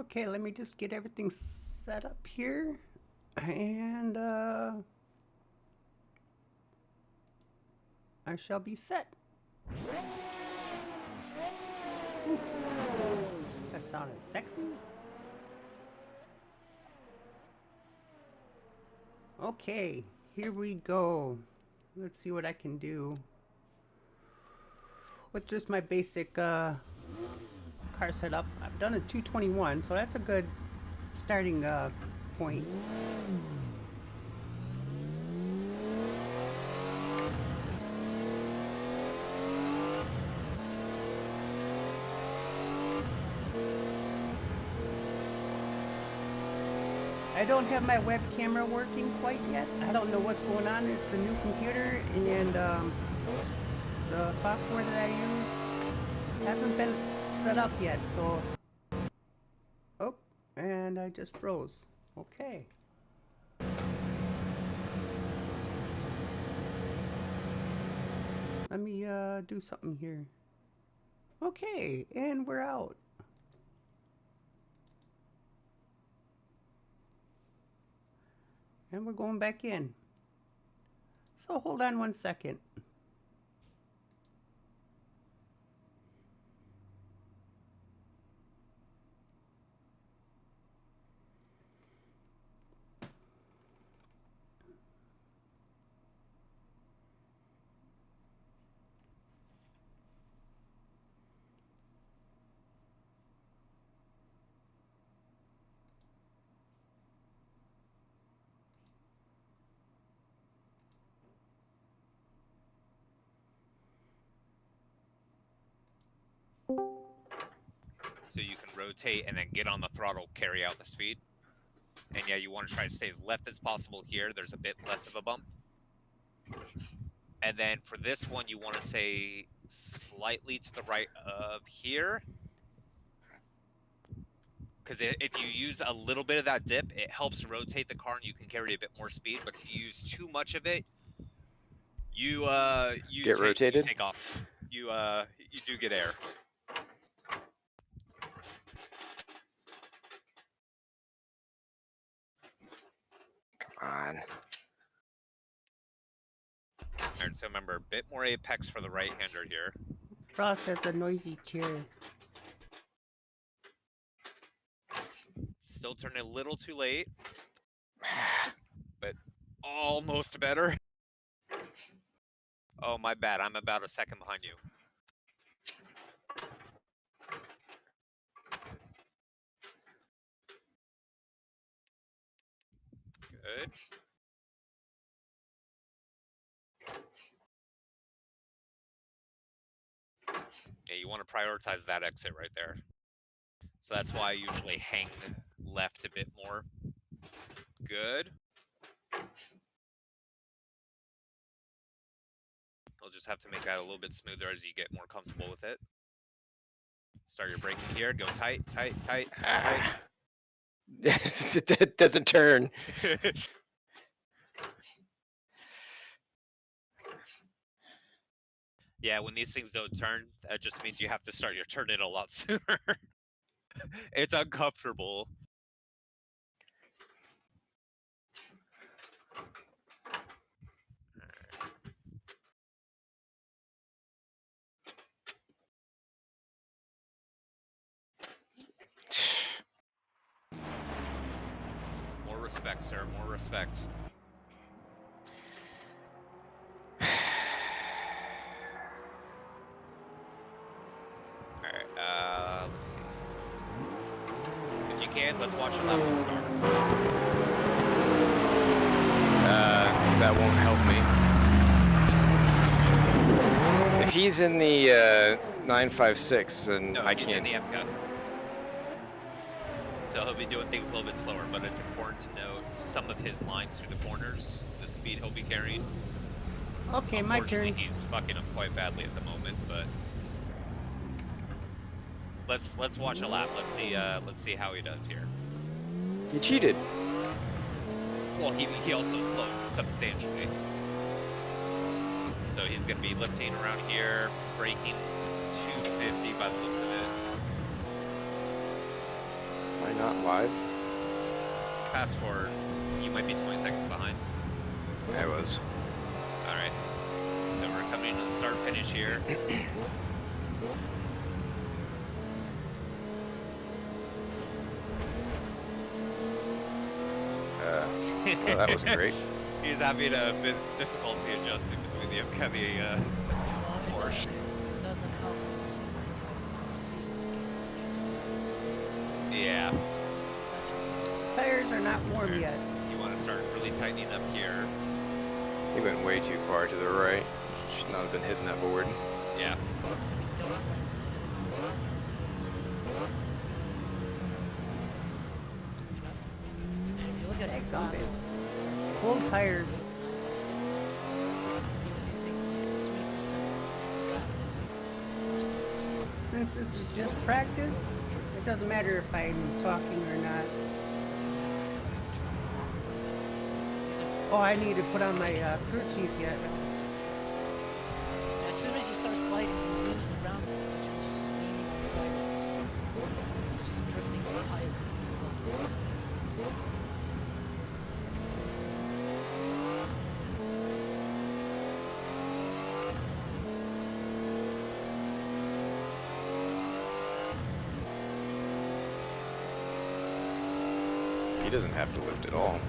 Okay, let me just get everything set up here. And I shall be set. Ooh, that sounded sexy. Okay, here we go. Let's see what I can do with just my basic car setup. I've done a 221, so that's a good starting point. I don't have my web camera working quite yet. I don't know what's going on. It's a new computer, and the software that I use hasn't been set up yet, so... Oh, and I just froze. Okay. Let me do something here. Okay, and we're out. And we're going back in. So hold on 1 second. So you can rotate and then get on the throttle, carry out the speed. And yeah, you want to try to stay as left as possible here. There's a bit less of a bump. And then for this one, you want to stay slightly to the right of here. Because if you use a little bit of that dip, it helps rotate the car and you can carry a bit more speed. But if you use too much of it, you get rotated. You take off. You do get air. Come on. Alright, so remember, a bit more apex for the right-hander here. Ross has a noisy chair. Still turning a little too late, but almost better. Oh, my bad. I'm about a second behind you. Good. Yeah, you want to prioritize that exit right there. So that's why I usually hang left a bit more. Good. I'll just have to make that a little bit smoother as you get more comfortable with it. Start your braking here. Go tight, tight, tight, tight. It doesn't turn. Yeah, when these things don't turn, that just means you have to start your turn in a lot sooner. It's uncomfortable. More respect, sir. More respect. Alright, let's see. If you can, let's watch a lap to start. That won't help me. If he's in the 956, then No, I he's can't. in the MCAT. So he'll be doing things a little bit slower, but it's important to note some of his lines through the corners, the speed he'll be carrying. Okay, my turn. He's fucking up quite badly at the moment, but let's watch a lap. Let's see how he does here. You cheated. Well, he also slowed substantially. So he's gonna be lifting around here, braking 250 by the looks of it. Am I not live? Fast forward. You might be 20 seconds behind. I was. Alright. So we're coming to the start finish here. Well, that wasn't great. He's having a bit of difficulty adjusting between the upcoming Porsche. It doesn't help. Yeah. Tires are not warm yet. You want to start really tightening up here. He went way too far to the right. Should not have been hitting that board. Yeah. If you look at his Hey, gum, last, babe. Full tires. he was using like 3% Since this is just practice, it doesn't matter if I'm talking or not. Oh, I need to put on my crew chief yet. As soon as you start sliding, you lose the ground force, which is just leaning on the sideways. Just drifting the tire. He doesn't have to lift at all.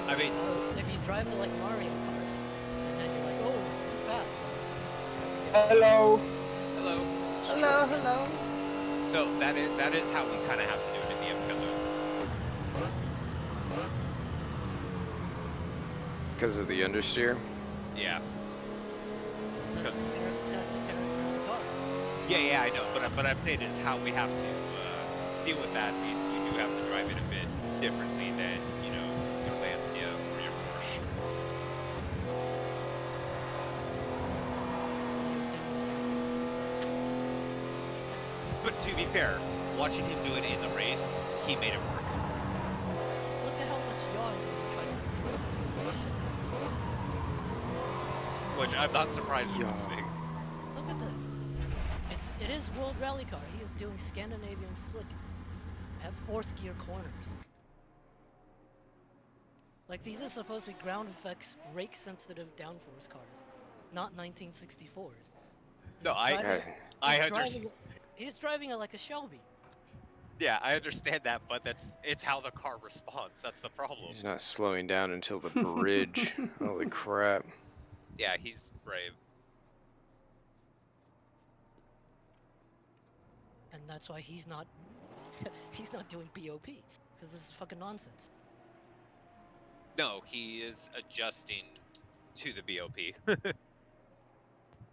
I mean- if you drive it like Mario Kart, and then you're like, oh, it's too fast. Hello. Hello. Hello, hello. So that is how we kind of have to do it in the upcoming. Because of the understeer? Yeah. That's the parent of the car. Yeah, I know. But I'm saying is how we have to deal with that means you do have to drive it a bit differently than your Lancia or your Porsche. He was doing the same thing. But to be fair, watching him do it in the race, he made it work. Look at how much yaw you try to do shit. Which I'm not surprised at this Yeah. thing. Look at that. It is World Rally Car. He is doing Scandinavian flick at 4th gear corners. Like, these are supposed to be ground effects, rake sensitive downforce cars, not 1964s. No, He's I driving- I he's understand. driving it- He's driving it like a Shelby. Yeah, I understand that, but it's how the car responds. That's the problem. He's not slowing down until the bridge. Holy crap. Yeah, he's brave. And that's why he's not he's not doing BOP, because this is fucking nonsense. No, he is adjusting to the BOP.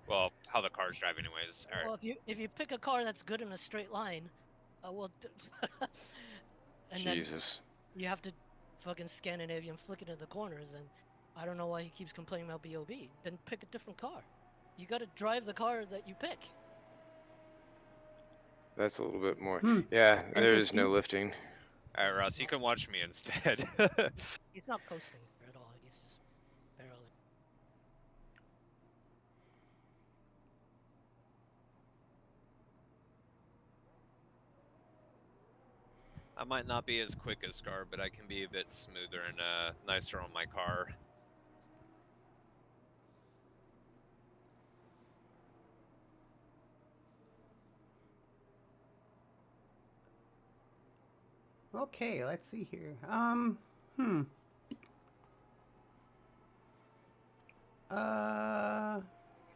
Well, how the car's driving anyways. All right. Well, if you pick a car that's good in a straight line, and then Jesus. you have to fucking Scandinavian flick it in the corners, and I don't know why he keeps complaining about BOB. Then pick a different car. You gotta drive the car that you pick. That's a little bit more. Hmm. Yeah, there is no Interesting. lifting. All right, Ross, you can watch me instead. He's not coasting at all. He's just barely. I might not be as quick as Scar, but I can be a bit smoother and nicer on my car. Okay, let's see here.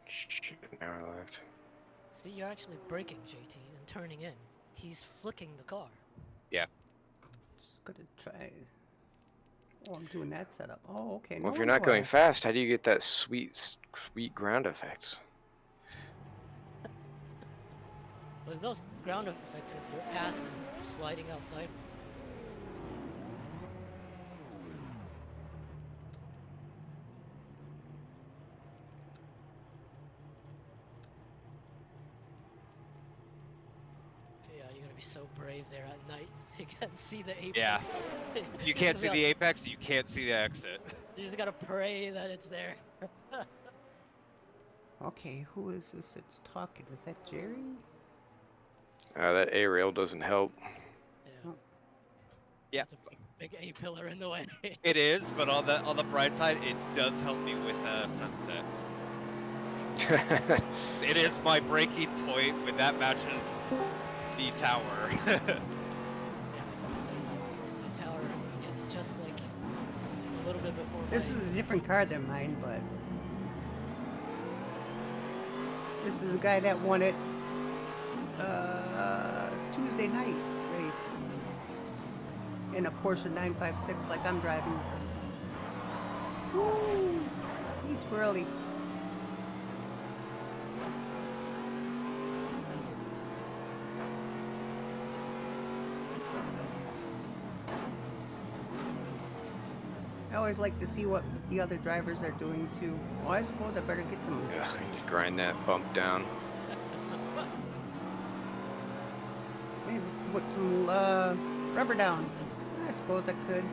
Shit, an hour left. See, you're actually braking, JT, and turning in. He's flicking the car. Just gonna try. Oh, I'm doing that setup. Oh, okay. Well, no if you're not wonder going why. fast, how do you get that sweet ground effects? Well, those ground effects if your ass is sliding outside. be so brave there at night. You can't see the apex. Yeah. You can't just see gotta- the apex, you can't see the exit. You just gotta pray that it's there. Okay, who is this that's talking? Is that Jerry? That A-rail doesn't help. Yeah. Yeah. There's a big A pillar in the way. It is, but on the bright side, it does help me with sunset. It is my breaking point when that matches the tower. Yeah, I can say that. The tower gets just like a little bit before. This my- is a different car than mine, but this is a guy that won it Tuesday night race in a Porsche 956 like I'm driving. Woo! He's squirrely. I always like to see what the other drivers are doing too. Well, I suppose I better get some. Ugh, I need to grind that bump down. Maybe put some rubber down. I suppose I could.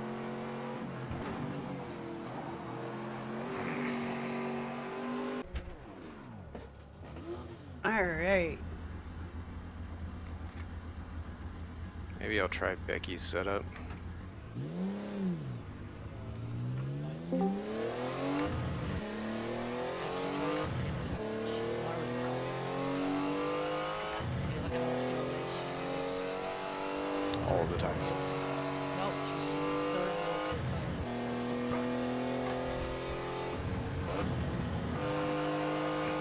Alright. Maybe I'll try Becky's setup. All the time. No, she's using the third local tire.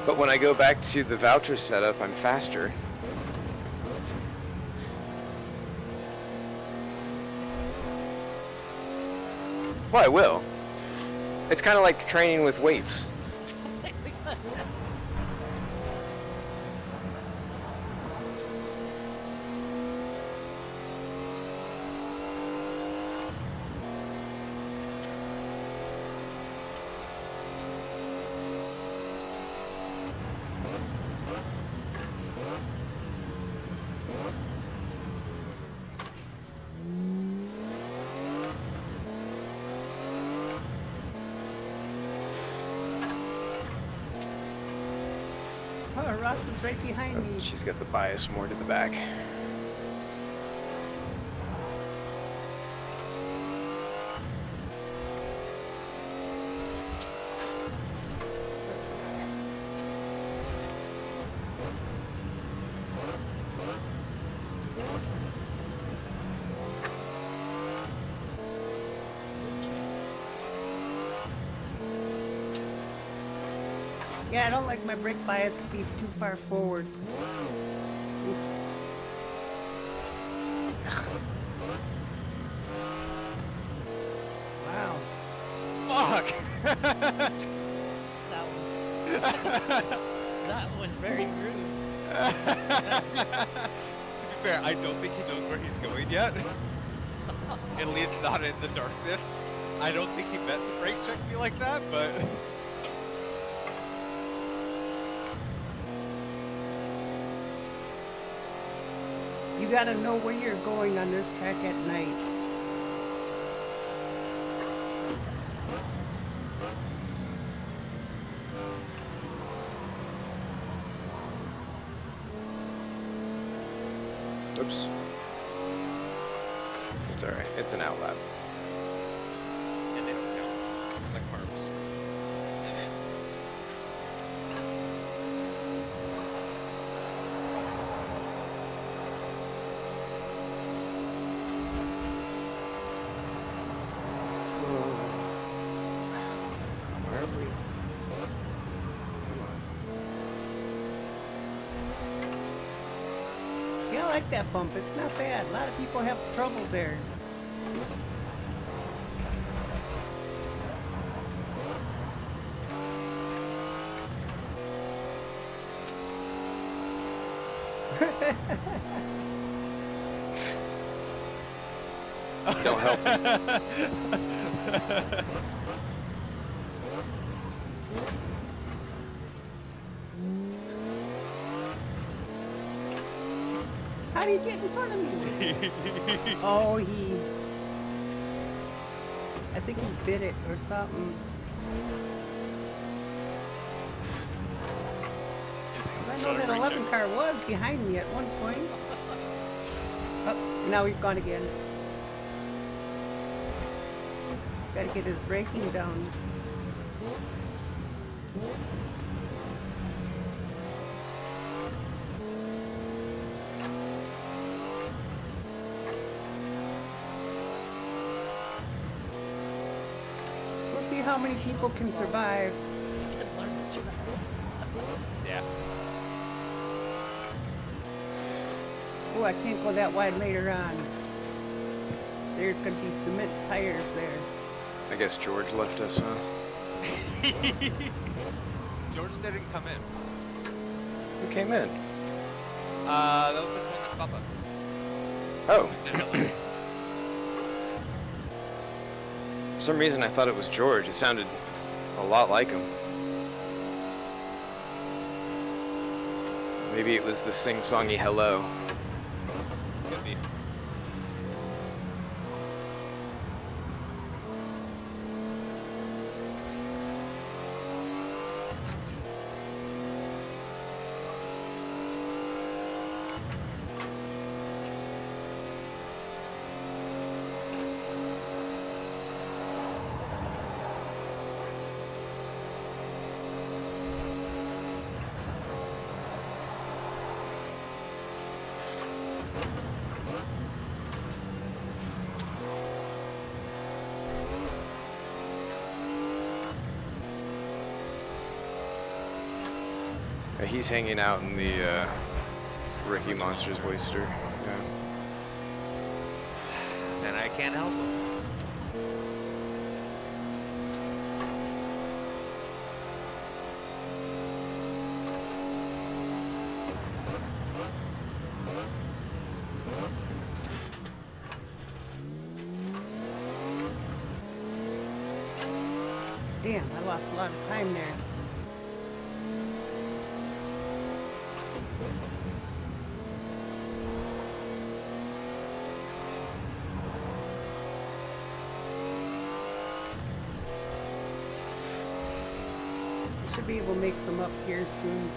But when I go back to the voucher setup, I'm faster. Well, I will. It's kind of like training with weights. Oh, Ross is right behind me. She's got the bias more to the back. Yeah, I don't like my brake bias to be too far forward. Oof. Wow. Fuck! That was very rude. To be fair, I don't think he knows where he's going yet. At least not in the darkness. I don't think he meant to brake check me like that, but... You gotta know where you're going on this track at night. Oops. It's alright. It's an outlap. And they don't count. Like carbs. Where are we? Come on. See, I like that bump. It's not bad. A lot of people have trouble there. Don't help. How did he get in front of me? Oh, I think he bit it or something. I know that 11 car was behind me at one point. Oh, now he's gone again. He's got to get his braking down. We'll see how many people can survive. So you can learn the track. Yeah. Oh, I can't go that wide later on. There's gonna be cement tires there. I guess George left us, huh? George didn't come in. Who came in? That was Antonio's papa. Oh. He said hello. For some reason I thought it was George. It sounded a lot like him. Maybe it was the sing-songy hello. Could be. He's hanging out in the Ricky Monsters Oyster. Yeah. And I can't help him. Damn, I lost a lot of time there. I should be able to make some up here soon.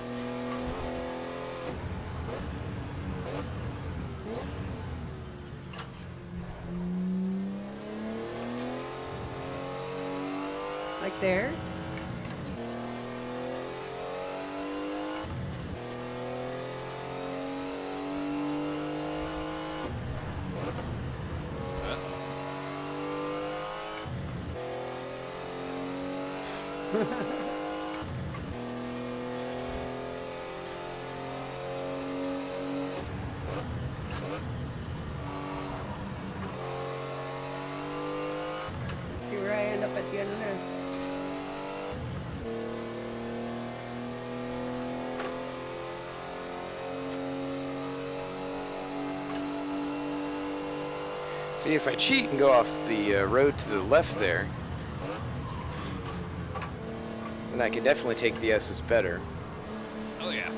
Like there. Let's see where I end up at the end of this. See, if I cheat and go off the road to the left there, then I could definitely take the S's better. Oh yeah.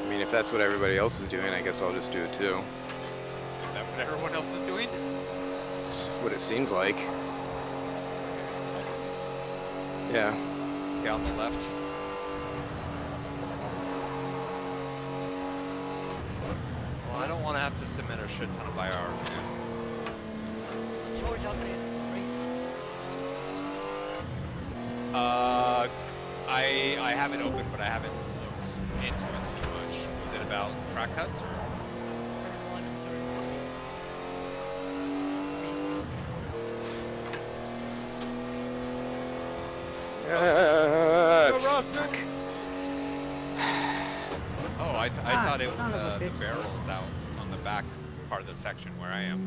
I mean, if that's what everybody else is doing, I guess I'll just do it too. Is that what everyone else is doing? It's what it seems like. This is Yeah. Yeah, on the left. Well, I don't want to have to submit a shit ton of IR. George out there race. I have it open, but I haven't looked into it too much. Was it about track cuts or? Turn 1 and 33. Go, Rosman! Oh, I thought it was son of a the bitch. barrels out on the back part of the section where I am.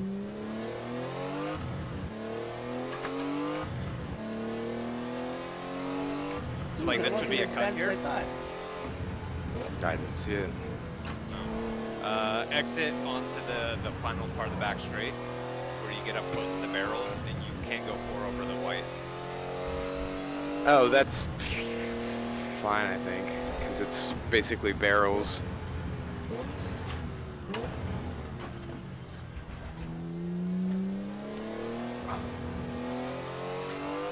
So like this would be a cut here? I thought. I didn't see it. Exit onto the final part of the back straight, where you get up close to the barrels and you can't go 4 over the white. Oh, that's fine, I think, because it's basically barrels.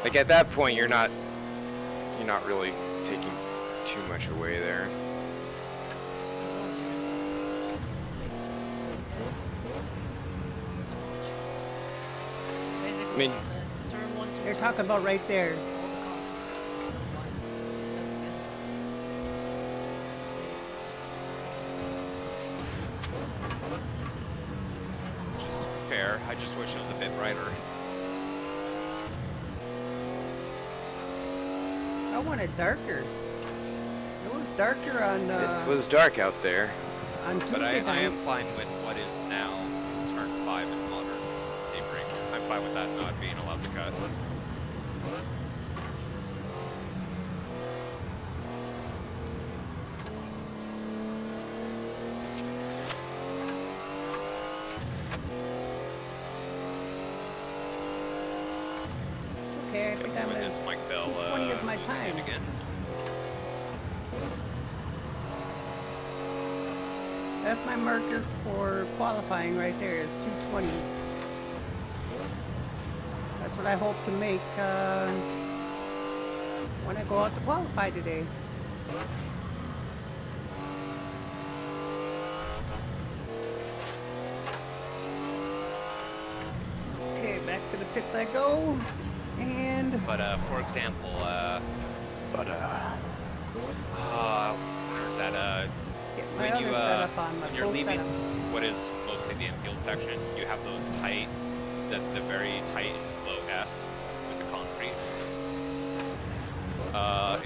Like at that point, you're not really taking too much away there. I mean, They're talking about right there. Which is fair. I just wish it was a bit brighter. I want it darker. It was darker on it was dark out there. on Tuesday But I night. am fine with what is now turn 5 in modern Sebring. I'm fine with that not being allowed to cut. Okay, I think I'm With at this Mike Bell 2:20 is my losing time. it again. That's my marker for qualifying right there, is 2:20. That's what I hope to make when I go out to qualify today. Okay, back to the pits I go. And But for example, where's that? get my When other you setup on, my when you're full leaving setup. what is mostly the infield section, you have those tight, the very tight and slow S with the concrete.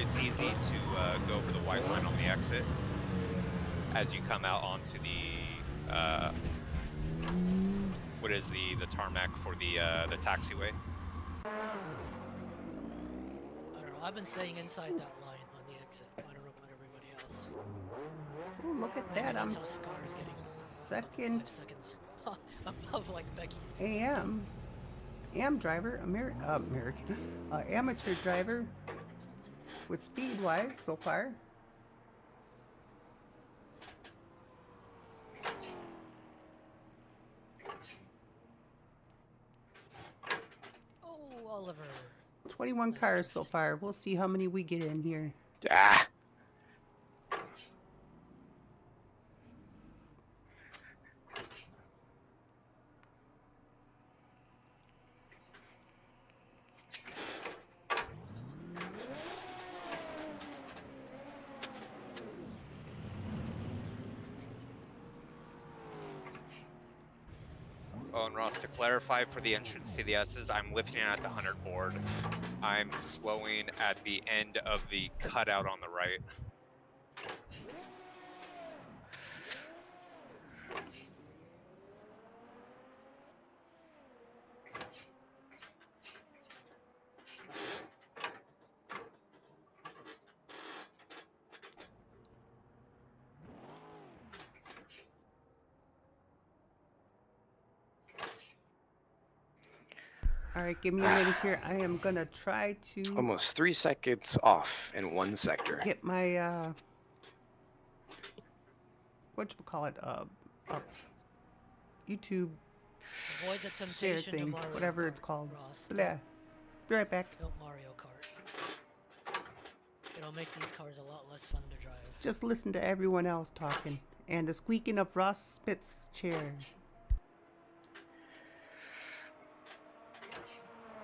It's easy to go over the white line on the exit as you come out onto the what is the tarmac for the taxiway. I don't know. I've been staying inside that line on the exit. I don't know about everybody else. Oh, look at Maybe that! that's I'm how Scar is getting second 5 seconds above like Becky's. AM driver, American, amateur driver with speed wise so far. Oh, Oliver. 21 Nice cars so drifting. far. We'll see how many we get in here. Ah. Oh, and Ross, to clarify for the entrance to the S's, I'm lifting at the 100 board. I'm slowing at the end of the cutout on the right. All right, give me a minute here. I am gonna try to Almost 3 seconds off in one sector. get my whatchamacallit, YouTube Avoid the share temptation thing, to Mario whatever Kart, it's called. Ross. Blah. Be right back. Don't Mario Kart. It'll make these cars a lot less fun to drive. Just listen to everyone else talking and the squeaking of Ross Spitz's chair.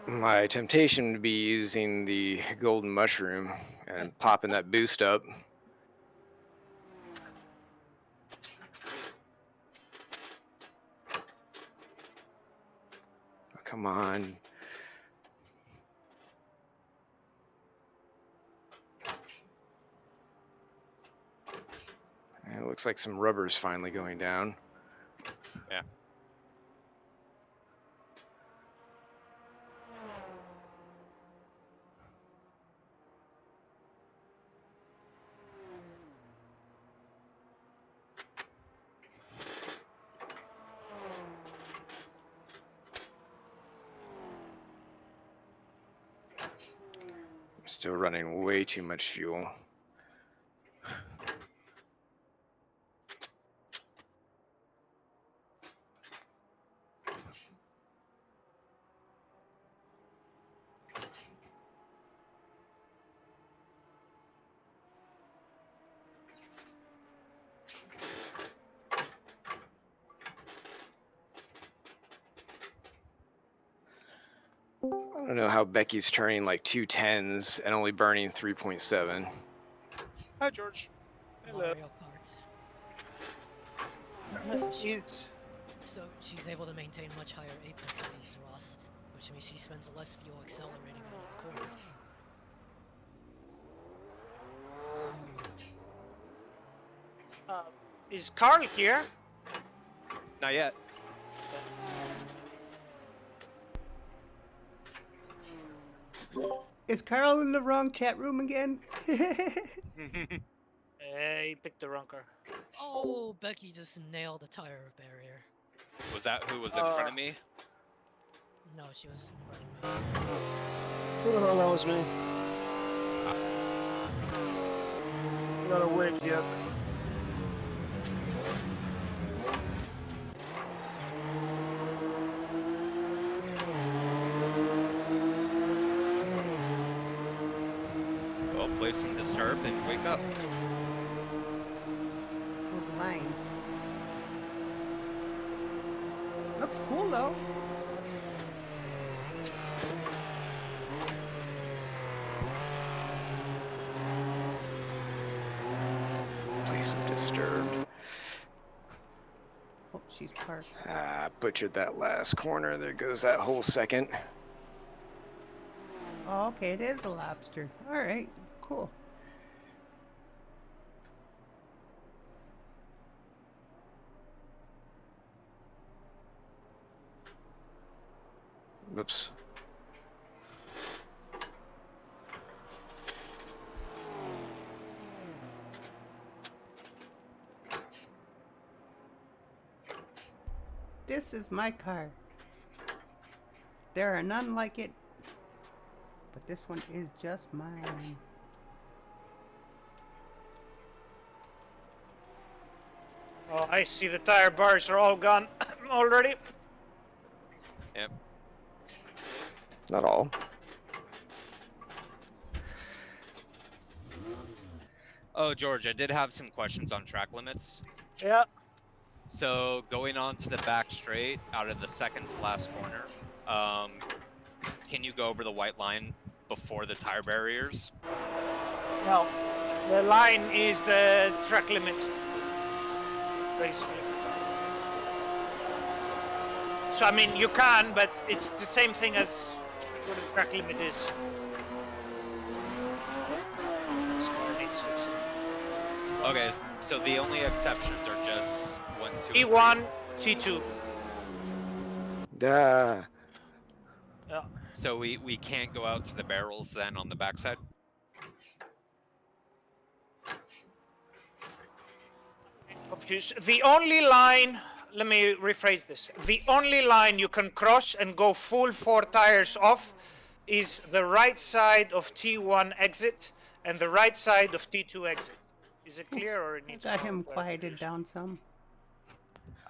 My temptation would be using the golden mushroom and popping that boost up. Oh, come on. And it looks like some rubber's finally going down. Yeah. I'm still running way too much fuel. don't know how Becky's turning like 210s and only burning 3.7. Hi, George. Mario Kart. Is So she's able to maintain much higher apex speeds, Ross, which means she spends less fuel accelerating out of the corners. is Carl here? Not yet. Is Carl in the wrong chat room again? He picked the wrong car. Oh, Becky just nailed the tire barrier. Was that who was in front of me? No, she was in front of me. Oh, that was me. Not awake yet. Well, play some Disturbed and wake up. Those lines. Looks cool though. Play some Disturbed. Oh, she's parked. Ah, butchered that last corner. There goes that whole second. Oh, okay, it is a lobster. All right, cool. Whoops. This is my car. There are none like it, but this one is just mine. Oh, I see the tire bars are all gone already. Yep. Not all. Oh, George, I did have some questions on track limits. Yeah. So going on to the back straight out of the second to last corner, can you go over the white line before the tire barriers? No. The line is the track limit, basically. So I mean, you can, but it's the same thing as what the track limit is. This car needs fixing. Okay, so the only exceptions are just 1, 2, and T1, T2. Duh. Yeah. So we can't go out to the barrels then on the backside? Confused. The only line, let me rephrase this. The only line you can cross and go full 4 tires off is the right side of T1 exit and the right side of T2 exit. Is it clear or it I needs got more him quieted clarification? down some.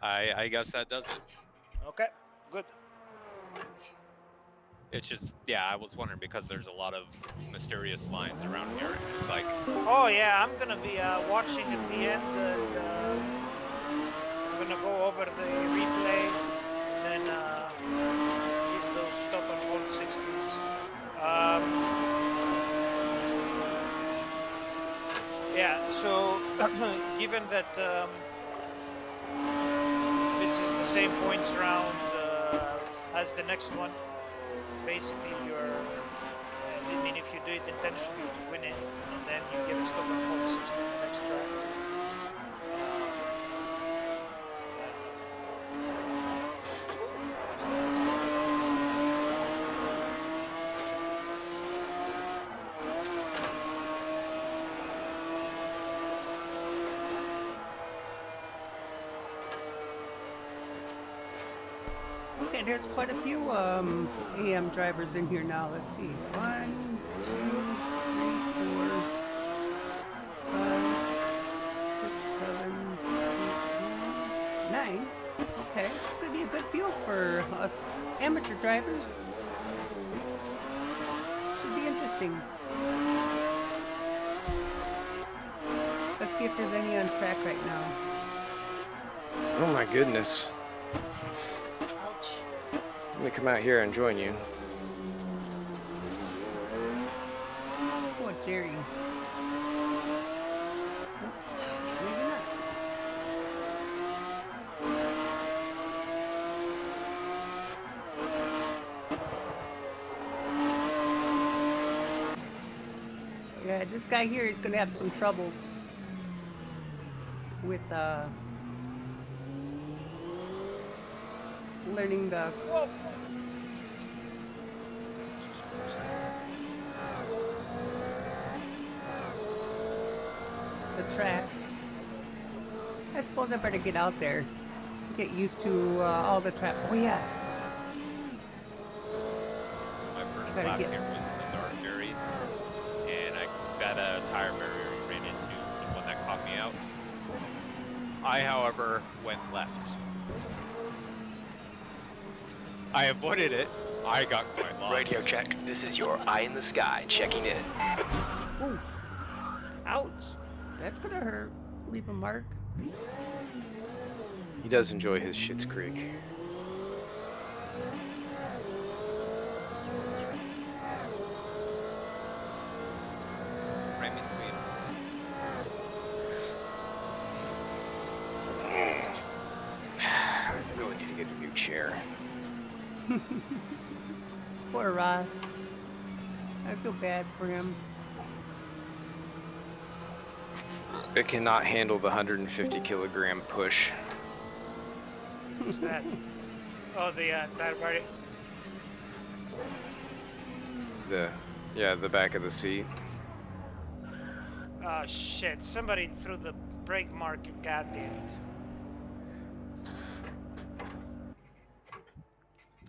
I guess that does it. Okay, good. It's just, yeah, I was wondering because there's a lot of mysterious lines around here. And it's like, Oh yeah, I'm gonna be watching at the end and I'm gonna go over the replay and then hit those stop and hold 60s. Yeah, so given that this is the same points round as the next one, basically you're, I mean, if you do it intentionally to win it, and then you get a stop and hold 60 on the next track. Okay, there's quite a few AM drivers in here now. Let's see. 1, 2, 3, 4, 5, 6, 7, 8, 9. Okay, it's gonna be a good field for us amateur drivers. Should be interesting. Let's see if there's any on track right now. Oh my goodness. Ouch. Let me come out here and join you. Yeah, this guy here is gonna have some troubles with learning the Whoa. track. I suppose I better get out there, get used to all the traffic. Oh yeah. So my first Better lap get- here was in the dark area, and I got a tire barrier you ran into is the one that caught me out. I, however, went left. I avoided it. I got quite lost. Radio check. This is your eye in the sky checking in. Ooh. Ouch. That's gonna hurt. Leave a mark. He does enjoy his Schitt's Creek. Raymond Speed. I really need to get a new chair. Poor Ross. I feel bad for him. It cannot handle the 150 kilogram push. What's that? Oh, the tire party. The back of the seat. Oh shit! Somebody threw the brake mark. God damn it!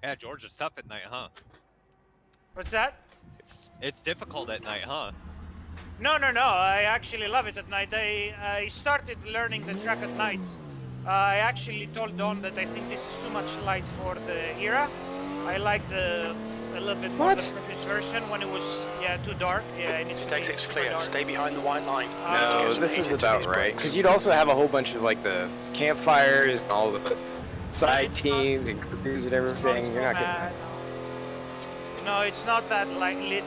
Yeah, George, it's tough at night, huh? What's that? It's difficult at night, huh? No. I actually love it at night. I started learning the track at night. I actually told Don that I think this is too much light for the era. I liked a little bit more What? the previous version when it was too dark. Yeah, it needs to be Exit's super clear. dark. Stay behind the white line. No, Yes, this ease is into about these right. brakes. Because you'd also have a whole bunch of like the campfires and all the side teams and crews and everything. It's You're not getting bad. that. No, it's not that light lit.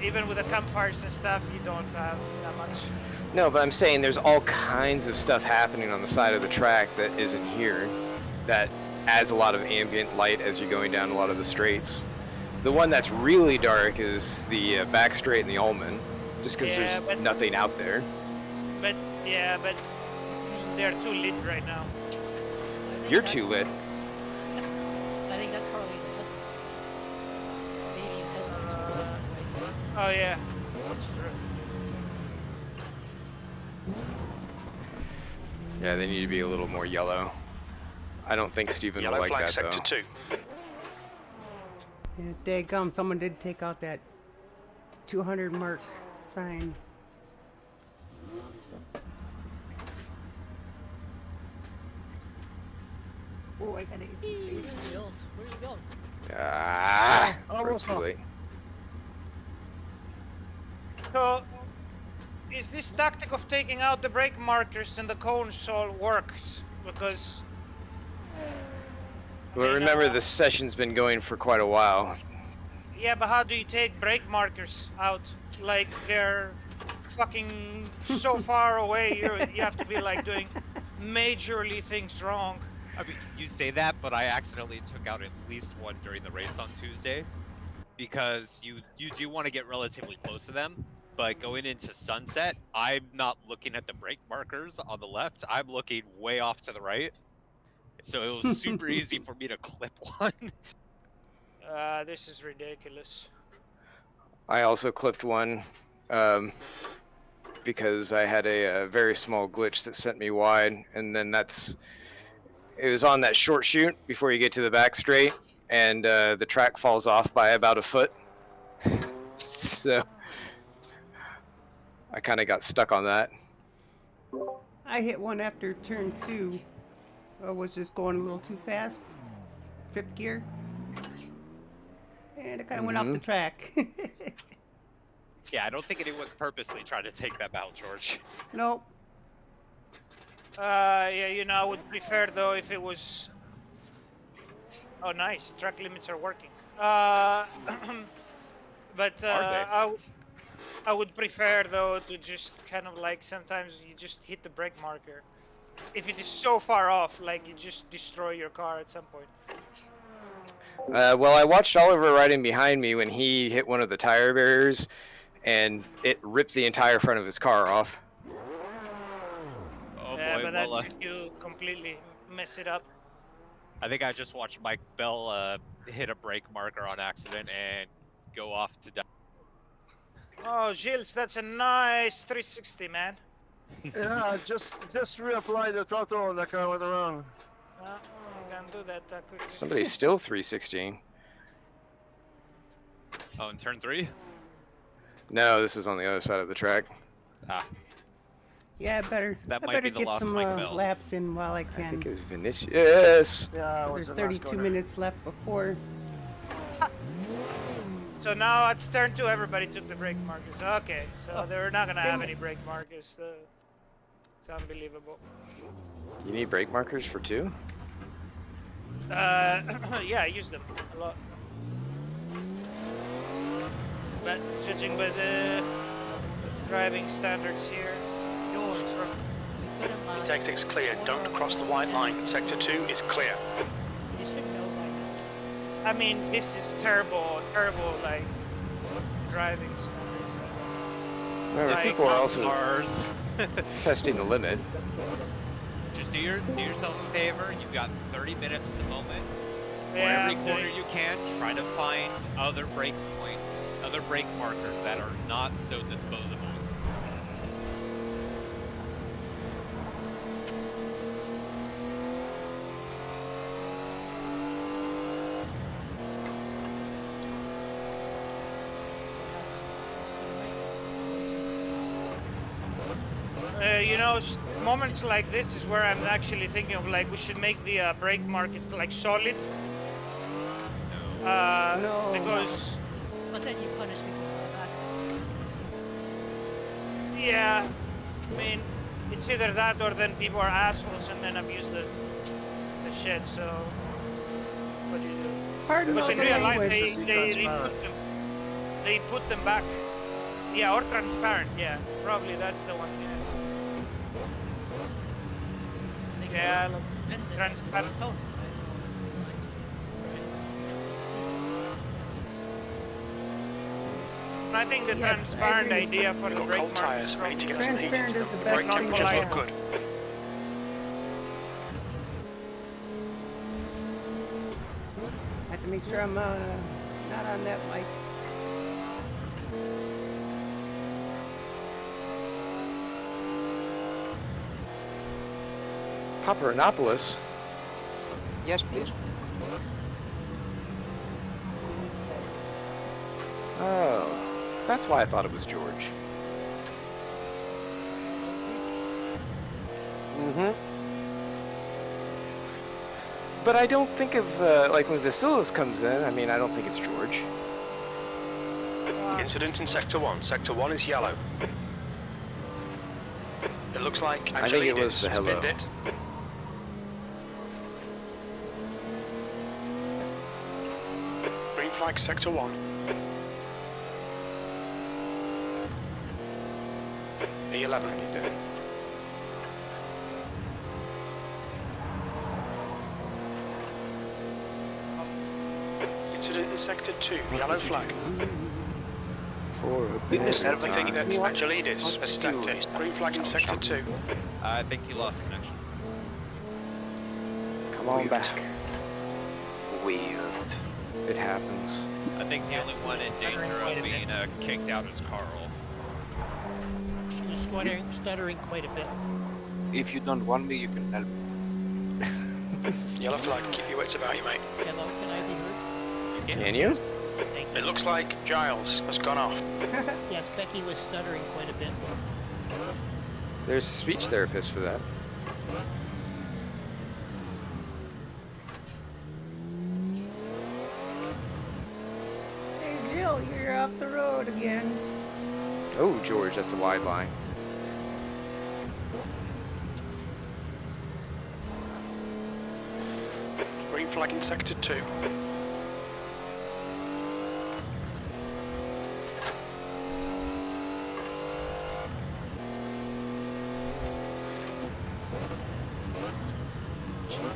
Even with the campfires and stuff, you don't have that much. No, but I'm saying there's all kinds of stuff happening on the side of the track that isn't here that adds a lot of ambient light as you're going down a lot of the straights. The one that's really dark is the back straight and the Ullman, just because Yeah, there's but- nothing out there. But they're too lit right now. I think You're that's- too lit. I think that's probably the headlights. Maybe these headlights were replacement lights. Oh yeah, that's true. Yeah, they need to be a little more yellow. I don't think Steven will Yellow like flag that sector though. 2. Yeah, daggum, someone did take out that 200 mark sign. Oh, I got it. Jills, where are you going? Ah, Almost too off. late. So, is this tactic of taking out the brake markers and the cones all works? Because Well, mean, remember the session's been going for quite a while. yeah, but how do you take brake markers out? Like they're fucking so far away. You have to be like doing majorly things wrong. I mean, you say that, but I accidentally took out at least one during the race on Tuesday, because you do want to get relatively close to them. But going into sunset, I'm not looking at the brake markers on the left. I'm looking way off to the right. So it was super easy for me to clip one. This is ridiculous. I also clipped one because I had a very small glitch that sent me wide, and then it was on that short shoot before you get to the back straight, and the track falls off by about a foot. So I kind of got stuck on that. I hit one after turn 2. I was just going a little too fast. 5th gear. And it kind of went off the track. Yeah, I don't think anyone's purposely trying to take them out, George. Nope. Yeah, you know, I would prefer though if it was. Oh, nice. Track limits are working. But Are I would prefer though to just kind of like sometimes you just hit the brake marker. If it is so far off, like you just destroy your car at some point. Well, I watched Oliver riding behind me when he hit one of the tire barriers, and it ripped the entire front of his car off. Oh Yeah, boy, but well, that's if you completely mess it up. I think I just watched Mike Bell hit a brake marker on accident and go off to die. Oh, Gilles, that's a nice 360, man. Yeah, just reapply the throttle like I went around. You can't do that quickly. Somebody's still 316. Oh, in turn 3? No, this is on the other side of the track. Ah, Yeah, I better That I might better be the get lost some Mike Bell. laps in while I I can. think it was Vinicius. Yeah, I There's was in last 32 corner. minutes left before. So now it's turn 2, everybody took the brake markers. Okay, so Oh, they're not gonna have dang it. any brake markers. It's unbelievable. You need brake markers for 2? Yeah, I use them a lot. But judging by the driving standards here, George, we couldn't last. Exit's clear. Don't cross the white line. Sector 2 is clear. You should know by now. I mean, this is terrible, like driving standards. Remember, Like, people are also cars. testing the limit. Just do yourself a favor. You've got 30 minutes at the moment. For Yeah, every corner you can, try to find other brake points, other brake markers that are not so disposable. You know, moments like this is where I'm actually thinking of like we should make the brake markets like solid. No. Because But then you punish people for accidents. yeah, I mean, it's either that or then people are assholes and then abuse the shed. So what do you do? Pardon Because all in the real life language. they put them back. Yeah, or transparent. Yeah, probably that's the one. Yeah. I think Yeah, it's dependent on transparent. the cone, right? Besides, I think the Yes, I transparent agree. idea for the Got brake cold markers tyres, ready to get some heat. Transparent is the Brake best thing temperatures I look have. good. I have to make sure I'm not on that mic. Paparonopolis. Yes, please. Oh, that's why I thought it was George. Mm-hmm. But I don't think of, like when Vasilis comes in, I mean, I don't think it's George. Incident in Sector 1. Sector 1 is yellow. It looks like I think it Angelides was the hello. spinned it. Green flag Sector 1. E11. Incident in Sector 2. Yellow flag. For a Witness bit of everything time. that Angelides has stacked it. Green flag in Sector 2. I think you lost connection. Come on back. Weird. It happens. I think the only one in danger of being kicked out is Carl. She's stuttering quite a bit. If you don't want me, you can help. Yellow flag. Keep your wits about you, mate. Hello, can I be heard? Can you? Thank It you. looks like Giles has gone off. Yes, Becky was stuttering quite a bit. There's a speech therapist for that. Hey Jill, you're off the road again. Oh, George, that's a wide line. Green flag in Sector 2.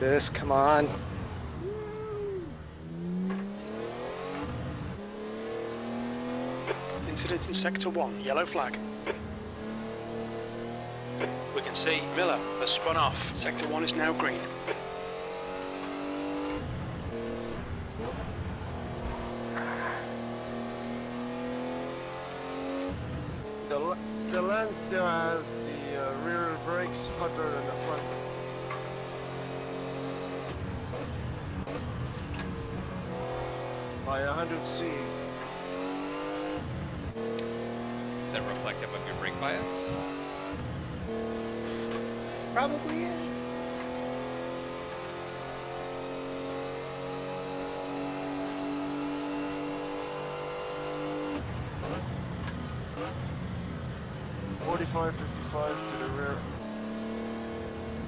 This, come on. Incident Exit in Sector 1, yellow flag. We can see Miller has spun off. Sector 1 is now green. The land still has the rear brakes hotter than the front. By 100C. Is that reflective of your brake bias? Probably is. .45, 55 to the rear.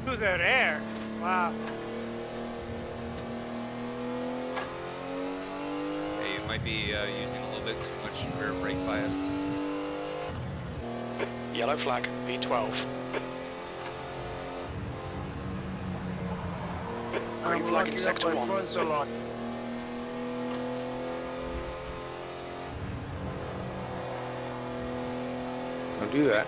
To the rear. Wow. Yeah, you might be using a little bit too much rear brake bias. Yellow flag, V12. Green I'm flag in locking up Sector my 1. fronts a lot. Don't do that.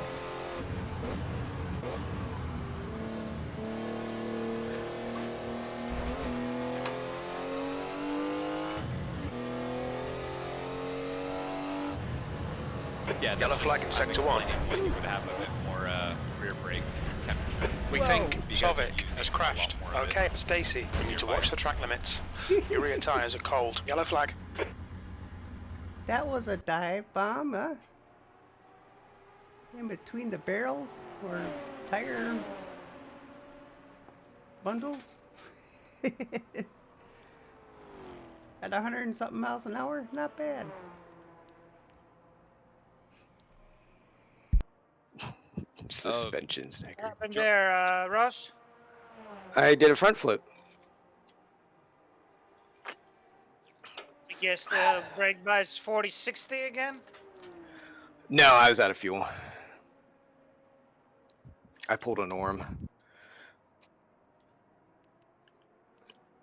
Yeah, that's Yellow flag just- in I'm Sector 1. explaining why you would have a bit more rear brake temperature. We Whoa. think You guys are Sovic using has a crashed. lot more of it. Okay, Stacy, you need to watch the track limits. Your rear tyres are cold. Yellow flag. That was a dive bomb, huh? In between the barrels or tire bundles? At 100 and something miles an hour? Not bad. Suspensions, What Nicker. happened there, Ross? I did a front flip. I guess the brake bias 40-60 again? No, I was out of fuel. I pulled a norm.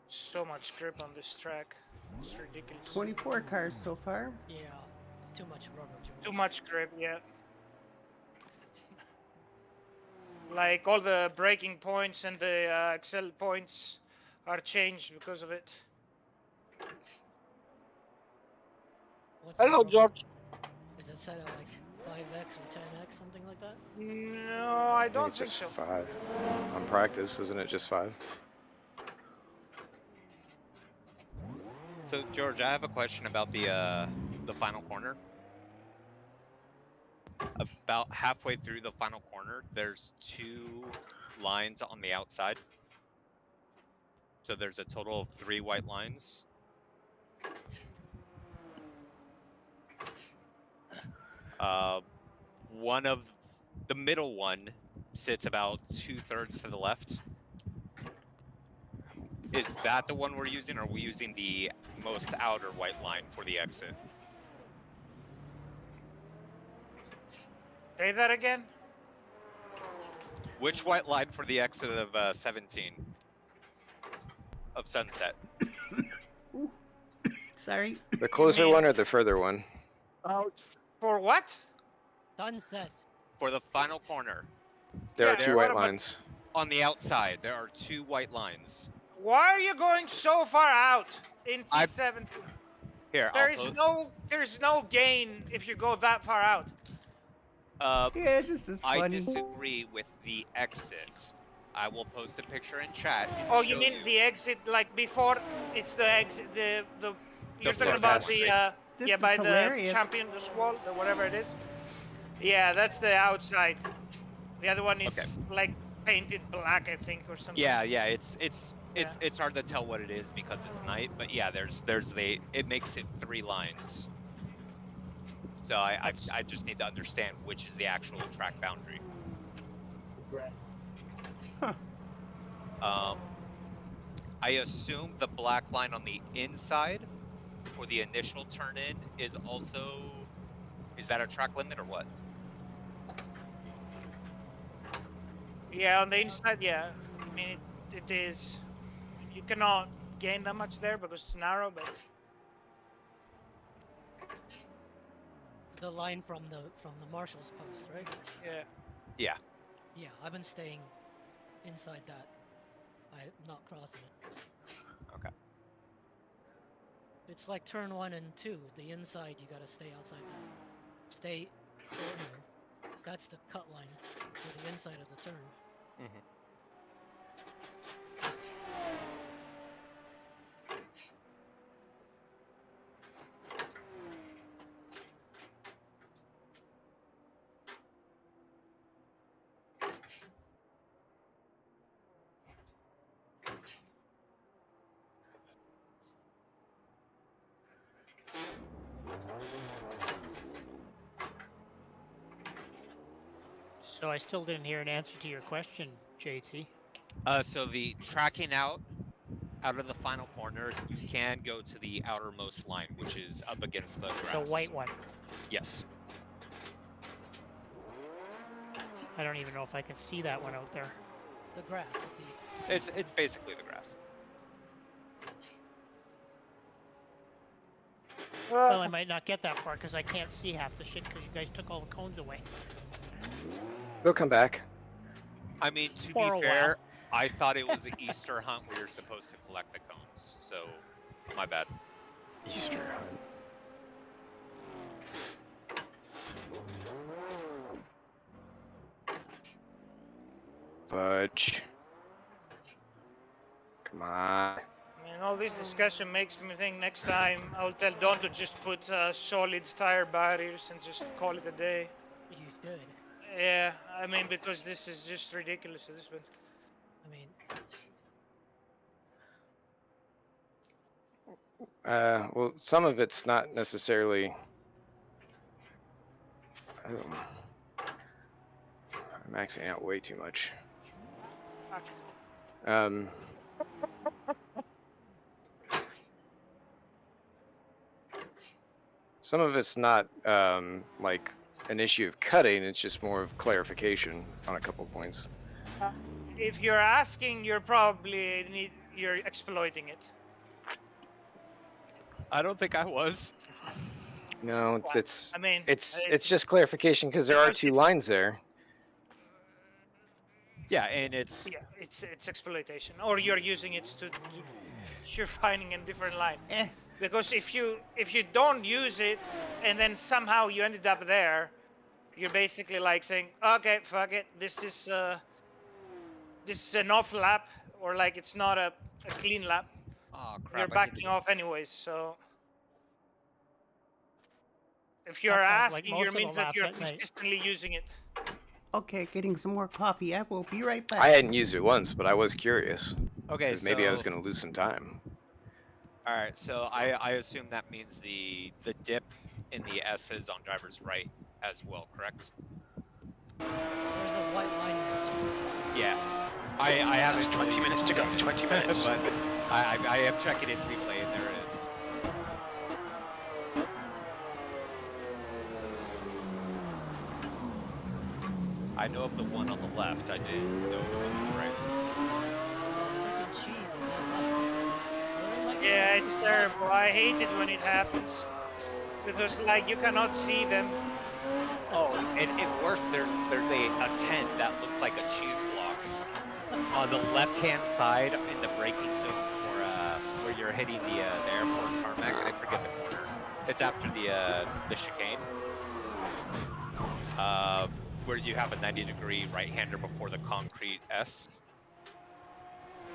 So much grip on this track. It's ridiculous. 24 cars so far. Yeah, it's too much rubber, George. Too much grip, yeah. Like all the braking points and the accel points are changed because of it. What's the rubber? Is it set at like 5x or 10x, something like that? No, I don't it's think just so. 5. On practice, isn't it just 5? So George, I have a question about the final corner. About halfway through the final corner, there's 2 lines on the outside. So there's a total of 3 white lines. One of the middle one sits about 2/3 to the left. Is that the one we're using, or are we using the most outer white line for the exit? Say that again? Which white line for the exit of 17? Of Sunset? Ooh. Sorry. The closer mean- one or the further one? Ouch. For what? Sunset. For the final corner, There Yeah, are 2 what white about- lines. on the outside, there are 2 white lines. Why are you going so far out in T7? Here, There's no gain if you go that far out. Yeah, it's just as I funny. disagree with the exit. I will post a picture in chat. and Oh, you show mean the exit like before? It's the exit. The you're talking floor about pass. the This yeah, is by hilarious. the Champions Wall, the whatever it is. Yeah, that's the outside. The other one is like painted black, I think, or something. Yeah, it's hard to tell what it is because it's night, but yeah, it makes it 3 lines. So I just need to understand which is the actual track boundary. Huh. I assume the black line on the inside for the initial turn in is that a track limit or what? Yeah, on the inside, yeah. I mean, it is. You cannot gain that much there because it's narrow, but the line from the marshal's post, right? Yeah. Yeah. Yeah, I've been staying inside that. I'm not crossing it. Okay. It's like turn 1 and 2. The inside, you gotta stay outside that. Stay for him. That's the cut line for the inside of the turn. Mm-hmm. So I still didn't hear an answer to your question, JT. So the tracking out of the final corner, you can go to the outermost line, which is up against the grass. The white one. Yes. I don't even know if I can see that one out there. The grass, Steve. It's basically the grass. Well, I might not get that far because I can't see half the shit because you guys took all the cones away. They'll come back. I mean, to For be a fair, I thought it was an Easter hunt where you're supposed to collect the cones, so my bad. Easter hunt. Fudge. Come on. And all this discussion makes me think next time I'll tell Don to just put solid tire barriers and just call it a day. You should. Yeah, I mean, because this is just ridiculous at this point. I mean, Well, some of it's not necessarily. I'm maxing out way too much. Fuck. Some of it's not like an issue of cutting, it's just more of clarification on a couple points. If you're asking, you're probably you're exploiting it. I don't think I was. No, it's I mean, it's just clarification because there are two lines there. Yeah, and it's yeah, it's exploitation, or you're using it to you're finding a different line. Because if you don't use it and then somehow you ended up there, you're basically like saying, okay, fuck it, this is an off lap, or like it's not a clean lap. oh crap. You're I need backing to- off anyways, so if you're That sounds like asking, most it of the means that laps you're at night. consistently using it. Okay, getting some more coffee. I will be right back. I hadn't used it once, but I was curious. Okay, 'Cause maybe I was so- going to lose some time. All right, so I assume that means the dip in the S's on driver's right as well, correct? there's a white line there. Yeah. I haven't. There's 20 minutes to go. 20 minutes. But I am checking in replay, and there it is. I know of the one on the left. I didn't know the one on the right. Freaking cheese. Where am I Yeah, going? it's terrible. I hate it when it happens. Because like you cannot see them. Oh, and worse, there's a tent that looks like a cheese block on the left-hand side in the braking zone for where you're hitting the airport tarmac. I forget the corner. It's after the chicane. Where you have a 90-degree right-hander before the concrete S.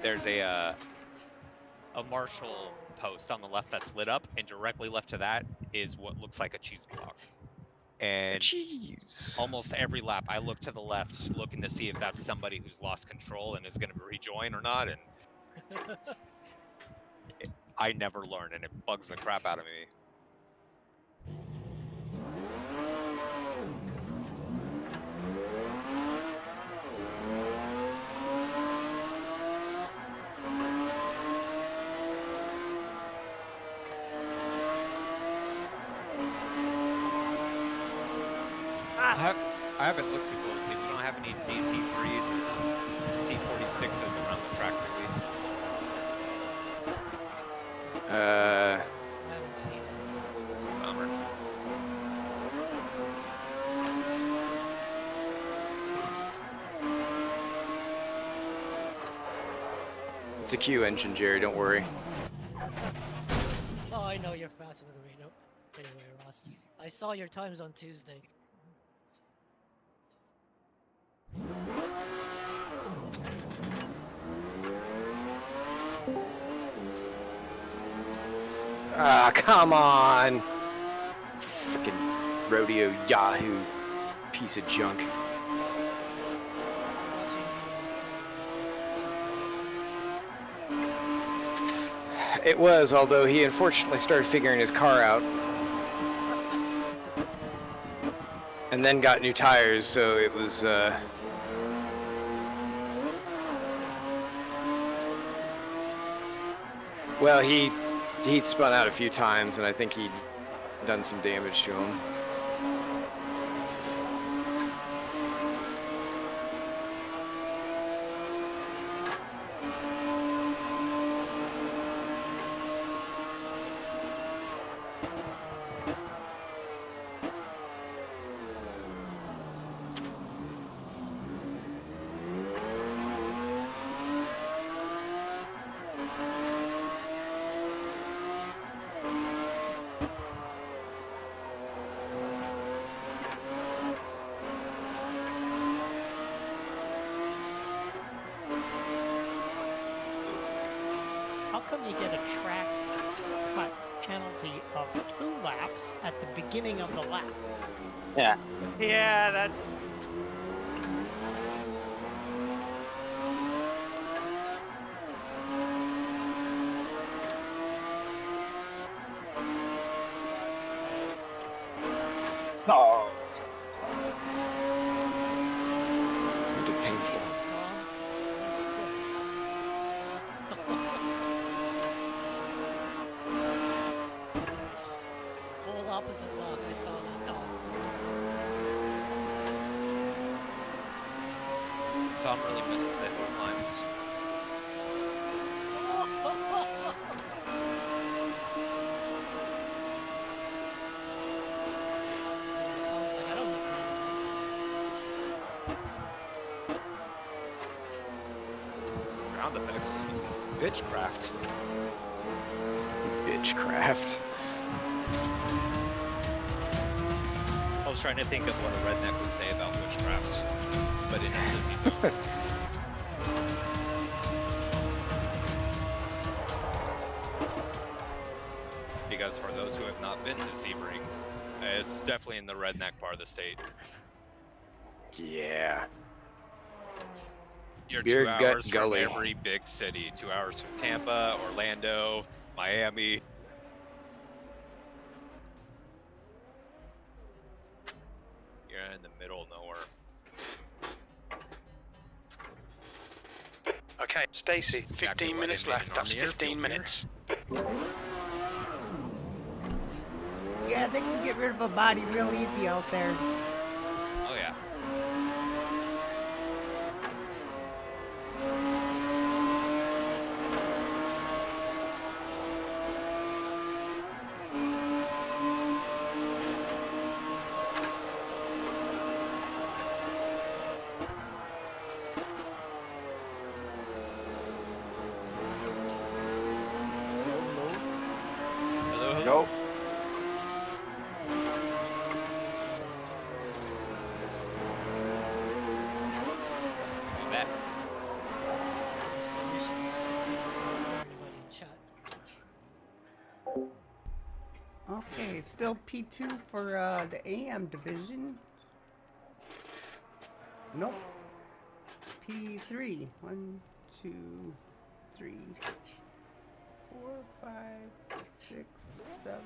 There's a Marshall post on the left that's lit up, and directly left to that is what looks like a cheese block. And Jeez. almost every lap, I look to the left, looking to see if that's somebody who's lost control and is going to rejoin or not, and I never learn, and it bugs the crap out of me. I haven't looked too closely. We don't have any DC3s or C46s around the track, do we? I haven't seen it. Bummer. It's a Q engine, Jerry. Don't worry. Oh, I know you're faster than me. No. Anyway, Ross, I saw your times on Tuesday. Ah, come on! Frickin' rodeo Yahoo piece of junk. Watching you on It was, although he unfortunately started figuring his car out. And then got new tires, so it was, well, he'd spun out a few times, and I think he'd done some damage to him. How come you get a track cut penalty of 2 laps at the beginning of the lap? Yeah. Yeah, that's. Oh. Sounded painful. Full opposite lock, I saw that. Tom really misses the hill climbs. Tom's like, I don't make Ground effects. Bitchcraft. Bitchcraft. I was trying to think of what a redneck would say about witchcraft, but in a sissy tone. Because for those who have not been to Sebring, it's definitely in the redneck part of the state. Yeah. You're Beer 2 Gut hours from Gully. every big city. 2 hours from Tampa, Orlando, Miami. You're in the middle of nowhere. Okay, Stacy, That's exactly 15 what minutes invading left. That's Army airfield 15 here. minutes. Yeah, they can get rid of a body real easy out there. Oh yeah. Hello, hello. Nope. Who's that? Everybody in chat. Okay, still P2 for the AM division. Nope. P3. 1, 2, 3, 4, 5, 6, 7,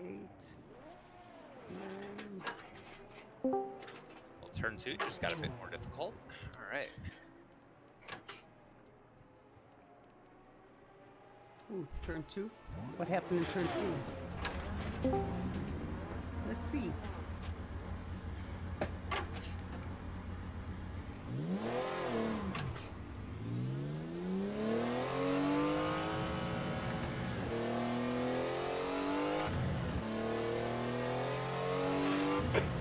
8, 9. Well, turn 2 just got a bit more difficult. Alright. Ooh, turn 2. What happened in turn 2? Let's see.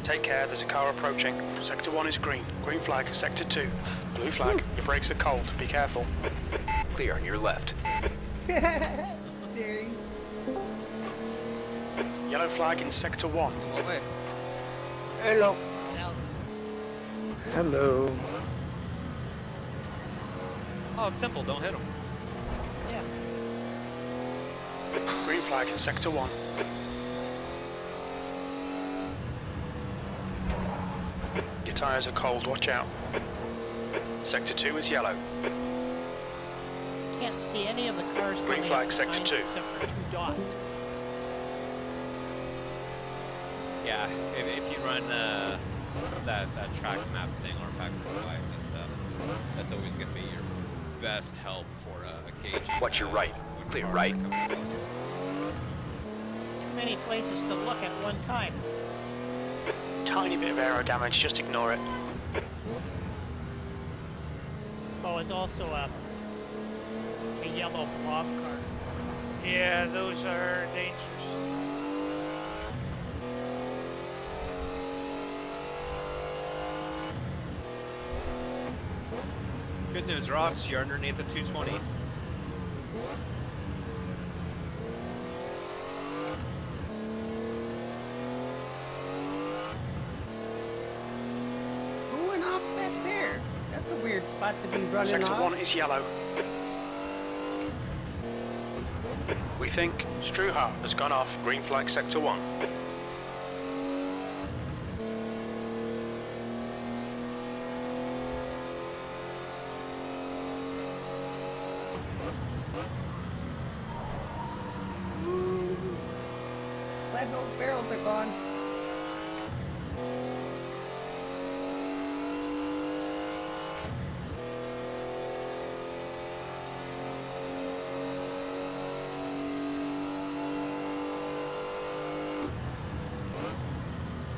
Take care, there's a car approaching. Sector 1 is green. Green flag, Sector 2. Blue flag, your brakes are cold. Be careful. Clear on your left. Jerry. Yellow flag in Sector 1. What way? Hello. Now, Hello. Oh, it's simple. Don't hit him. yeah. Green flag in Sector 1. Your tyres are cold, watch out. Sector 2 is yellow. Can't see any of the cars Green coming flag, up sector behind 2. except for 2 dots. Yeah, if you run that track map thing or factor-wise, that's always going to be your best help for gauging. Watch your right. when Clear cars right. are coming up. Too many places to look at one time. Tiny bit of aero damage, just ignore it. Oh, it's also a yellow blob car. Yeah, those are dangerous. Good news, Ross. You're underneath the 220. Who went off back there? That's a weird spot to be running Sector off. 1 is yellow. We think Struha has gone off. Green flag Sector 1. Ooh. Glad those barrels are gone.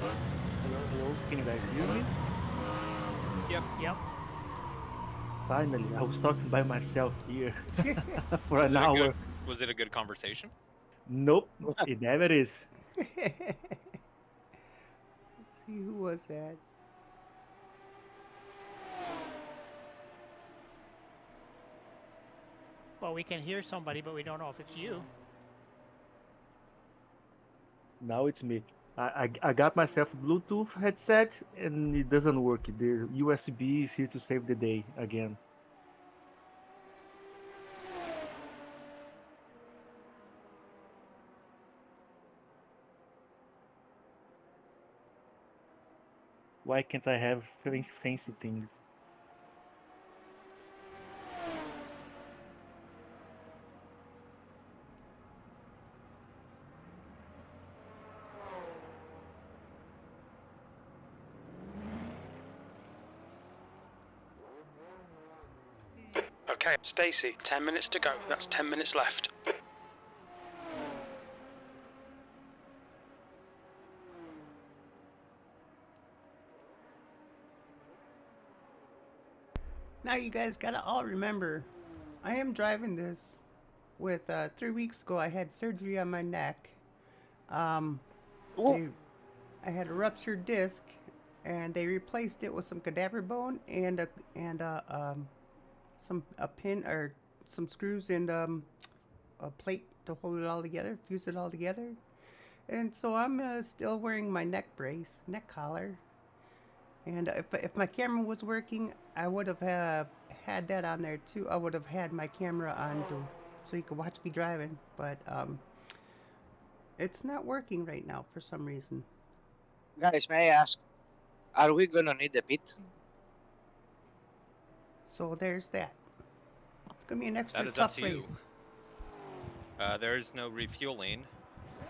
Hello, can you guys hear me? Yep. Finally, I was talking by myself here for Was an it a hour. good- Was it a good conversation? Nope, it never is. Let's see, who was that? Well, we can hear somebody, but we don't know if it's you. Now it's me. I got myself a Bluetooth headset and it doesn't work. The USB is here to save the day again. Why can't I have fancy things? Okay, Stacy, 10 minutes to go. That's 10 minutes left. Now you guys gotta all remember, I am driving this with 3 weeks ago I had surgery on my neck. I had a ruptured disc, and they replaced it with some cadaver bone and a pin or some screws and a plate to hold it all together, fuse it all together. And so I'm still wearing my neck brace, neck collar. And if my camera was working, I would have had that on there too. I would have had my camera on so you could watch me driving. But it's not working right now for some reason. Guys, may I ask, are we gonna need a pit? So there's that. It's gonna be an extra That is up tough to you. race. There is no refueling,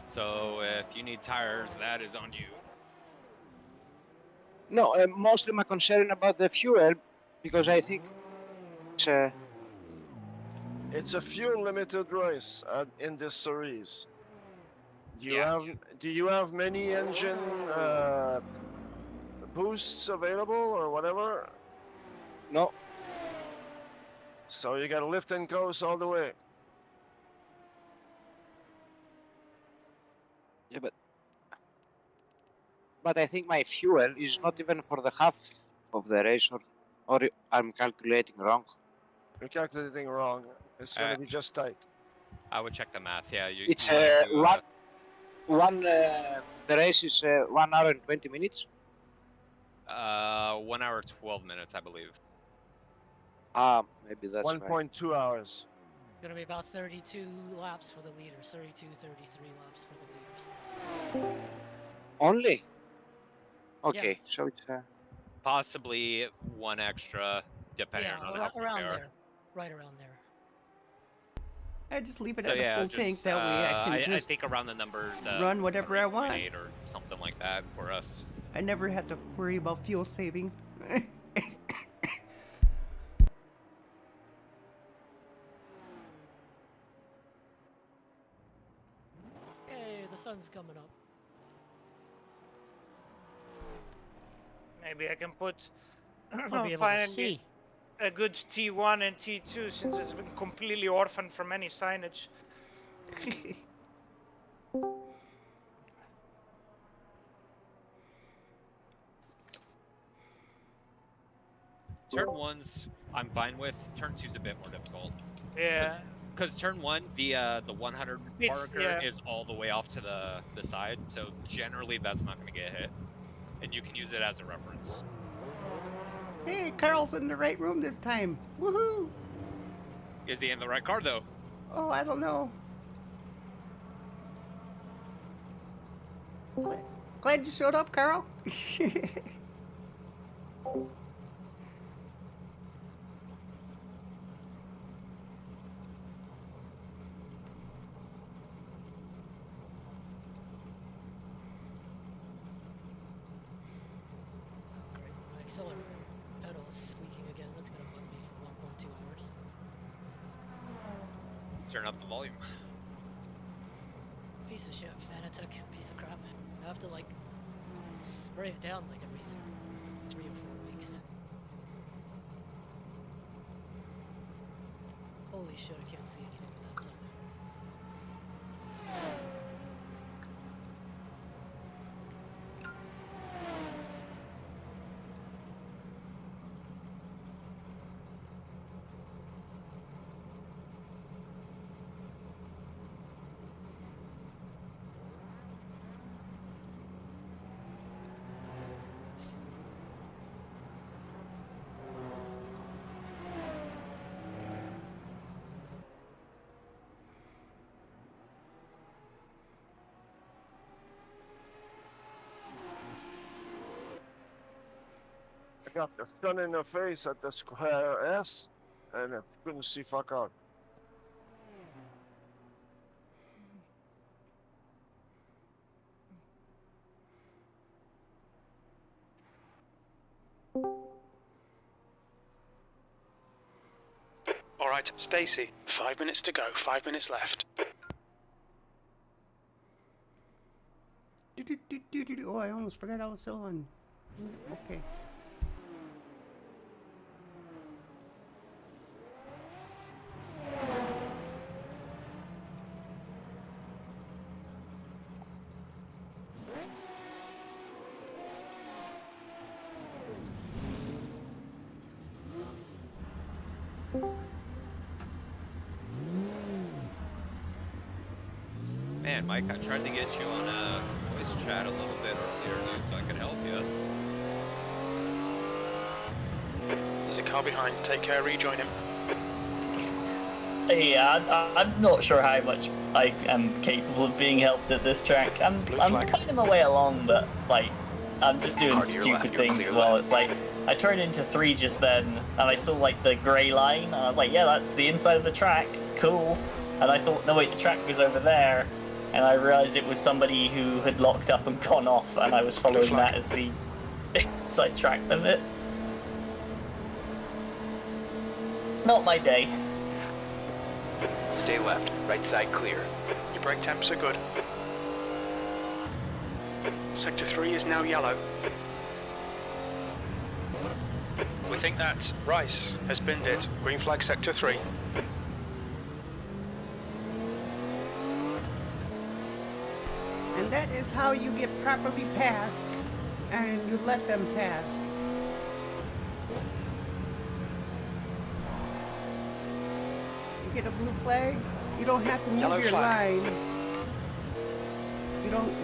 so if you need tires, that is on you. No, mostly my concern about the fuel, because I think it's, It's a fuel limited race in this series. Do you have many engine boosts available or whatever? no. So you gotta lift and coast all the way. Yeah, but but I think my fuel is not even for the half of the race, or I'm calculating wrong. You're calculating wrong. It's gonna be just tight. I would check the math. Yeah, you It's wanna do, the race is 1 hour and 20 minutes. 1 hour 12 minutes, I believe. Maybe that's right. 1.2 hours. It's gonna be about 32 laps for the leaders, 32, 33 laps for the leaders. Only? Okay, so it's Possibly one extra, depending Yeah, on how quick around they are. there, right around there. I just leave it So at a yeah, full just, tank. That way I can I just think around the numbers. run whatever I want. 3.8 or something like that for us. I never had to worry about fuel saving. Hey, the sun's coming up. Maybe I can put I'll be able to find see. a good T1 and T2 since it's been completely orphaned from any signage. Turn 1's I'm fine with. Turn 2's a bit more difficult. Yeah. Because turn 1, the 100 marker is all the way off to the side, so generally that's not going to get hit, and you can use it as a reference. Hey, Carl's in the right room this time. Woohoo! Is he in the right car though? Oh, I don't know. Glad you showed up, Carl. Great, my accelerator pedal is squeaking again. That's gonna bug me for 1.2 hours. Turn up the volume. Piece of shit, Fanatec, piece of crap. I have to like spray it down like every 3 or 4 weeks. Holy shit, I can't see anything with that sun. I got the sun in the face at the square S, and I couldn't see fuck out. All right, Stacy, 5 minutes to go, 5 minutes left. Oh, I almost forgot I was still on. Okay. Man, Mike, I tried to get you on a voice chat a little bit earlier, dude, so I could help you. There's a car behind. Take care, rejoin him. Yeah, I'm not sure how much I am capable of being helped at this track. I'm kind of my way along, but like I'm just doing stupid things as well. It's like I turned into 3 just then, and I saw like the grey line, and I was like, yeah, that's the inside of the track, cool. And I thought, no wait, the track was over there, and I realised it was somebody who had locked up and gone off, and I was following that as the inside track limit. Not my day. Stay left, right side clear. Your brake temps are good. Sector 3 is now yellow. We think that Rice has binned it. Green flag Sector 3. And that is how you get properly passed and you let them pass. You get a blue flag, you don't have to move Yellow your flag. line.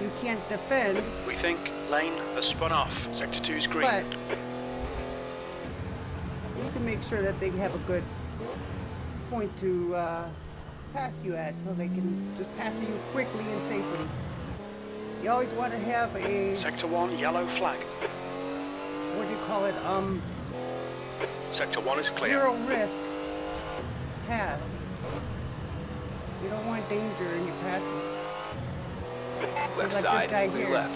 You can't defend, We think lane has spun off. Sector 2 is green. but you can make sure that they have a good point to pass you at, so they can just pass you quickly and safely. You always want to have a, Sector 1, yellow flag. what do you call it, Sector 1 is clear. zero risk pass. You don't want danger in your passes. Left like side, this guy clear here. left.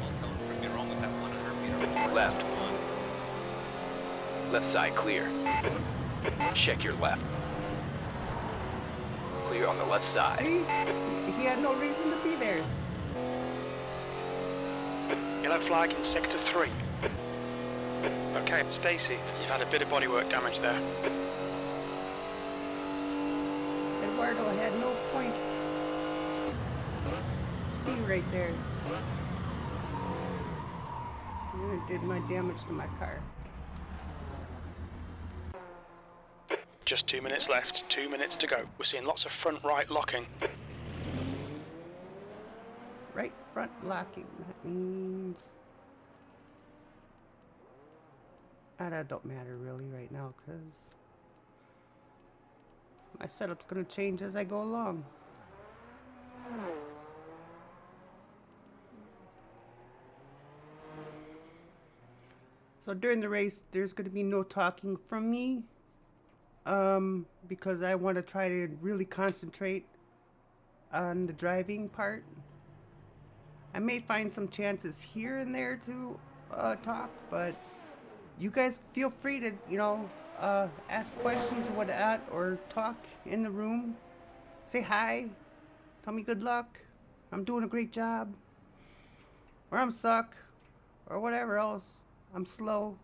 Well, someone proved me wrong with that 100 meter. Left. Left side clear. Check your left. Clear on the left side. See? He had no reason to be there. Yellow flag in Sector 3. Okay, Stacy, you've had a bit of bodywork damage there. Eduardo had no point to be right there. And it did my damage to my car. Just 2 minutes left, 2 minutes to go. We're seeing lots of front right locking. Right front locking. That means... that don't matter really right now, because my setup's going to change as I go along. So during the race, there's going to be no talking from me, because I want to try to really concentrate on the driving part. I may find some chances here and there to talk, but you guys feel free to, you know, ask questions or whatnot, or talk in the room. Say hi. Tell me good luck. I'm doing a great job. Or I'm stuck. Or whatever else. I'm slow.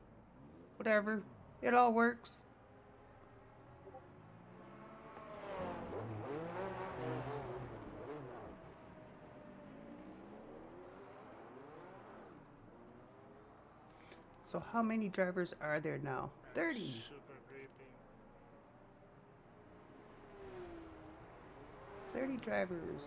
Whatever. It all works. So how many drivers are there now? 30. Super creepy. 30 drivers.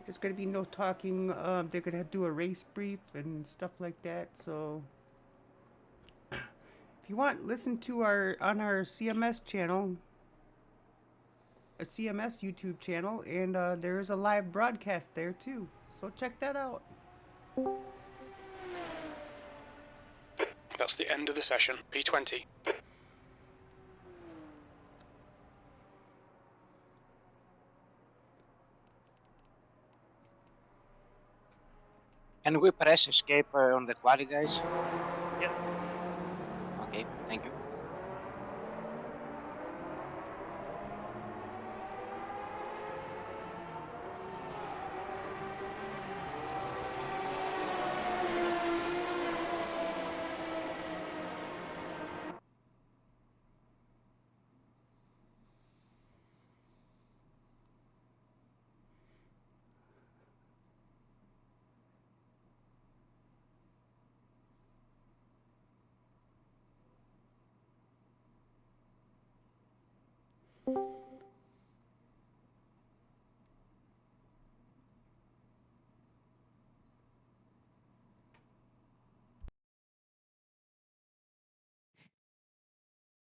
There's going to be no talking. They're going to do a race brief and stuff like that. So if you want, listen to our CMS channel, a CMS YouTube channel, and there is a live broadcast there too. So check that out. That's the end of the session. P20. Can we press escape on the quali, guys? Yep. Okay, thank you.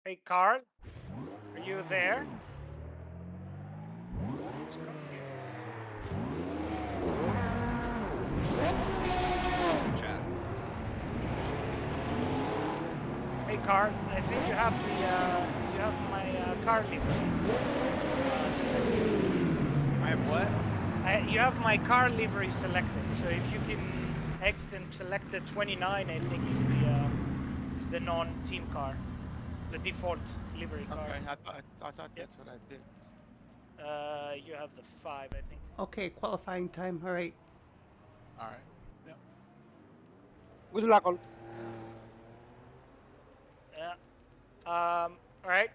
Hey, Carl, are you there? Let's go here. What's the chat? Hey, Carl, I think you have my car livery. I have what? You have my car livery selected. So if you can exit and select the 29, I think is the non-team car, the default livery car. Okay, I thought that's what I did. You have the 5, I think. Okay, qualifying time. All right. All right. Yep. Good luck all. Yeah. All right.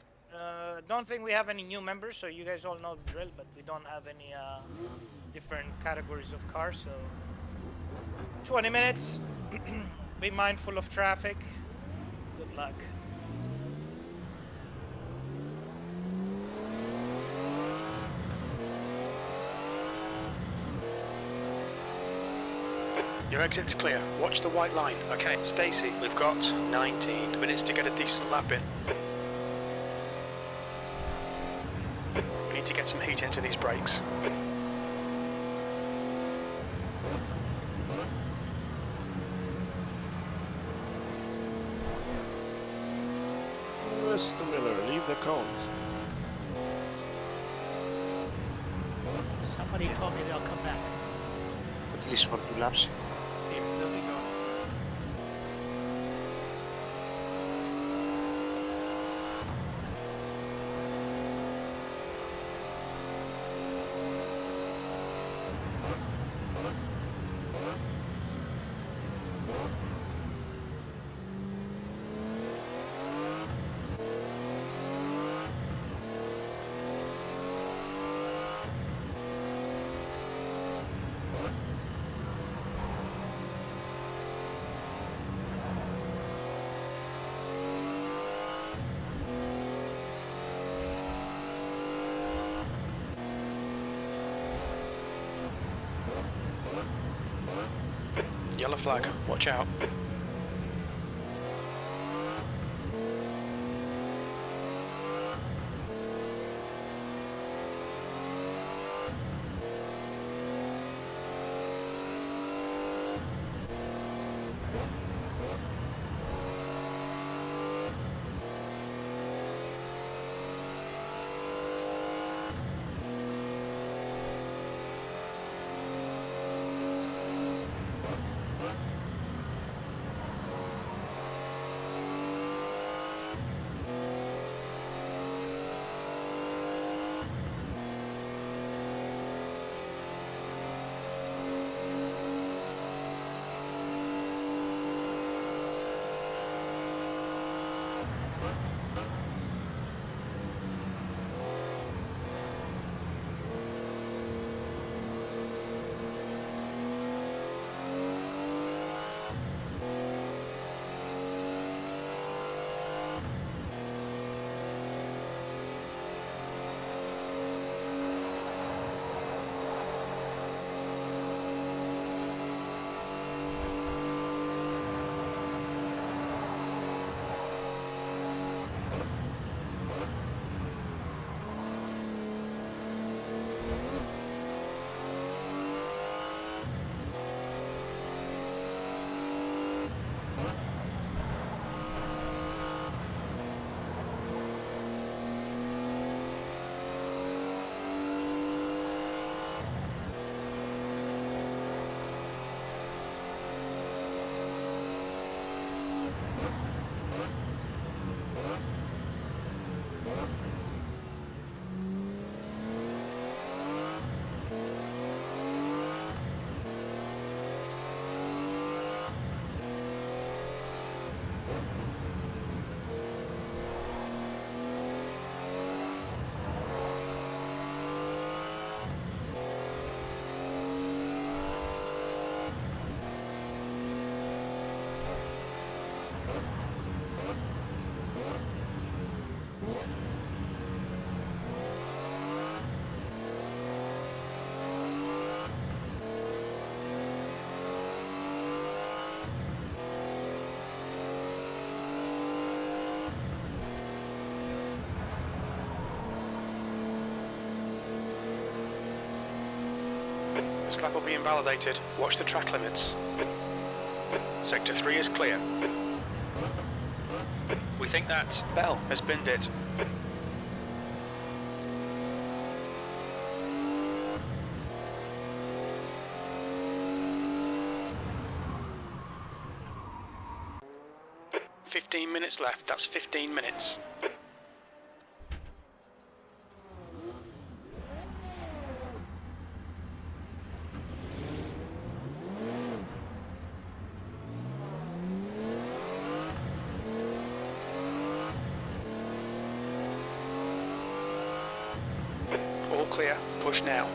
Don't think we have any new members, so you guys all know the drill. But we don't have any different categories of cars. So 20 minutes. Be mindful of traffic. Good luck. Your exit's clear. Watch the white line. Okay, Stacy, we've got 19 minutes to get a decent lap in. We need to get some heat into these brakes. Mr. Miller, leave the cones. Somebody told me they'll come back. At least for 2 laps. Here, they'll be going. Yellow flag, watch out. This lap will be invalidated. Watch the track limits. Sector 3 is clear. We think that Bell has binned it. Minutes left, that's 15 minutes. clear. Push now.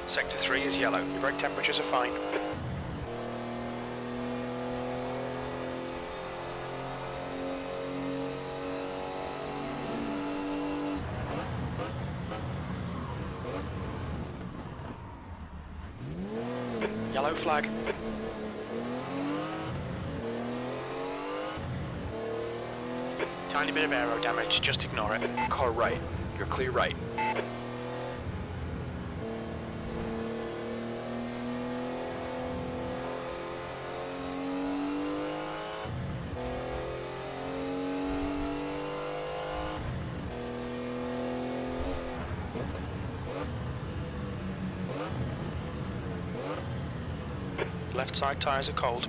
Sector 3 is yellow. Your brake temperatures are fine. Yellow flag. Tiny bit of aero damage, just ignore it. Car right. You're clear right. Left side tyres are cold.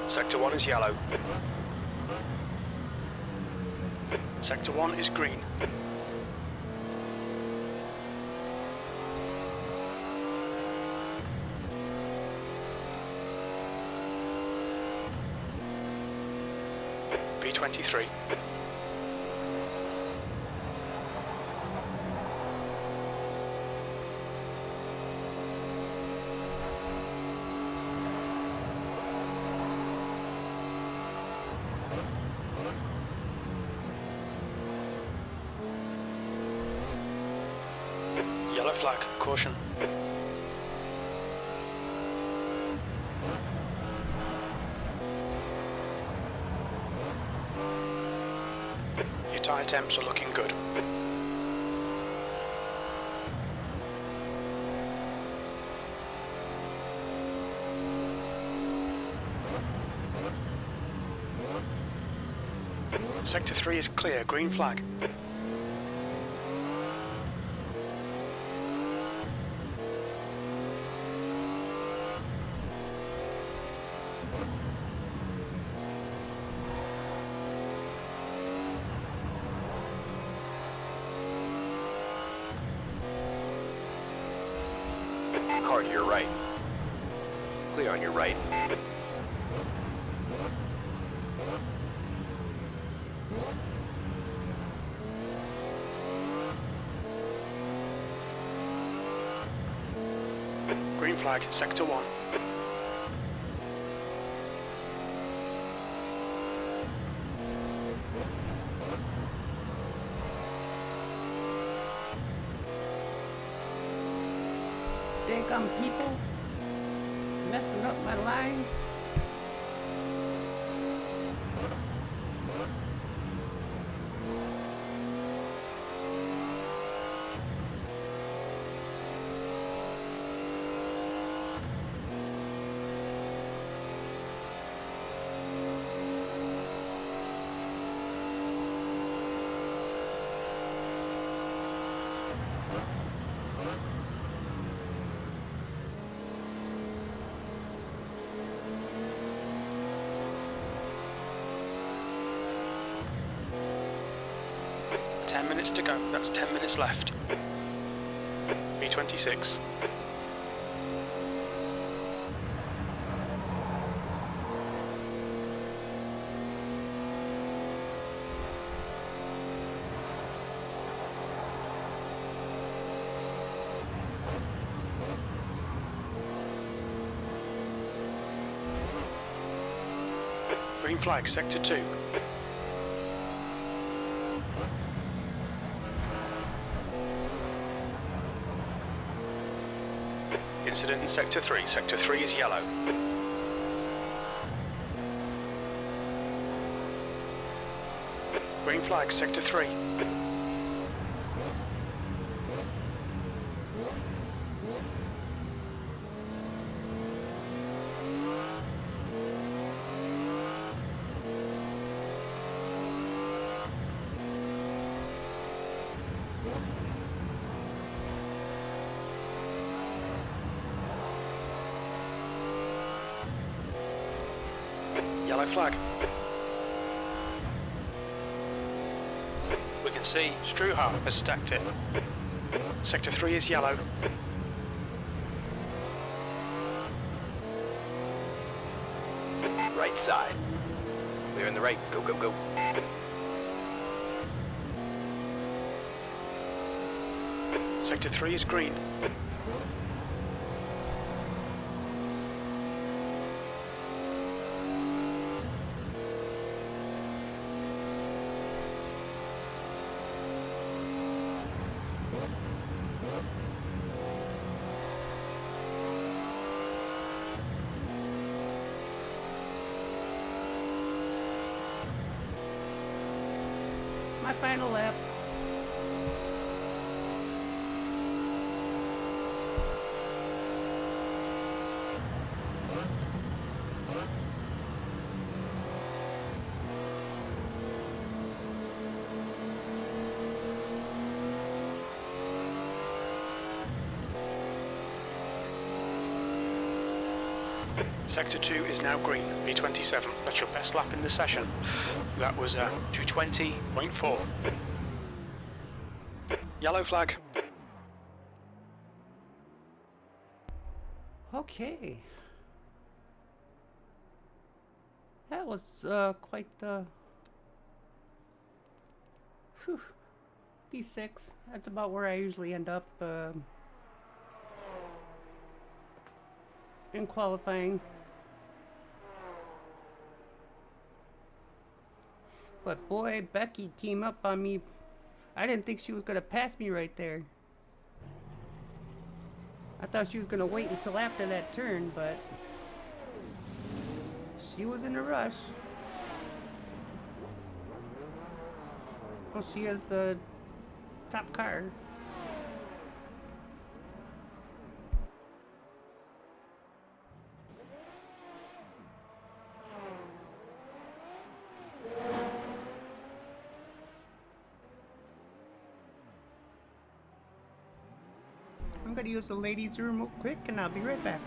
Sector 1 is yellow. Sector 1 is green. B23. Yellow flag, caution. Your tyre temps are looking good. Sector 3 is clear, green flag. Car to your right. Clear on your right. Green flag, sector 1. Think I'm people messing up my lines? Minutes to go, that's 10 minutes left. B26. flag, sector 2. Incident in sector 3. Sector 3 is yellow. Green flag, sector 3. Yellow flag. We can see Struha has stacked it. Sector 3 is yellow. Right side. Clear in the right. Go, go, go. Sector 3 is green. My final lap. Sector 2 is now green, P27. That's your best lap in the session. That was 220.4. Yellow flag. Okay. That was quite the... Whew. P6. That's about where I usually end up in qualifying. But boy, Becky came up on me. I didn't think she was gonna pass me right there. I thought she was gonna wait until after that turn, but she was in a rush. Well, she is the top car. I'm gonna use the ladies' room real quick and I'll be right back.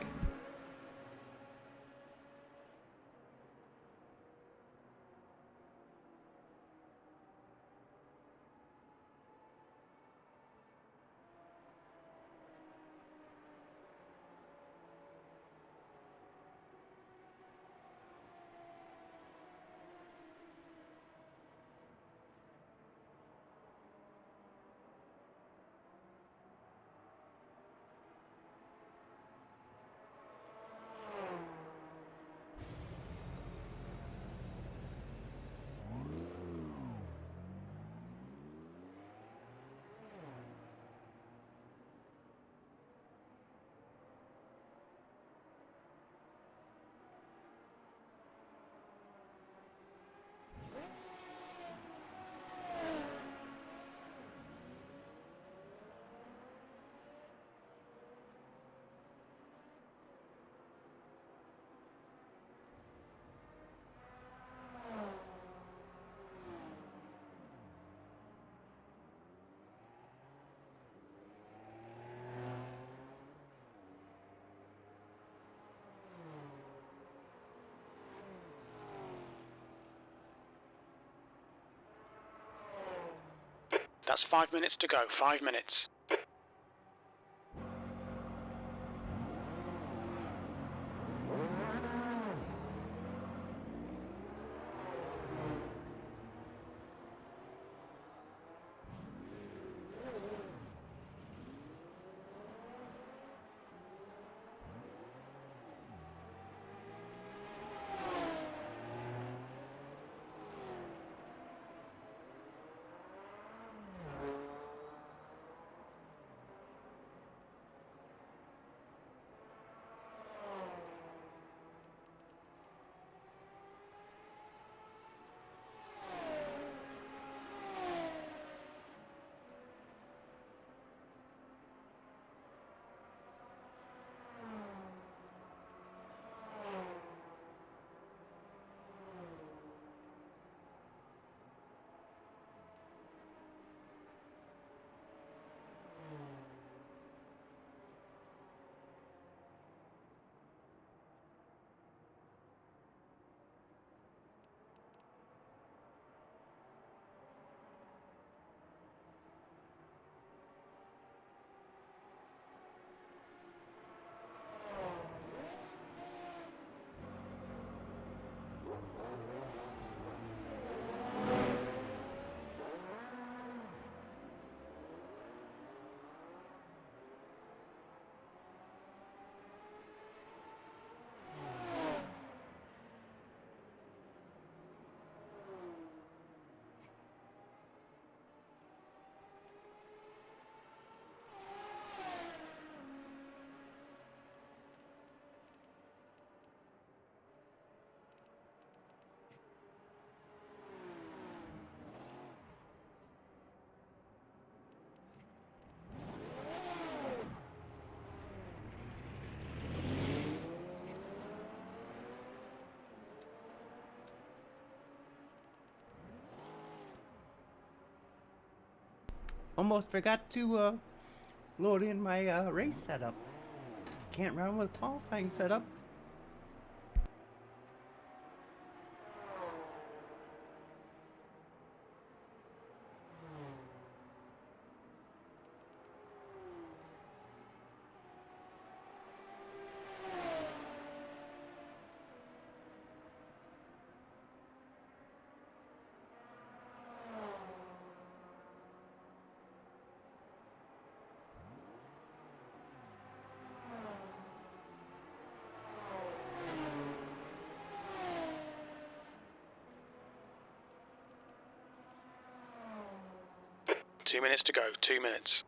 That's 5 minutes to go, 5 minutes. Almost forgot to load in my race setup. Can't run with qualifying setup. Two minutes to go. 2 minutes.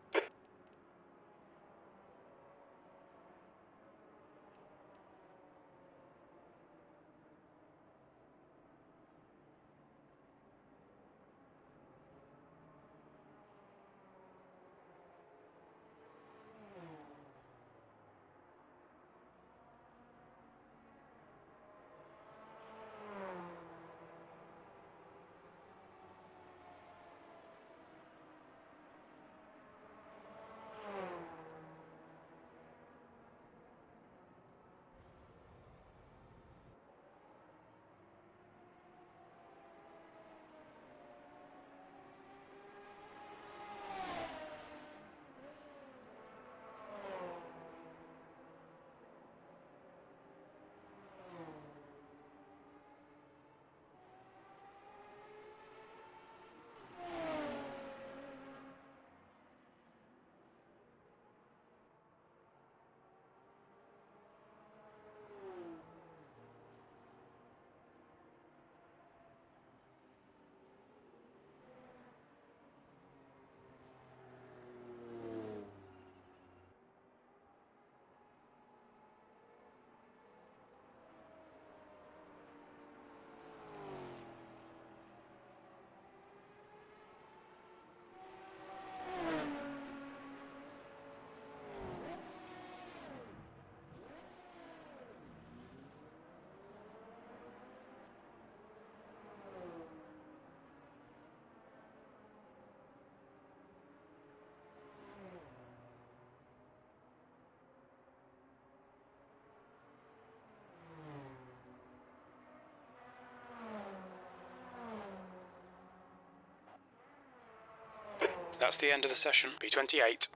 That's the end of the session. P28.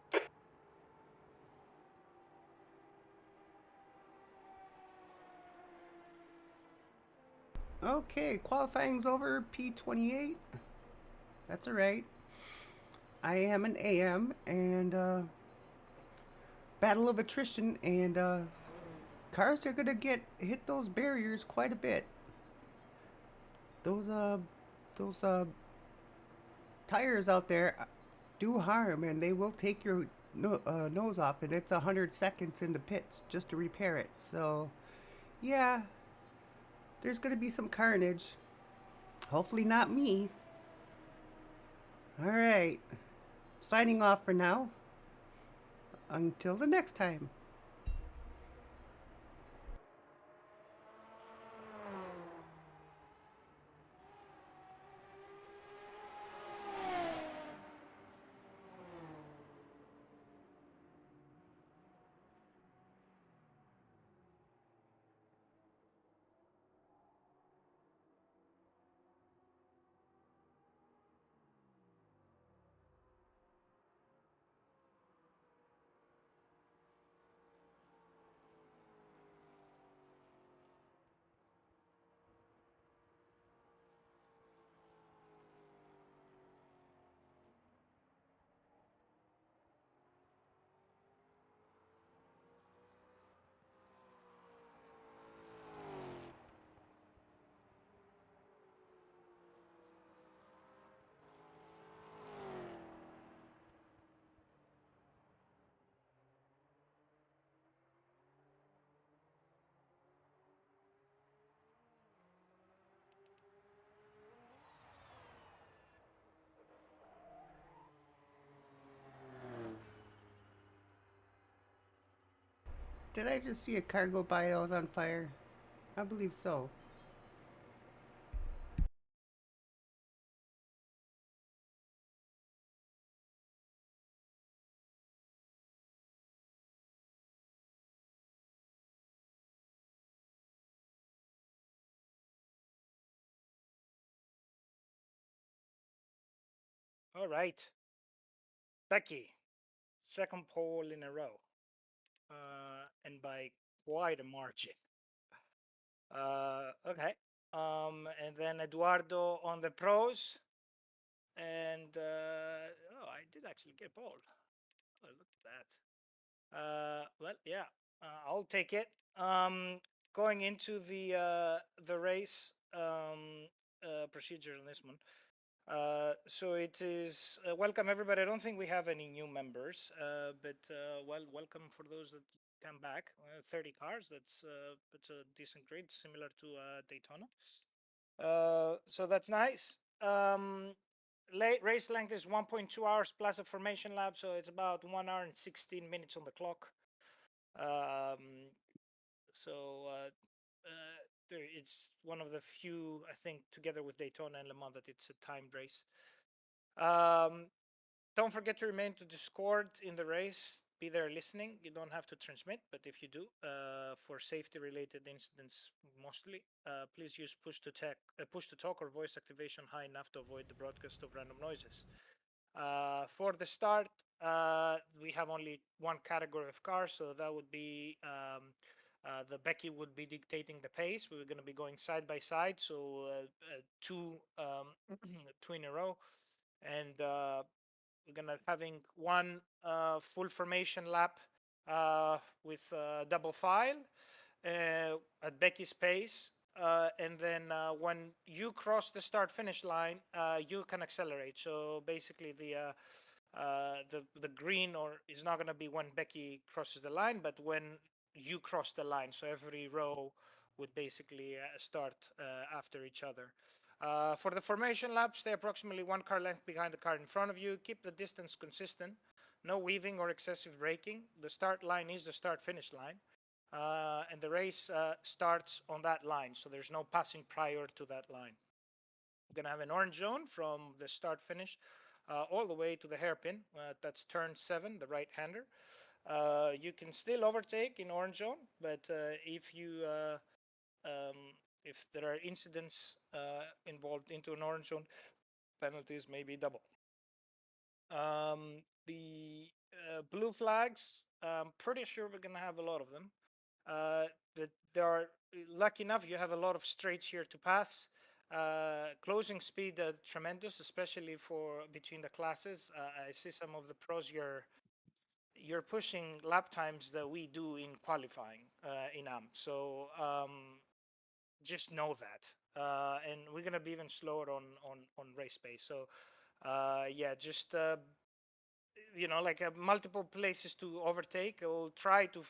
Okay, qualifying's over. P28. That's alright. I am an AM and battle of attrition, and cars are gonna hit those barriers quite a bit. Those tires out there do harm, and they will take your nose off, and it's 100 seconds in the pits just to repair it. So yeah, there's gonna be some carnage. Hopefully not me. Alright, signing off for now. Until the next time. Did I just see a car go by that was on fire? I believe so. All right. Becky, second pole in a row. And by quite a margin. Okay. And then Eduardo on the pros. And oh, I did actually get pole. Oh, look at that. Well, yeah, I'll take it. Going into the race procedure on this one. So it is welcome everybody. I don't think we have any new members, but well, welcome for those that come back. 30 cars. That's a decent grade, similar to Daytona. So that's nice. Late race length is 1.2 hours plus a formation lap, so it's about 1 hour and 16 minutes on the clock. So it's one of the few, I think, together with Daytona and Le Mans, that it's a timed race. Don't forget to remain to Discord in the race. Be there listening. You don't have to transmit, but if you do, for safety-related incidents mostly, please use push to talk or voice activation high enough to avoid the broadcast of random noises. For the start, we have only one category of cars, so that would be the Becky would be dictating the pace. We're going to be going side by side, so two in a row, and we're gonna having one full formation lap with double file at Becky's pace. And then when you cross the start finish line, you can accelerate. So basically the green or is not going to be when Becky crosses the line, but when you cross the line. So every row would basically start after each other. For the formation lap, stay approximately 1 car length behind the car in front of you. Keep the distance consistent. No weaving or excessive braking. The start line is the start-finish line. And the race starts on that line, so there's no passing prior to that line. We're going to have an orange zone from the start-finish all the way to the hairpin. That's turn 7, the right-hander. You can still overtake in orange zone, but if there are incidents involved into an orange zone, penalties may be double. The blue flags, I'm pretty sure we're going to have a lot of them. That there are, lucky enough, you have a lot of straights here to pass. Closing speed tremendous, especially for between the classes. I see some of the pros you're pushing lap times that we do in qualifying in AM. So just know that. And we're gonna be even slower on race pace. So yeah, just like multiple places to overtake. We'll try to,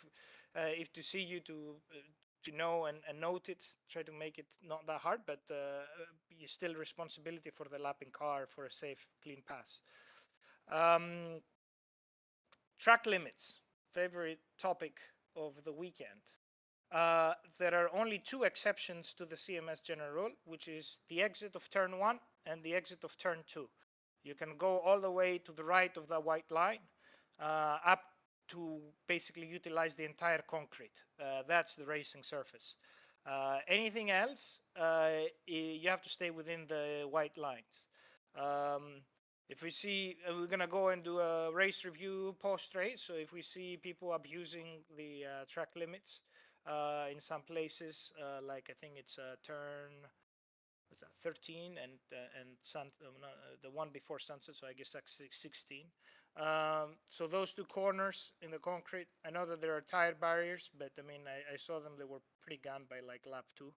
if to see you to know and note it, try to make it not that hard, but you still responsibility for the lapping car for a safe, clean pass. Track limits, favorite topic of the weekend. There are only 2 exceptions to the CMS general rule, which is the exit of turn 1 and the exit of turn 2. You can go all the way to the right of the white line up to basically utilize the entire concrete. That's the racing surface. Anything else, you have to stay within the white lines. If we see, we're going to go and do a race review post-race. So if we see people abusing the track limits in some places, like I think it's turn, what's that, 13 and the one before sunset, so I guess that's 16. So those 2 corners in the concrete, I know that there are tire barriers, but I mean, I saw them, they were pretty gone by like lap 2.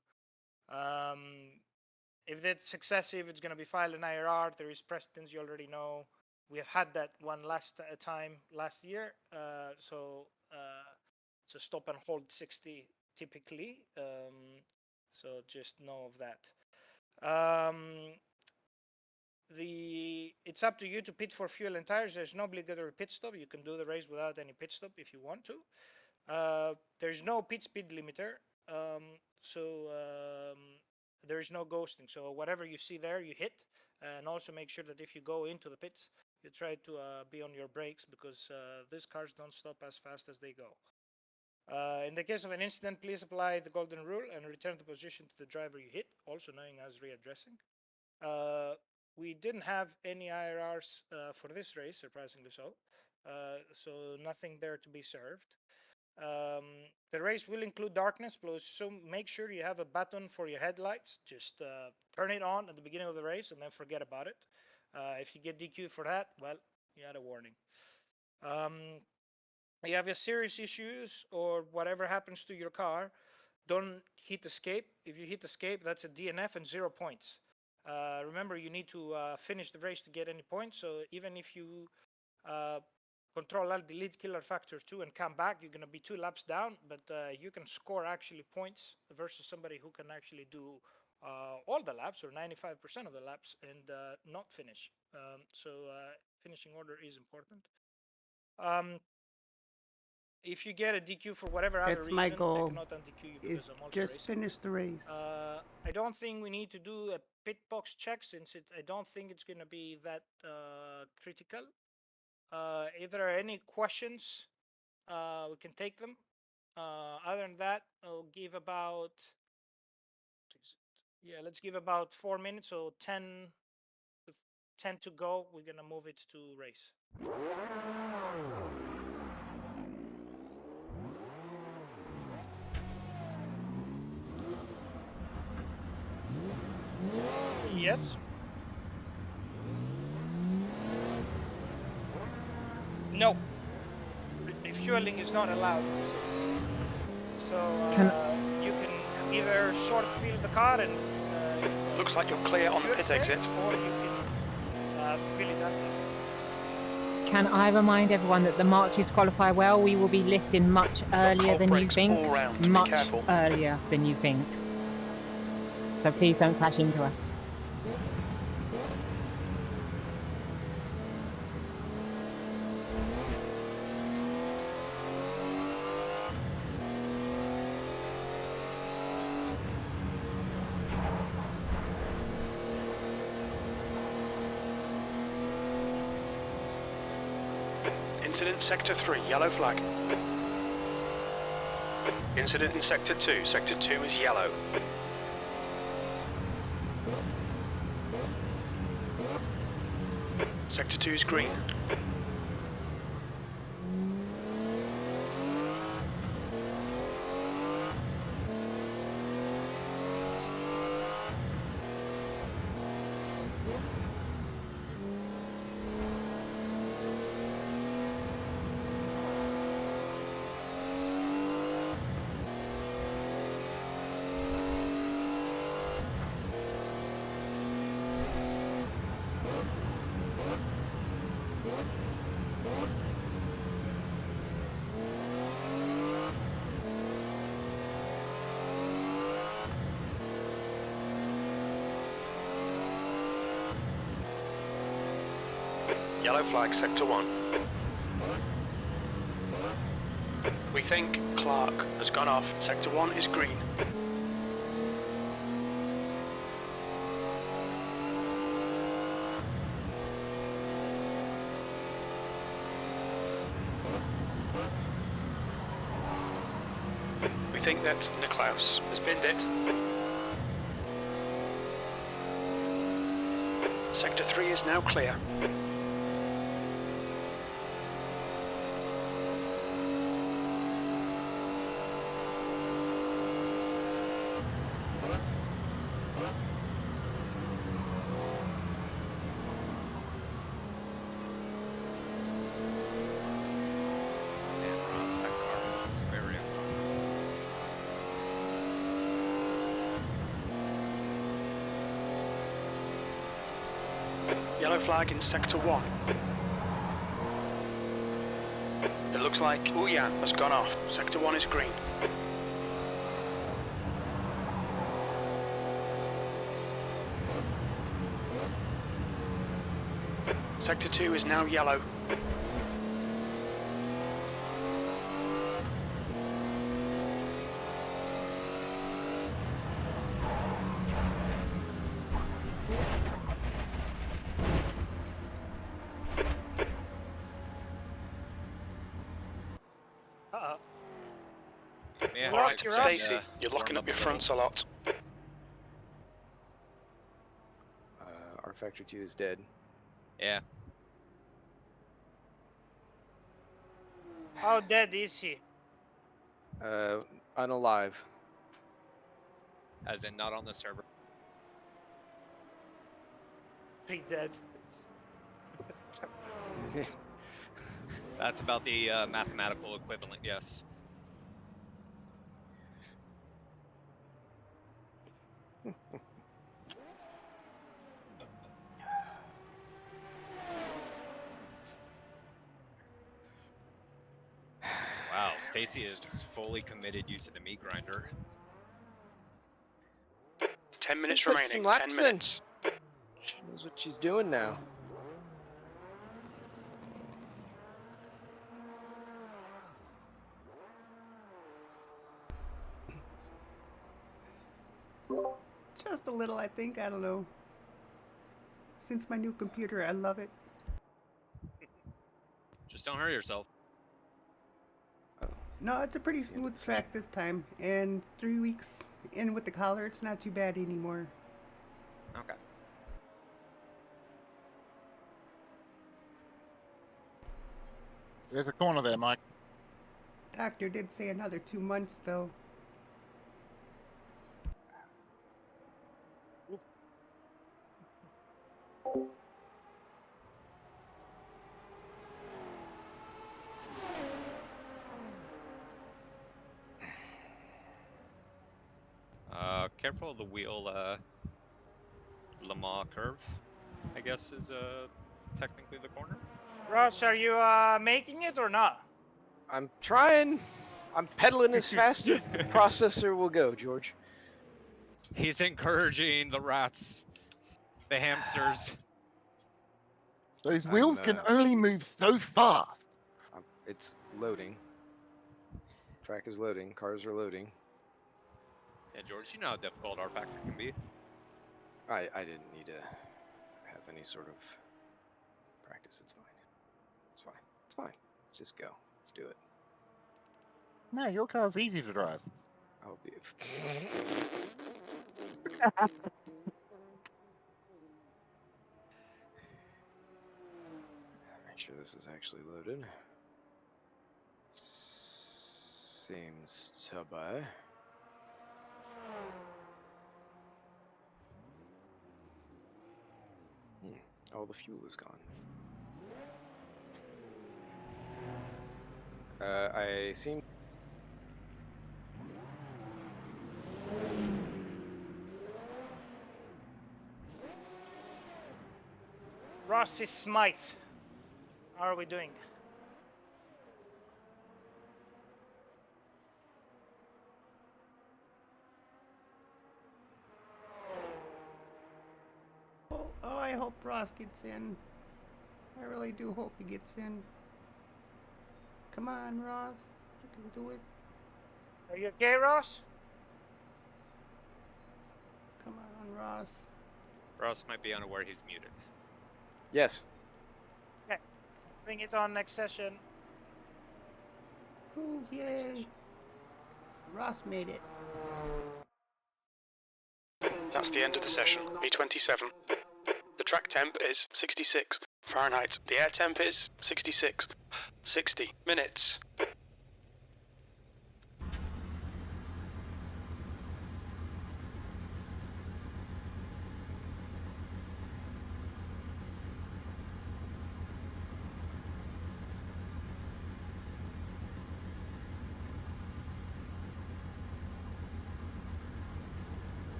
If that's excessive, it's going to be filed in IRR. There is precedence, you already know. We have had that one last year. So it's a stop and hold 60 typically. So just know of that. It's up to you to pit for fuel and tires. There's no obligatory pit stop. You can do the race without any pit stop if you want to. There's no pit speed limiter. There is no ghosting. So whatever you see there, you hit. And also make sure that if you go into the pits, you try to be on your brakes, because these cars don't stop as fast as they go. In the case of an incident, please apply the golden rule and return the position to the driver you hit, also known as readdressing. we didn't have any IRRs for this race, surprisingly so. So nothing there to be served. The race will include darkness, so make sure you have a button for your headlights. Just turn it on at the beginning of the race and then forget about it. If you get DQ'd for that, well, you had a warning. You have your serious issues or whatever happens to your car, don't hit escape. If you hit escape, that's a DNF and 0 points. Remember, you need to finish the race to get any points. So even if you Control Alt Delete Killer Factor 2 and come back, you're going to be 2 laps down, but you can score actually points versus somebody who can actually do all the laps or 95% of the laps and not finish. So finishing order is important. If you get a DQ for whatever other That's reason, my goal. I cannot un-DQ you because Is I'm also just racing. finish the race. I don't think we need to do a pit box check since I don't think it's going to be that critical. If there are any questions, we can take them. Other than that, I'll give about, let's give about 4 minutes, so 10 to go. We're going to move it to race. Yes. No. Refueling is not allowed. So you can either short fill the car and looks like you're clear on the pit exit, or you can fill it up. Can I remind everyone that the marches qualify well? We will be lifting much earlier than you think. all round. Much Be careful. earlier than you think. So please don't crash into us. Incident Sector 3, yellow flag. Incident in Sector 2. Sector 2 is yellow. Sector 2 is green. Yellow flag, Sector 1. We think Clark has gone off. Sector 1 is green. We think that Niklaus has binned it. Sector 3 is now clear. Yellow flag in Sector 1. It looks like Uyan has gone off. Sector 1 is green. Sector 2 is now yellow. Yeah, Alright, You're up. Stacy, you're locking up your fronts a lot. Our Factor 2 is dead. Yeah. How dead is he? Unalive. As in not on the server. Pretty dead. That's about the mathematical equivalent, yes. Wow, Stacy has fully committed you to the meat grinder. 10 minutes Put remaining. some laps 10 minutes. She knows what she's doing now. Just a little, I think. I don't know. Since my new computer, I love it. Just don't hurt yourself. No, it's a pretty smooth track this time. And 3 weeks in with the collar, it's not too bad anymore. Okay. There's a corner there, Mike. Doctor did say another 2 months, though. Careful of the wheel, Lamar curve, I guess is technically the corner. Ross, are you making it or not? I'm trying. I'm pedaling as fast as the processor will go, George. He's encouraging the rats, the hamsters. Those wheels can only move so fast. It's loading. Track is loading. Cars are loading. Yeah, George, you know how difficult our factor can be. I didn't need to have any sort of practice. It's fine. It's fine. It's fine. Let's just go. Let's do it. No, your car's easy to drive. I'll be. Make sure this is actually loaded. Seems to be. All the fuel is gone. I seem. Ross is Smythe. How are we doing? Oh, I hope Ross gets in. I really do hope he gets in. Come on, Ross. You can do it. Are you okay, Ross? Come on, Ross. Ross might be unaware he's muted. Yes. Okay. Bring it on next session. Ooh, yay. Ross made it. That's the end of the session. B27. The track temp is 66 Fahrenheit. The air temp is 66. 60 minutes.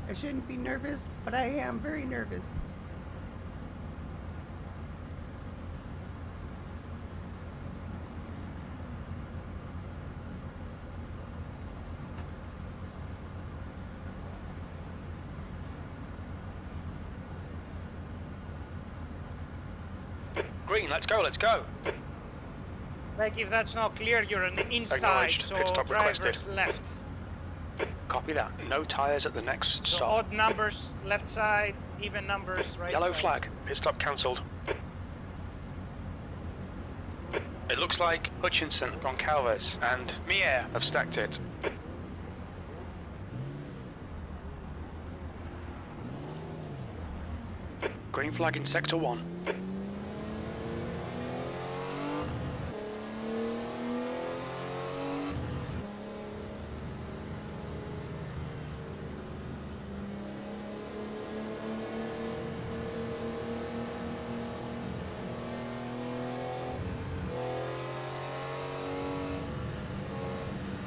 I shouldn't be nervous, but I am very nervous. Green, let's go, let's go. Like if that's not clear, you're on the inside, Acknowledged. so Pit stop requested. driver's left. Copy that. No tyres at the next So stop. odd numbers left side, even numbers right Yellow side. flag. Pit stop cancelled. It looks like Hutchinson, Goncalves, and Mier have stacked it. Green flag in sector 1.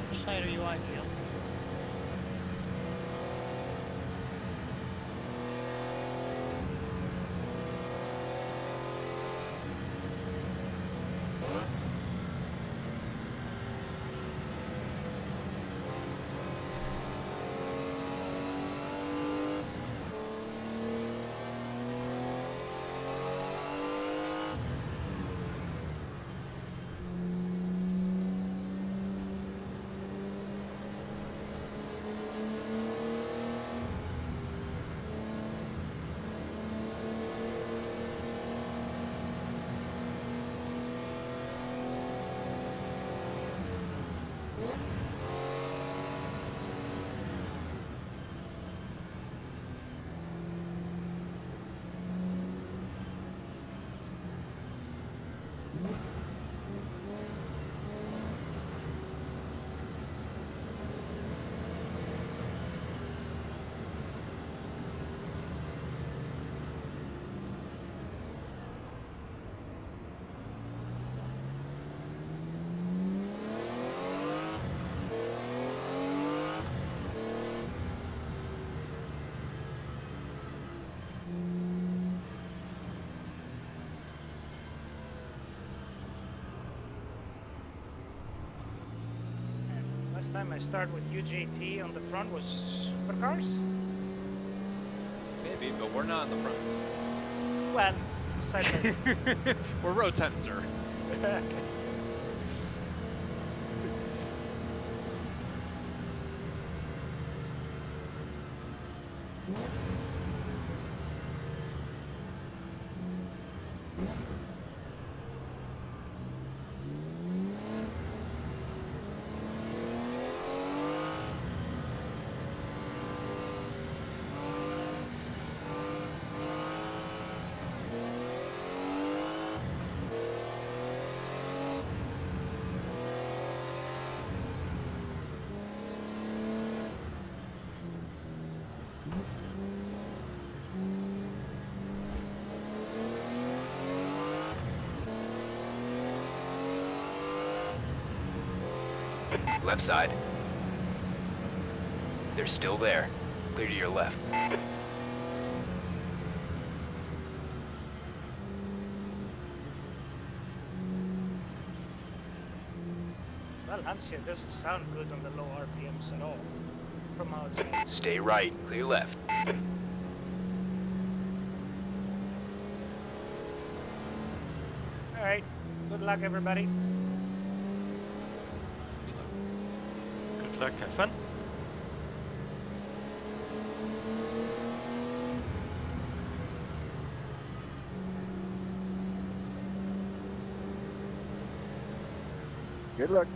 Which side are you on, Jim? Last time I started with UJT on the front was supercars. Maybe, but we're not in the front. Well, side We're row 10, sir. Left side. They're still there. Clear to your left. Well, Hansio doesn't sound good on the low RPMs at all. From outside. Stay right. Clear left. Alright. Good luck, everybody. Good luck, have fun. Good luck.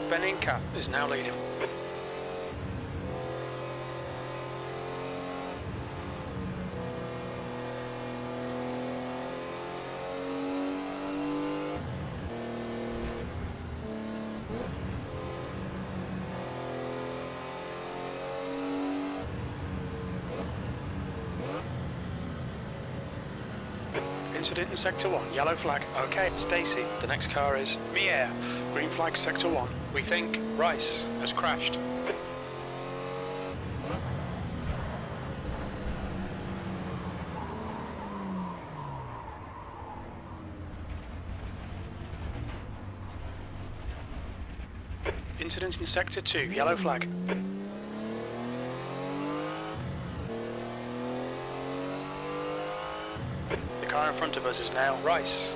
Beninka is now leading. Incident in Sector 1, yellow flag. Okay, Stacy, the next car is Mier. Green flag, Sector 1. We think Rice has crashed. Incident in Sector 2, yellow flag. The car in front of us is now Rice.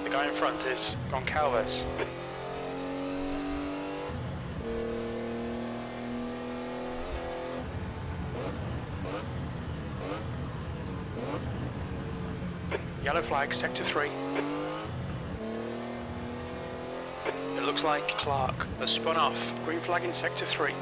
The guy in front is Goncalves. Yellow flag, Sector 3. It looks like Clark has spun off. Green flag in Sector 3.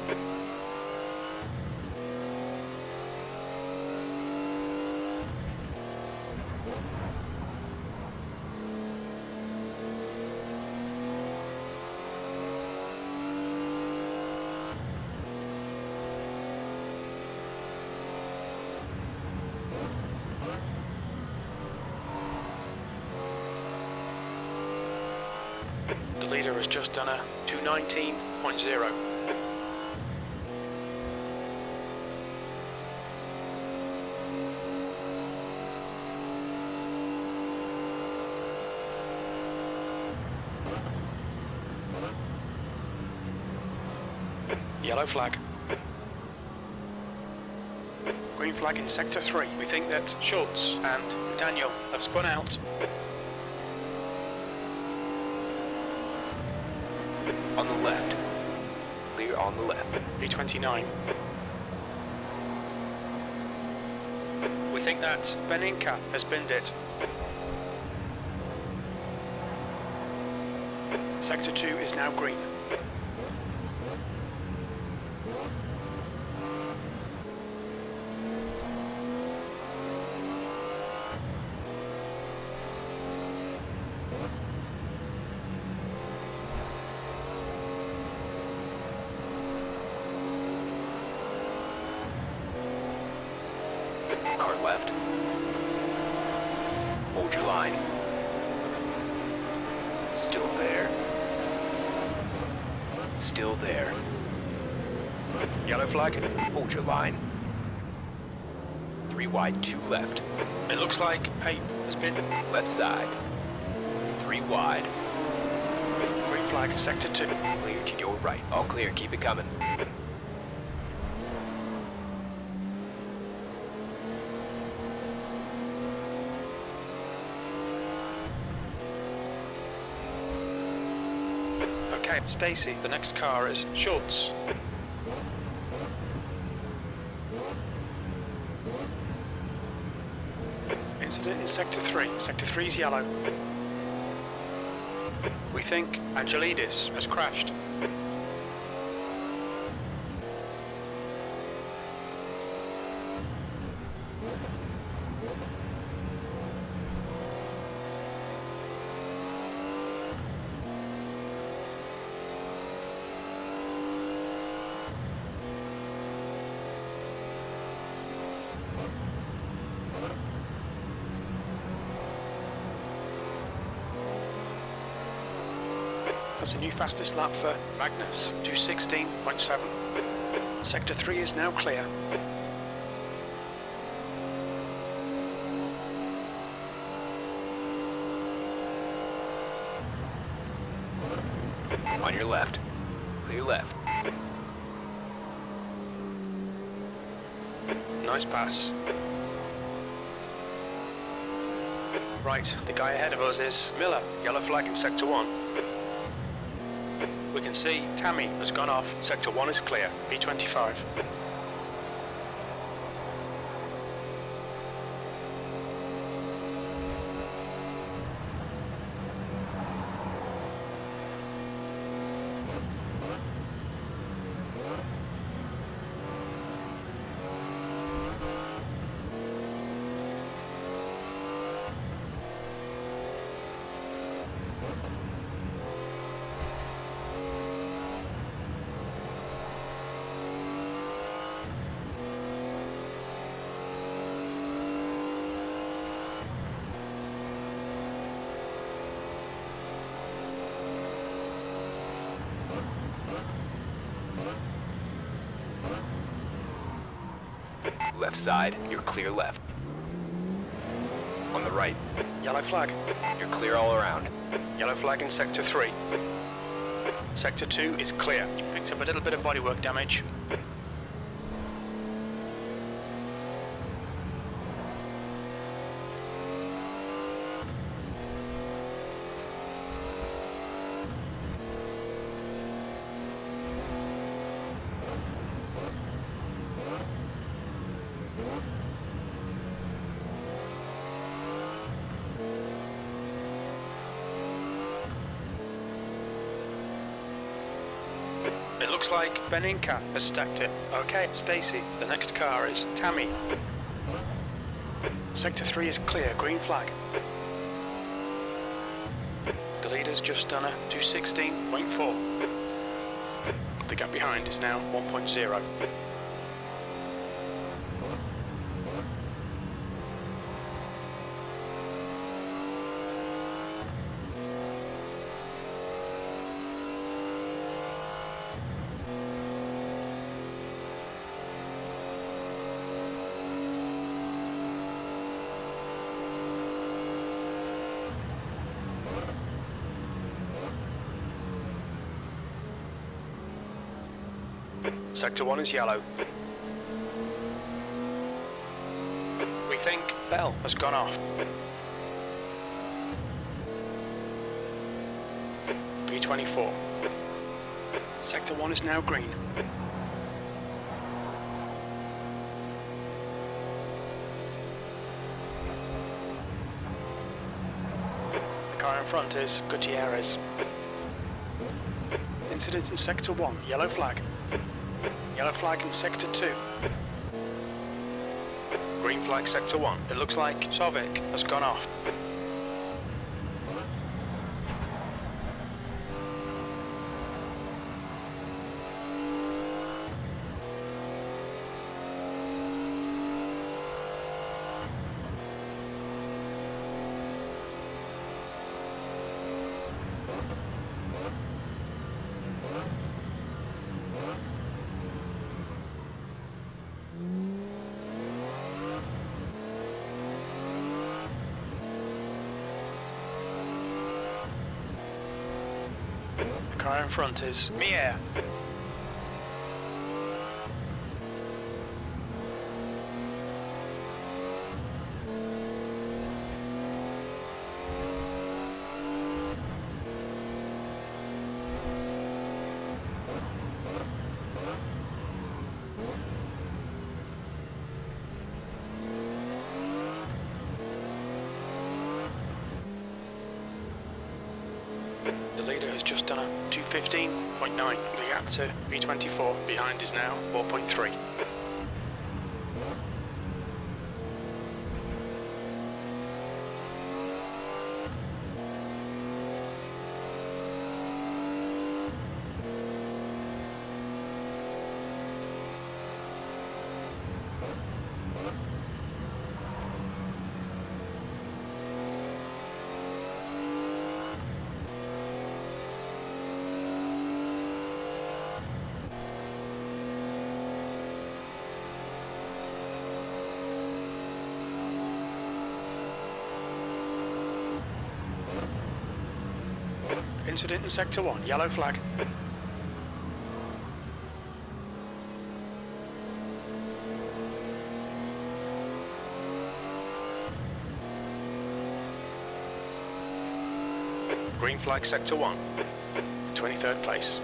The leader has just done a 219.0. Yellow flag. Green flag in Sector 3. We think that Schultz and Daniel have spun out. On the left. Clear on the left. B29. We think that Beninka has binned it. Sector 2 is now green. Car left. Hold your line. Still there. Still there. Yellow flag. Hold your line. 3 wide, 2 left. It looks like Pape has been Left side. 3 wide. green flag, Sector 2. Clear to your right. All clear, keep it coming. Okay, Stacy, the next car is Schultz. Incident in Sector 3. Sector 3 is yellow. We think Angelidis has crashed. That's a new fastest lap for Magnus, 2:16.7. Sector 3 is now clear. On your left. Clear left. Nice pass. Right, the guy ahead of us is Miller, yellow flag in Sector 1. We can see Tammy has gone off. Sector 1 is clear. B25. Left side, you're clear left. On the right. Yellow flag. You're clear all around. Yellow flag in Sector 3. Sector 2 is clear. You picked up a little bit of bodywork damage. It looks like Beninka has stacked it. Okay, Stacy, the next car is Tammy. Sector 3 is clear, green flag. The leader's just done a 216.4. The gap behind is now 1.0. Sector 1 is yellow. We think Bell has gone off. B24. Sector 1 is now green. The car in front is Gutierrez. Incident in Sector 1, yellow flag. Yellow flag in Sector 2. Green flag Sector 1. It looks like Sovic has gone off. The car in front is Mier. The leader has just done a 215.9. The gap to B24 behind is now 4.3. Incident in Sector 1, yellow flag. Green flag Sector 1, 23rd place.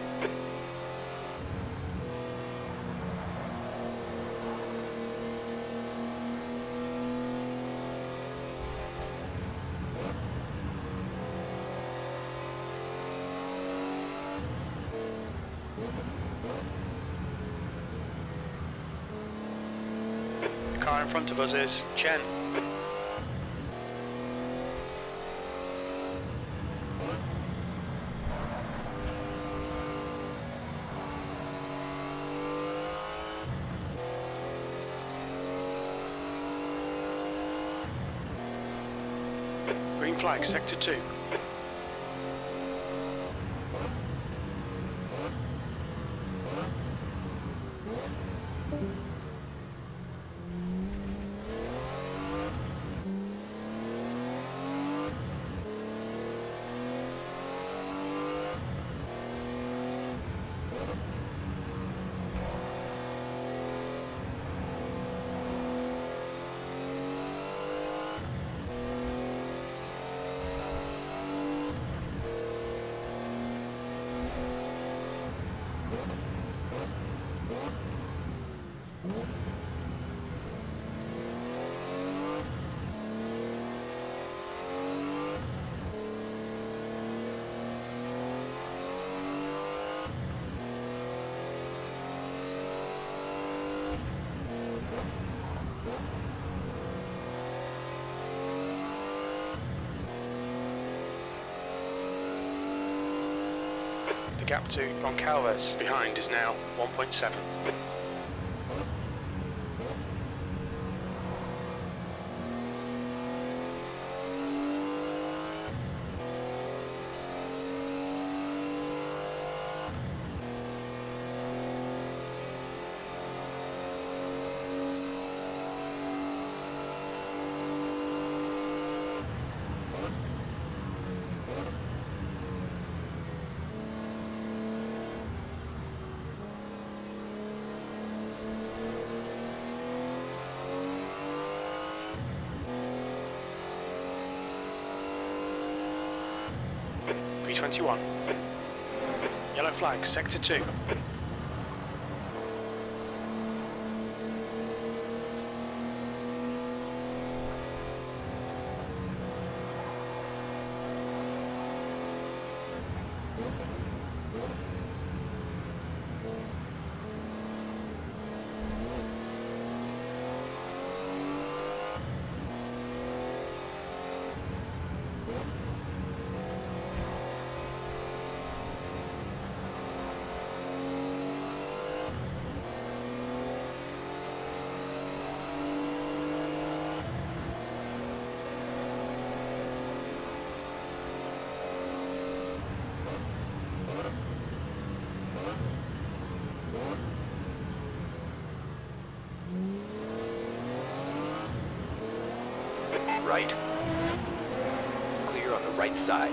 The car in front of us is Chen. Green flag, Sector 2. The gap to Goncalves behind is now 1.7. P21. Yellow flag, sector 2. Right. Clear on the right side.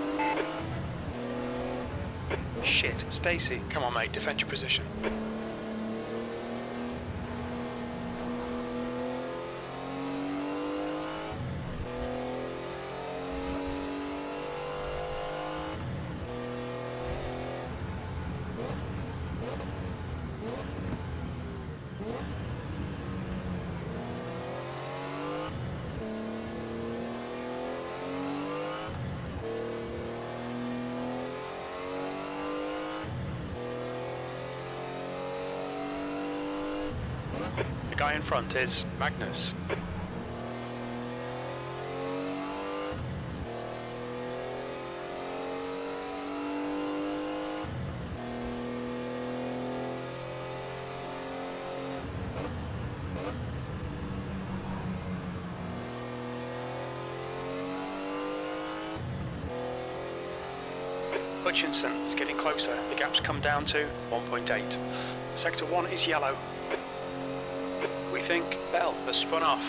Shit. Stacy, come on mate, defend your position. The guy in front is Magnus. Hutchinson is getting closer. The gap's come down to 1.8. Sector 1 is yellow. We think Bell has spun off.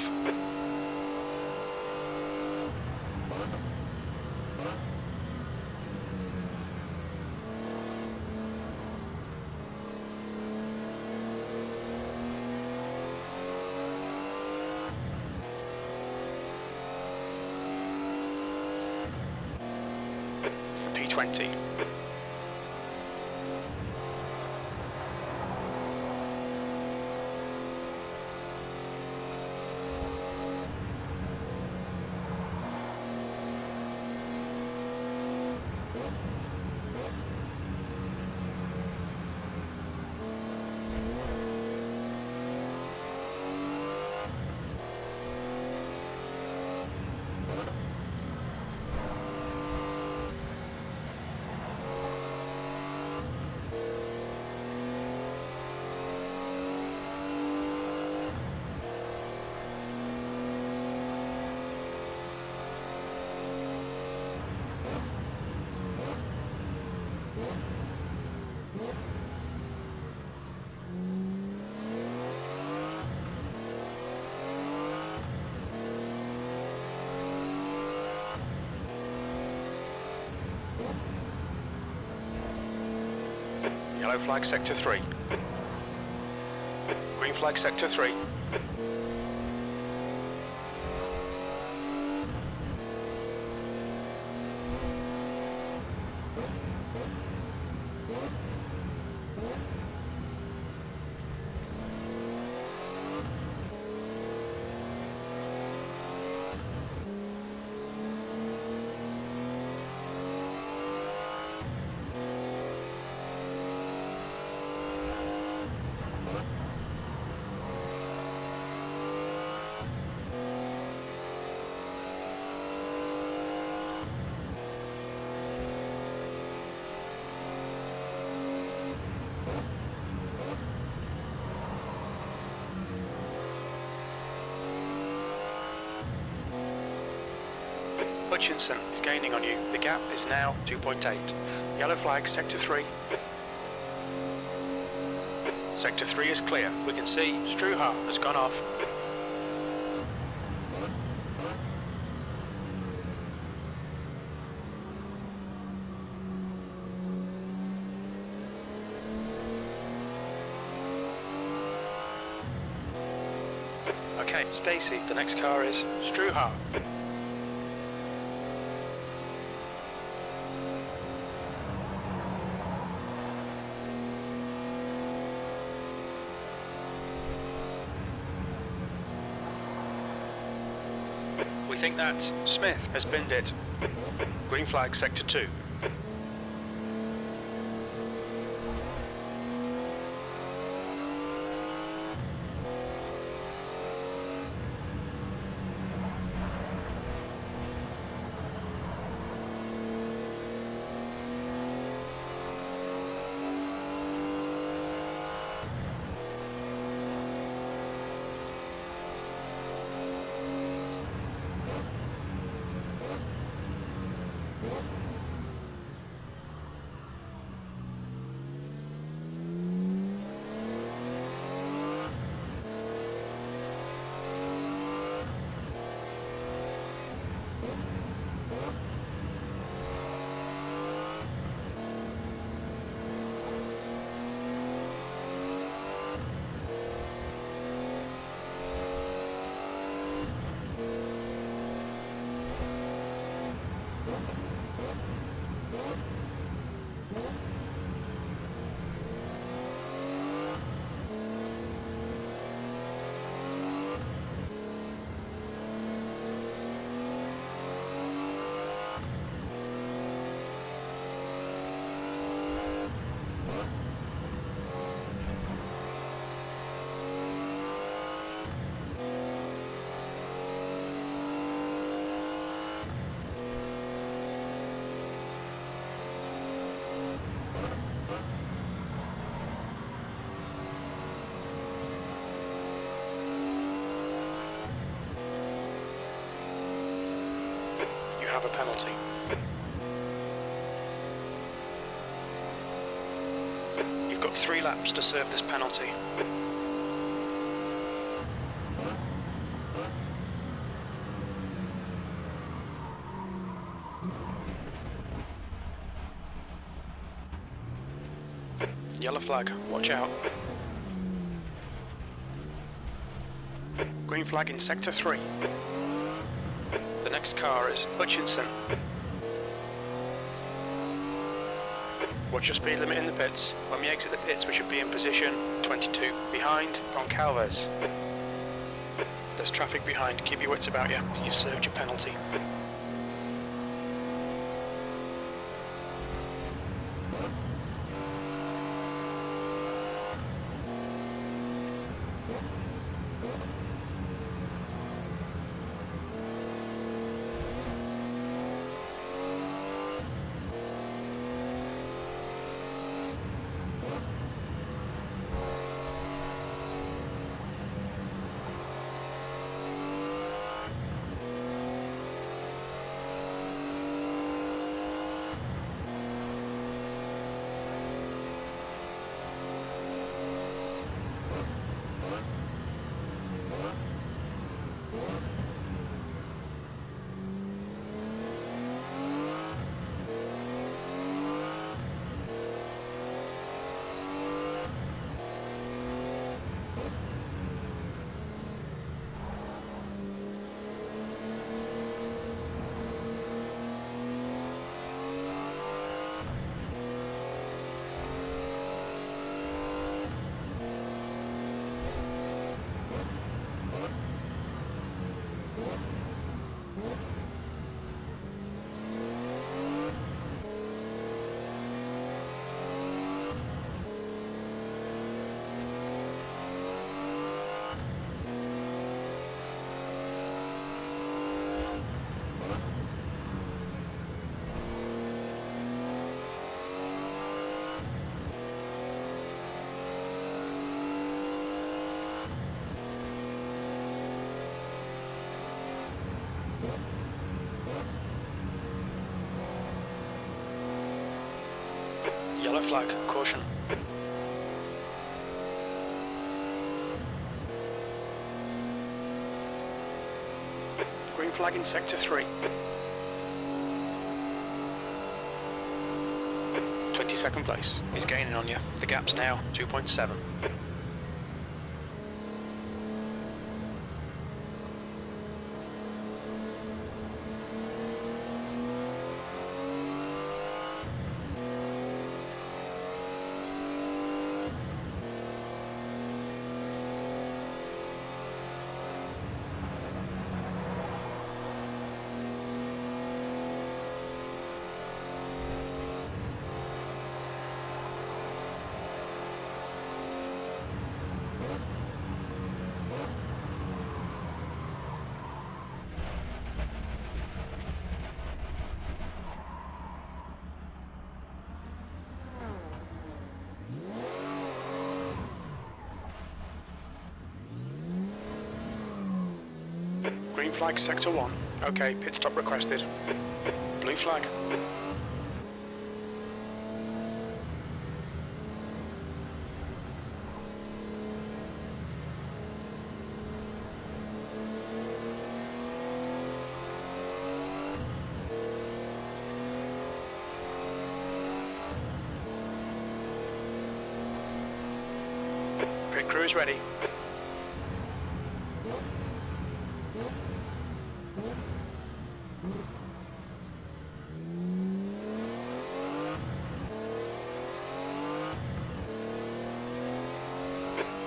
P20. Yellow flag sector 3. Green flag sector 3. Hutchinson is gaining on you. The gap is now 2.8. Yellow flag, Sector 3. Sector 3 is clear. We can see Struha has gone off. Okay, Stacy, the next car is Struha. We think that Smith has binned it. Green flag, Sector 2. You have a penalty. You've got 3 laps to serve this penalty. Yellow flag, watch out. Green flag in Sector 3. The next car is Hutchinson. Watch your speed limit in the pits. When we exit the pits, we should be in position 22. Behind, Goncalves. There's traffic behind. Keep your wits about you. You've served your penalty. flag, caution. Green flag in sector 3. 22nd place. He's gaining on you. The gap's now 2.7. Green flag, sector 1. Okay, pit stop requested. Blue flag. Pit crew is ready.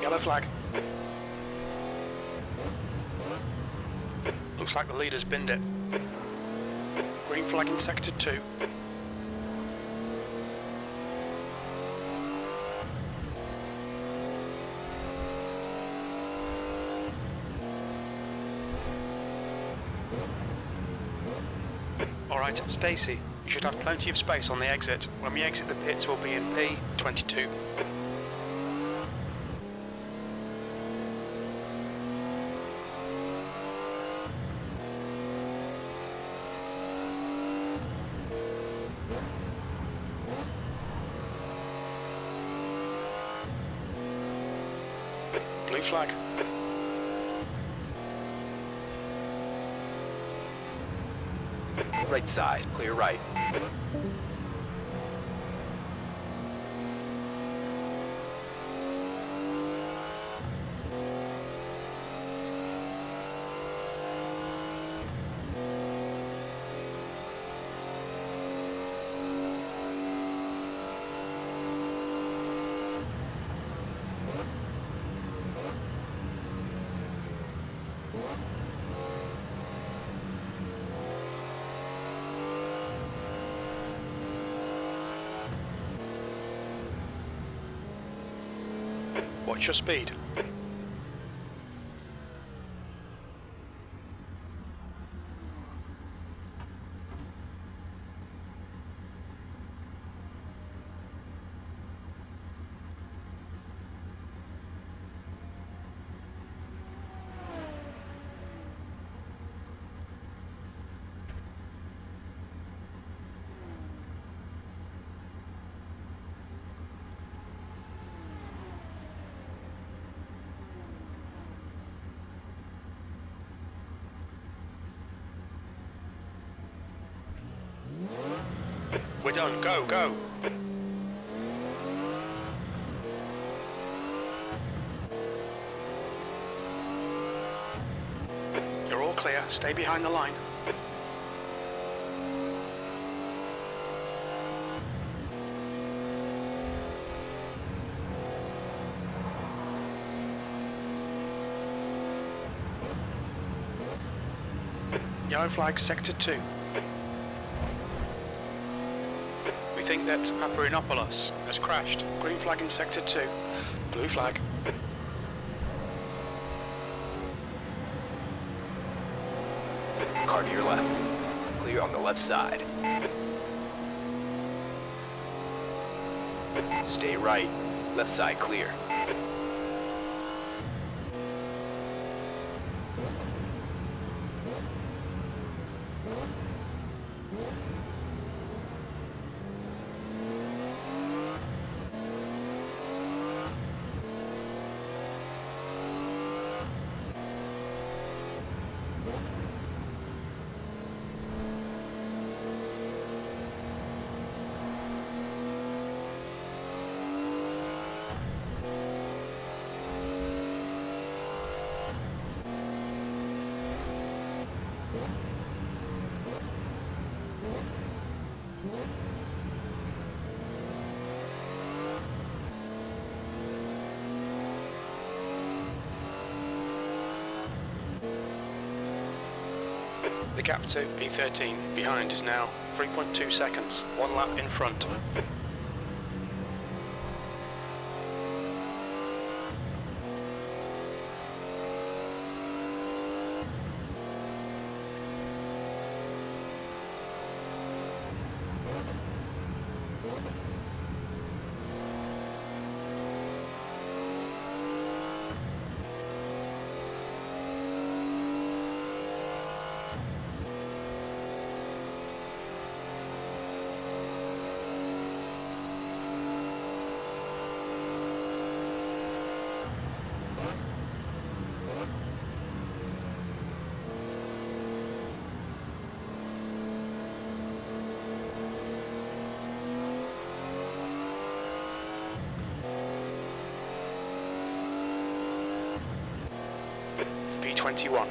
Yellow flag. Looks like the leader's binned it. Green flag in sector 2. Alright, Stacy, you should have plenty of space on the exit. When we exit the pits, we'll be in P22. Blue flag. Right side, clear right. Watch your speed. We're done. Go, go. You're all clear. Stay behind the line. Yellow flag, sector 2. We think that Paparinopoulos has crashed. Green flag in sector 2. Blue flag. Car to your left. Clear on the left side. Stay right. Left side clear. The gap to P13 behind is now 3.2 seconds. 1 lap in front. P21.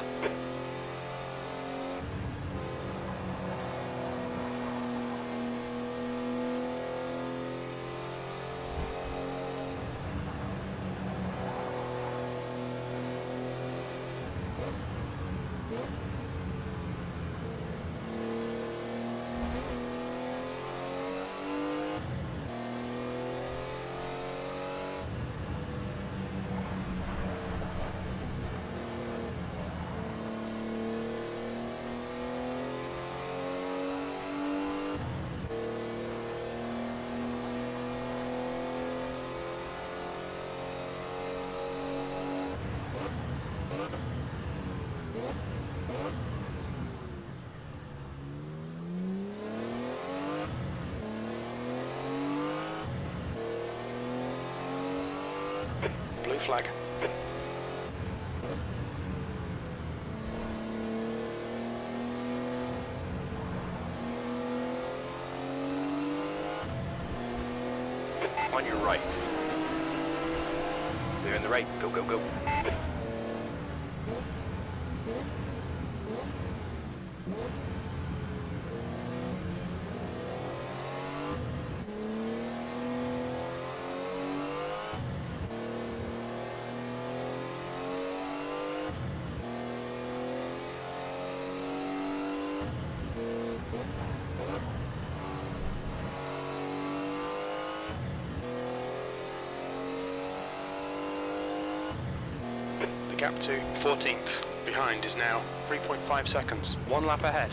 Blue flag. On your right. They're in the right. Go, go, go. The gap to 14th behind is now 3.5 seconds. 1 lap ahead.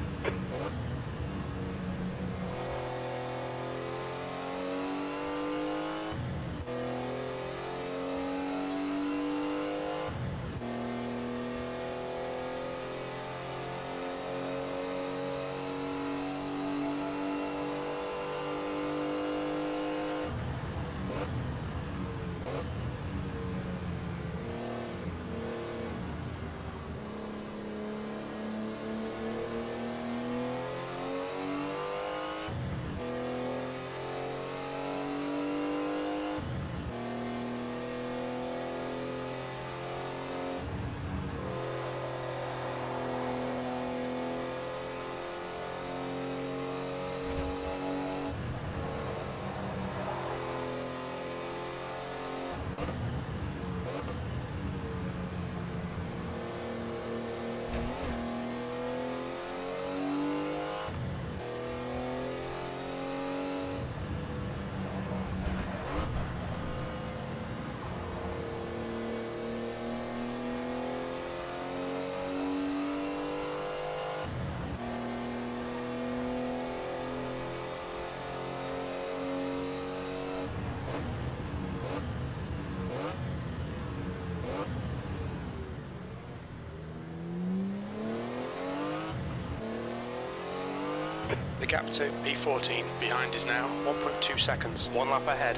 The gap to P14 behind is now 1.2 seconds. 1 lap ahead.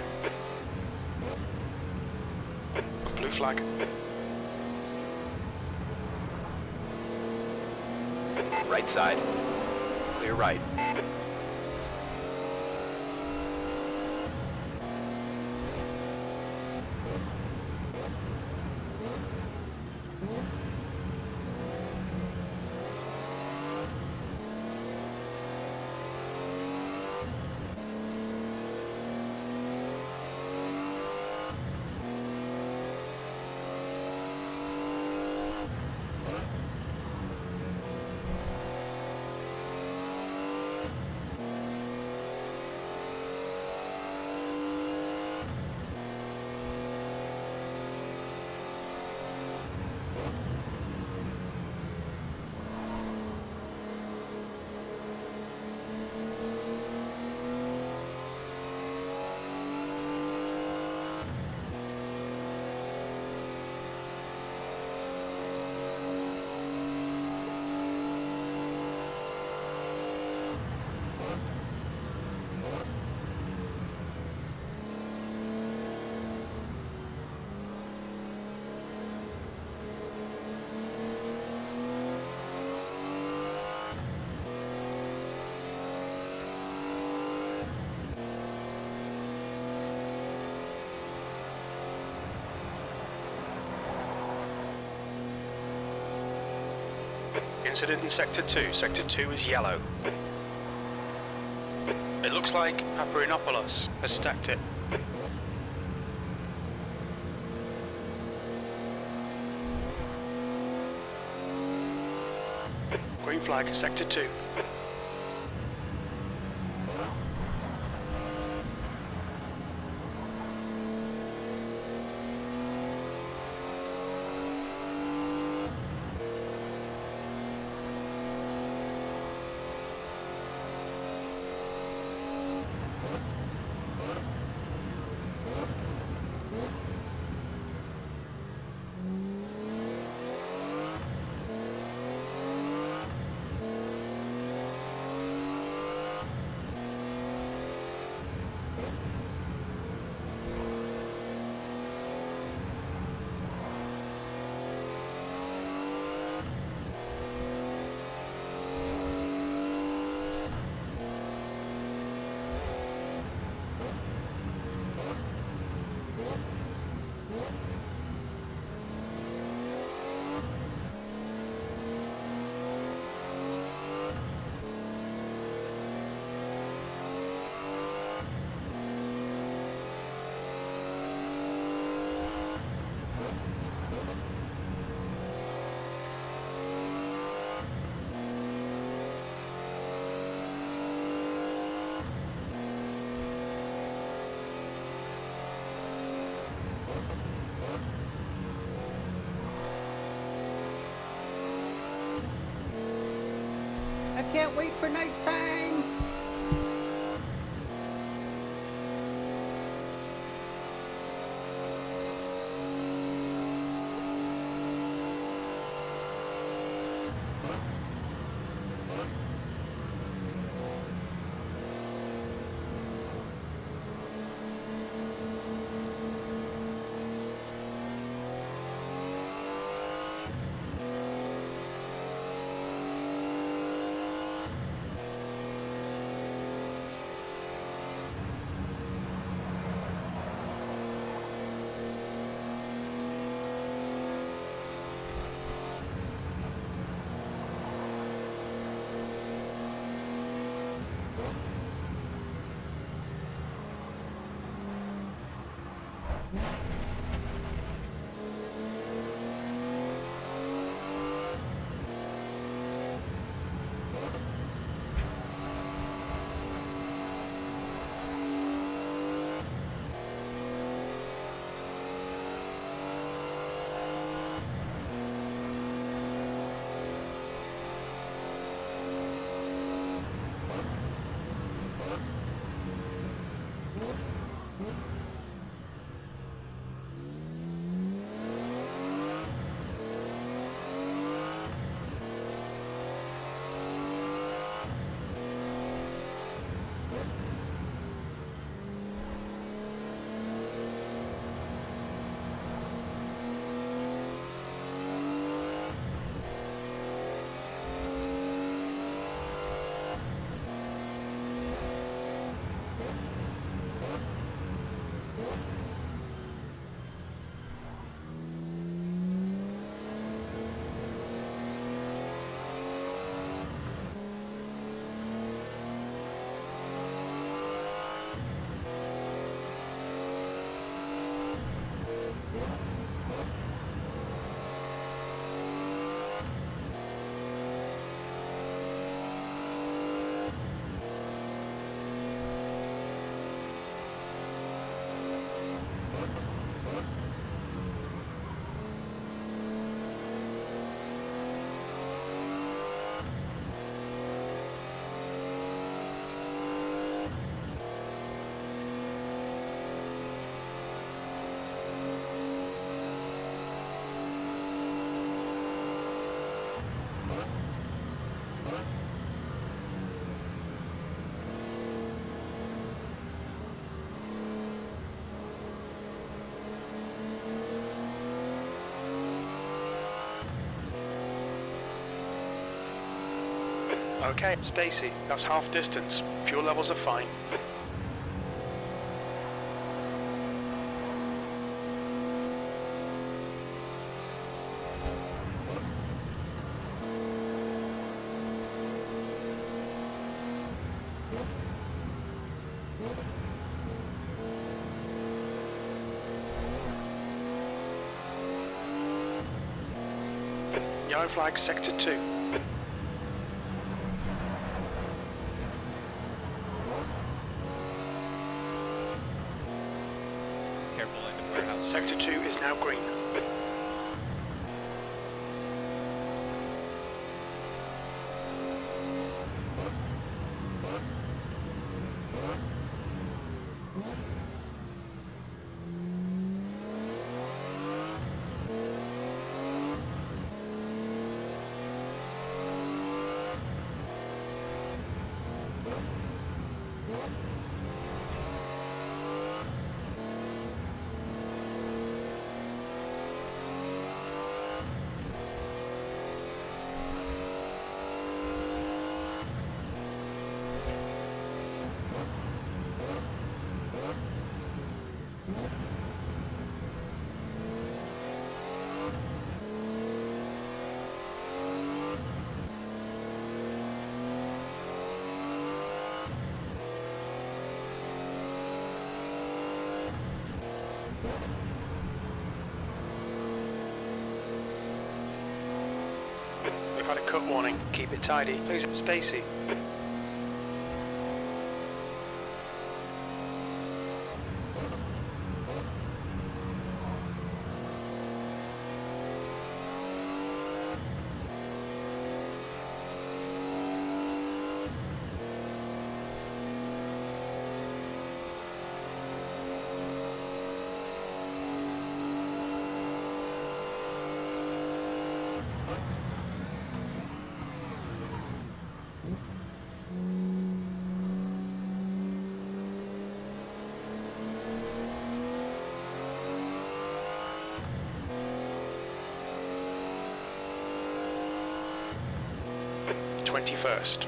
Blue flag. Right side. Clear right. Incident in Sector 2. Sector 2 is yellow. It looks like Paparinopoulos has stacked it. Green flag, Sector 2. I can't wait for nighttime. Okay, Stacy, that's half distance. Fuel levels are fine. Yellow flag, sector 2. Careful in the warehouse. Sector 2 is now green. We've had a cut warning. Keep it tidy. Please, Stacy. First.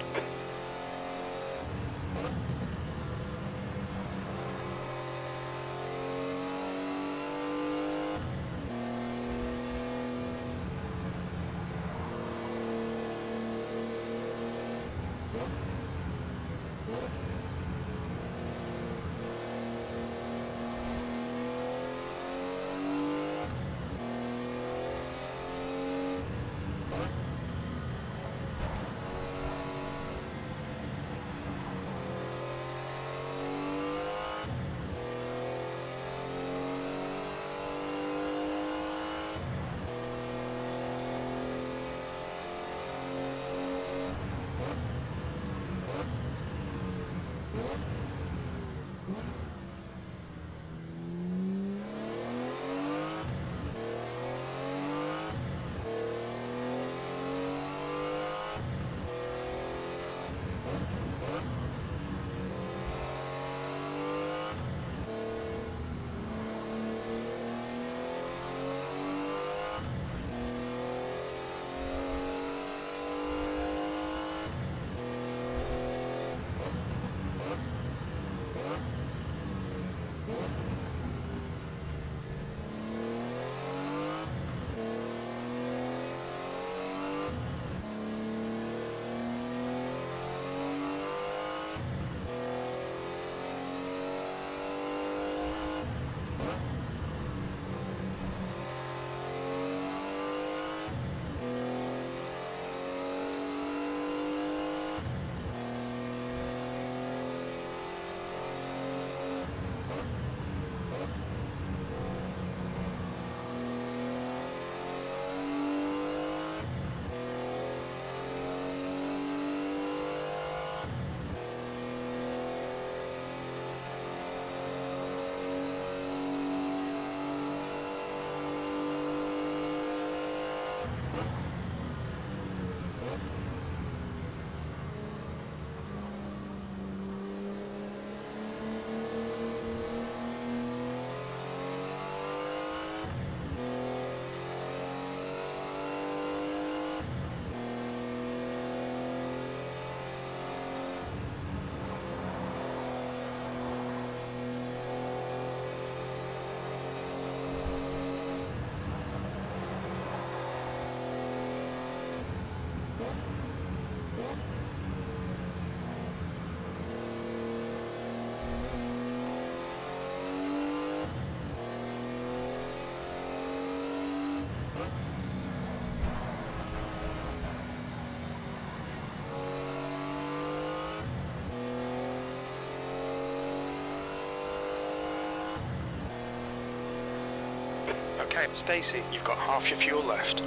Okay, Stacy, you've got half your fuel left.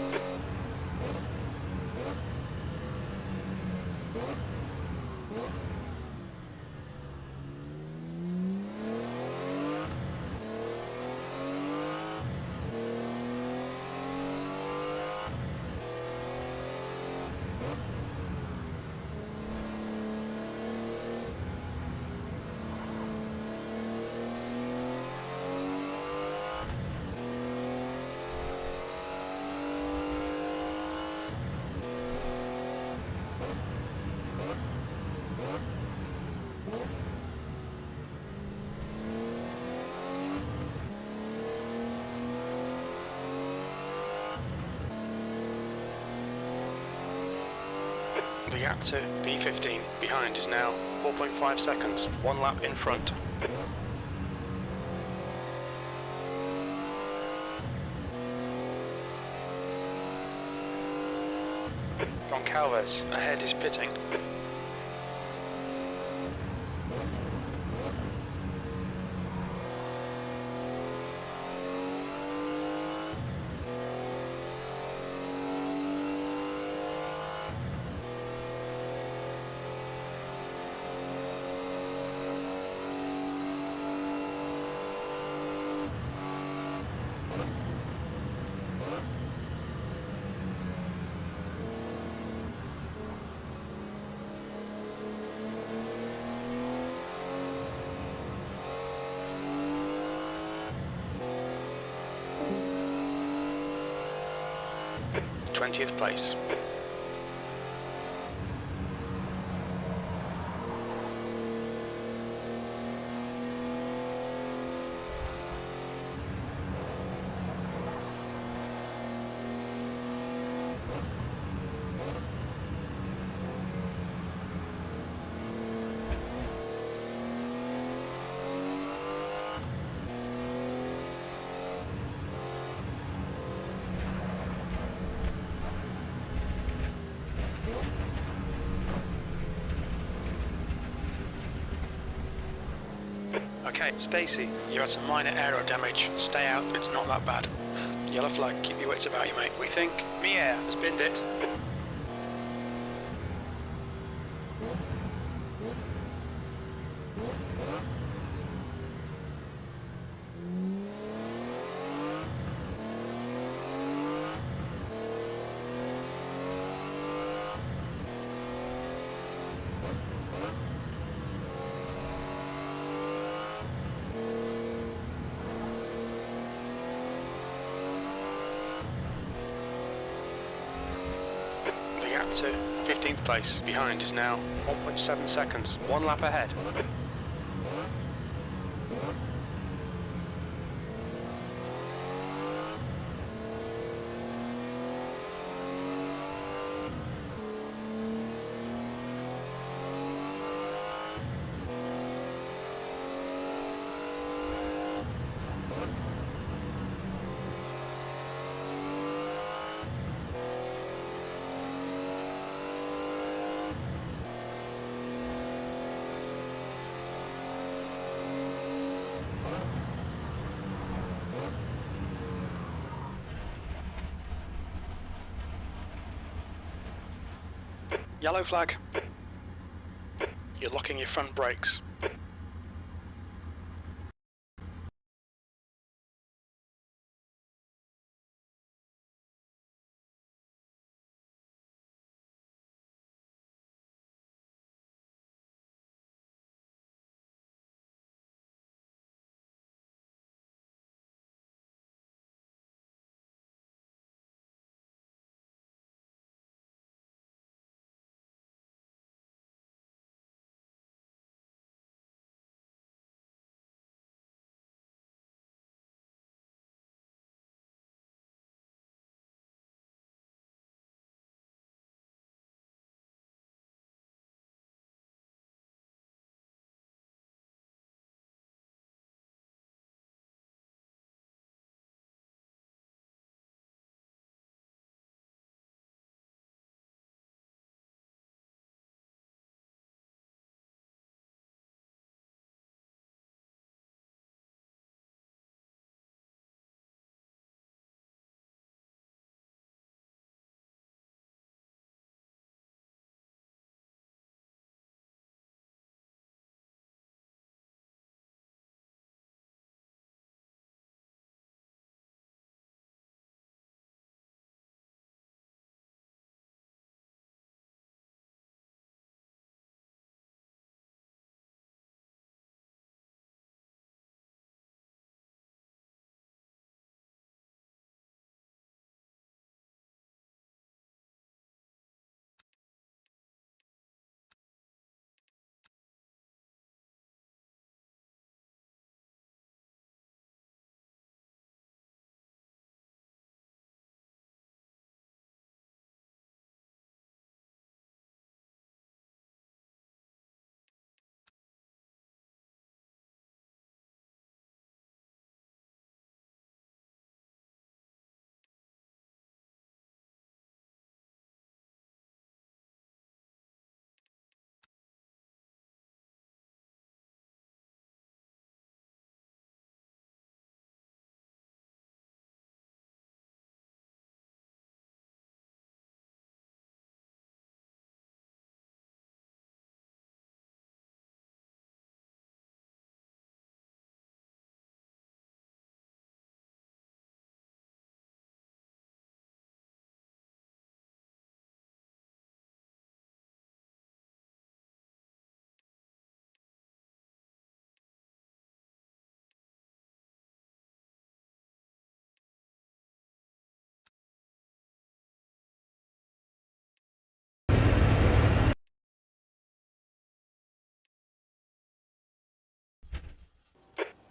The gap to P15 behind is now 4.5 seconds, 1 lap in front. Goncalves, ahead is pitting. th place. Okay, Stacy, you had some minor aero damage. Stay out, it's not that bad. Yellow flag, keep your wits about you, mate. We think Mia has binned it. To 15th place. Behind is now 1.7 seconds. 1 lap ahead. Yellow flag. You're locking your front brakes.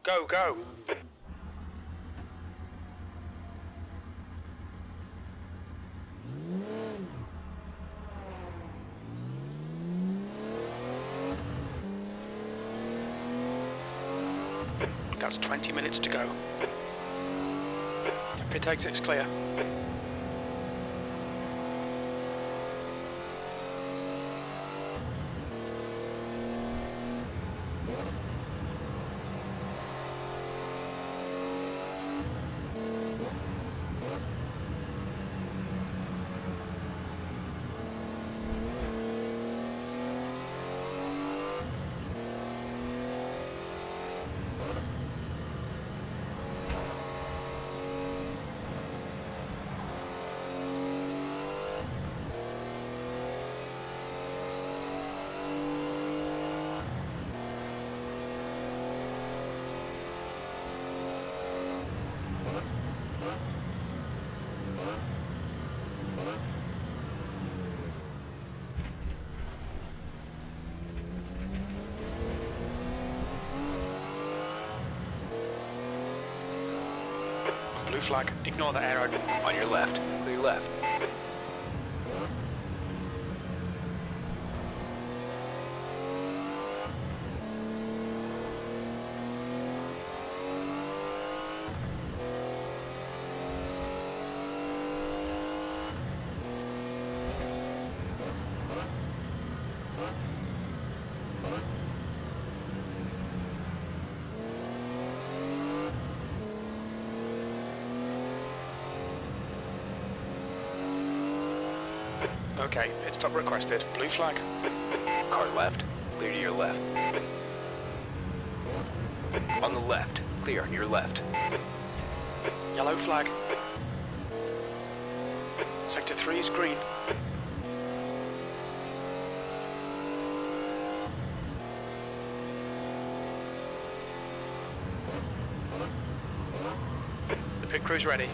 Go, go. That's 20 minutes to go. Pit exit's clear. Blue flag, ignore the arrow. On your left, clear left. Okay, pit stop requested. Blue flag. Car left, clear to your left. On the left, clear on your left. Yellow flag. Sector 3 is green. The pit crew's ready.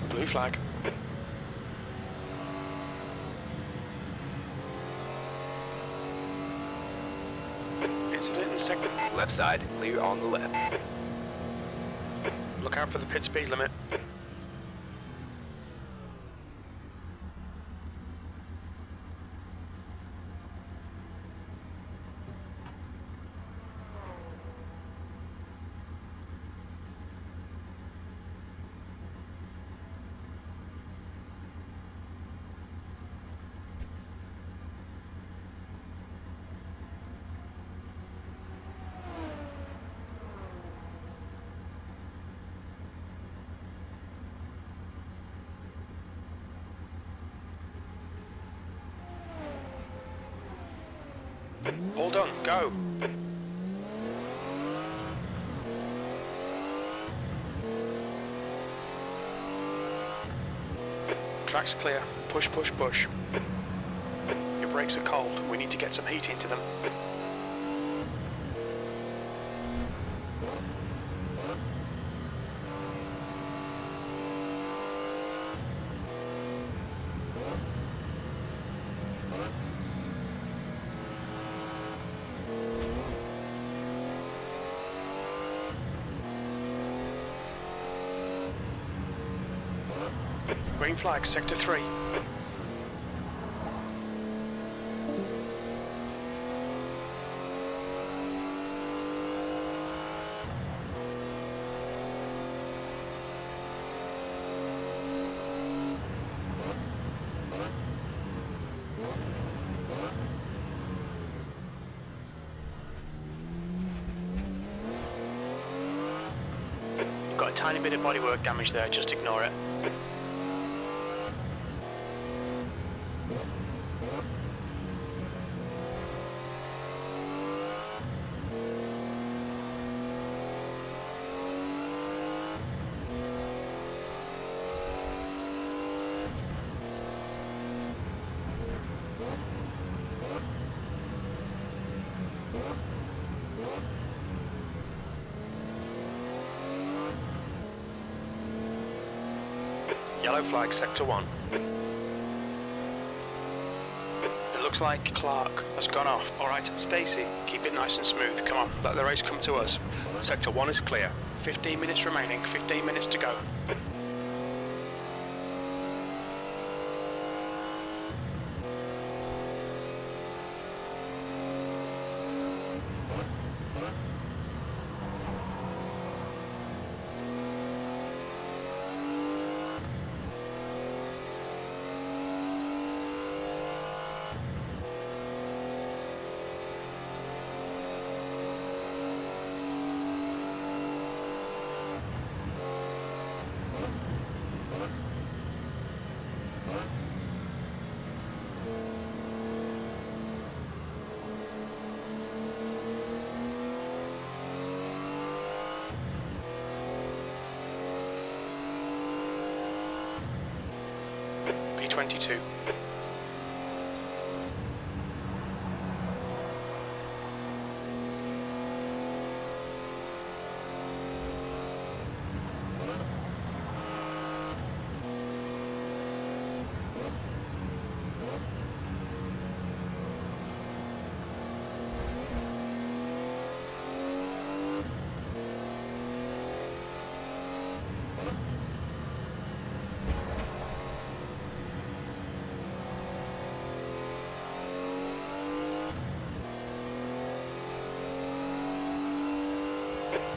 Blue flag. Incident in sector. Left side, clear on the left. Look out for the pit speed limit. All done, go. Track's clear. Push, push, push. Your brakes are cold. We need to get some heat into them. Green flag, sector 3. Got a tiny bit of bodywork damage there, just ignore it. Yellow flag, sector 1. It looks like Clark has gone off. Alright, Stacy, keep it nice and smooth. Come on, let the race come to us. Sector 1 is clear. 15 minutes remaining, 15 minutes to go. P22.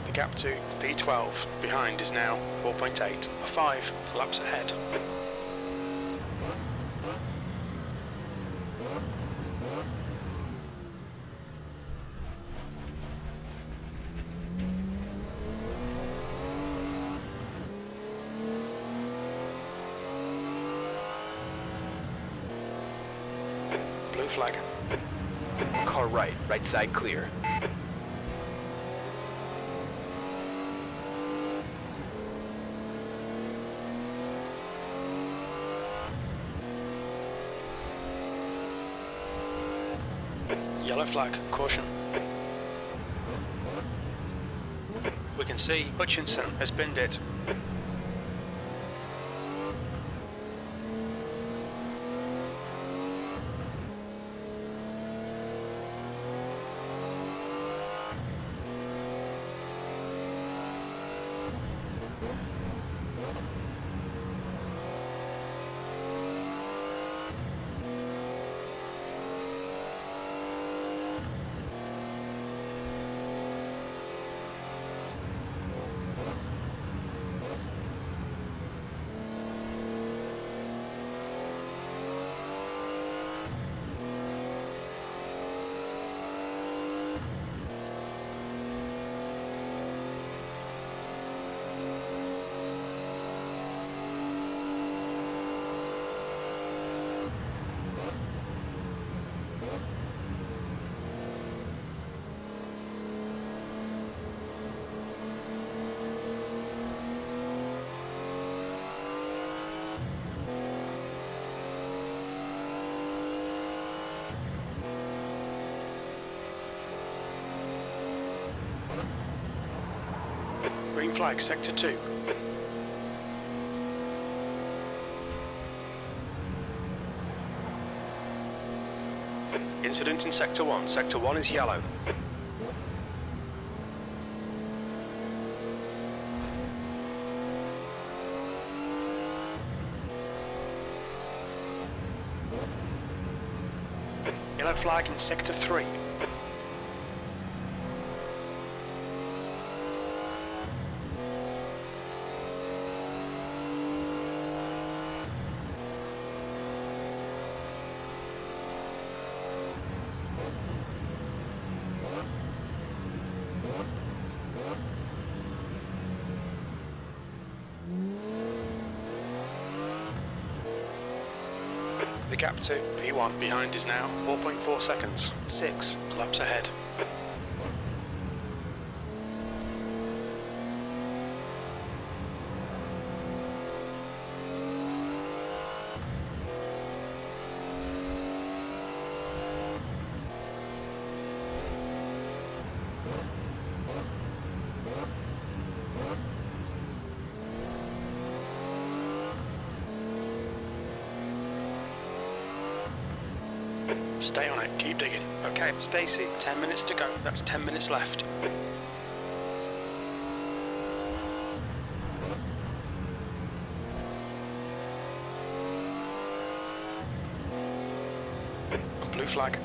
The gap to P12 behind is now 4.8, 5 laps ahead. Blue flag. Car right, right side clear. Yellow flag, caution. We can see Hutchinson has binned it. Green flag, sector 2. Incident in sector 1. Sector 1 is yellow. Yellow flag in sector 3. The gap to P1 behind is now 4.4 seconds, 6 laps ahead. Stay on it, keep digging. Okay, Stacy, 10 minutes to go. That's 10 minutes left. Blue flag.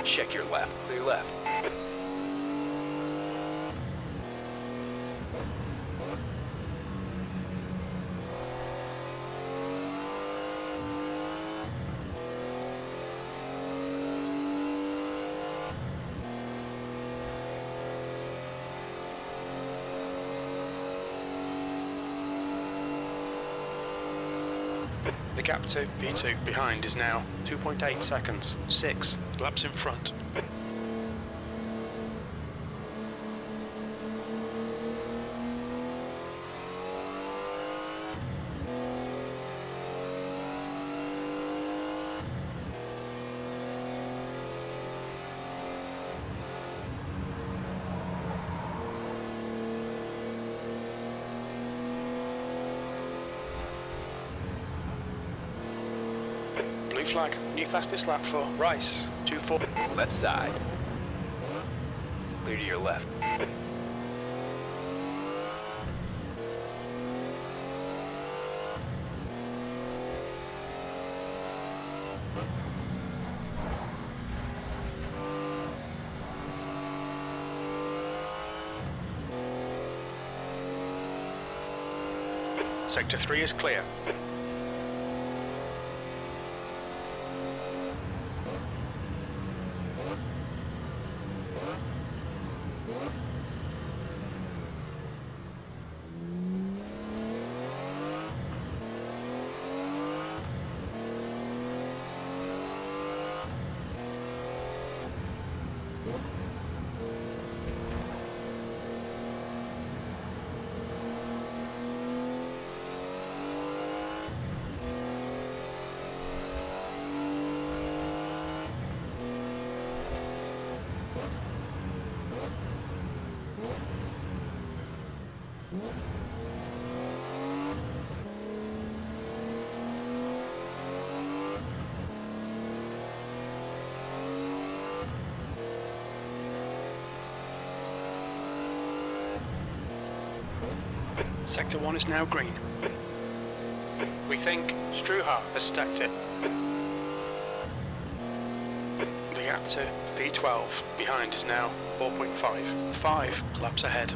Check your left. Clear left. The gap to P2 behind is now 2.8 seconds. 6 laps in front. Blue flag, new fastest lap for Rice, 2.4. Left side. Clear to your left. Sector 3 is clear. Sector 1 is now green. We think Struha has stacked it. The gap to P12 behind is now 4.5. 5 laps ahead.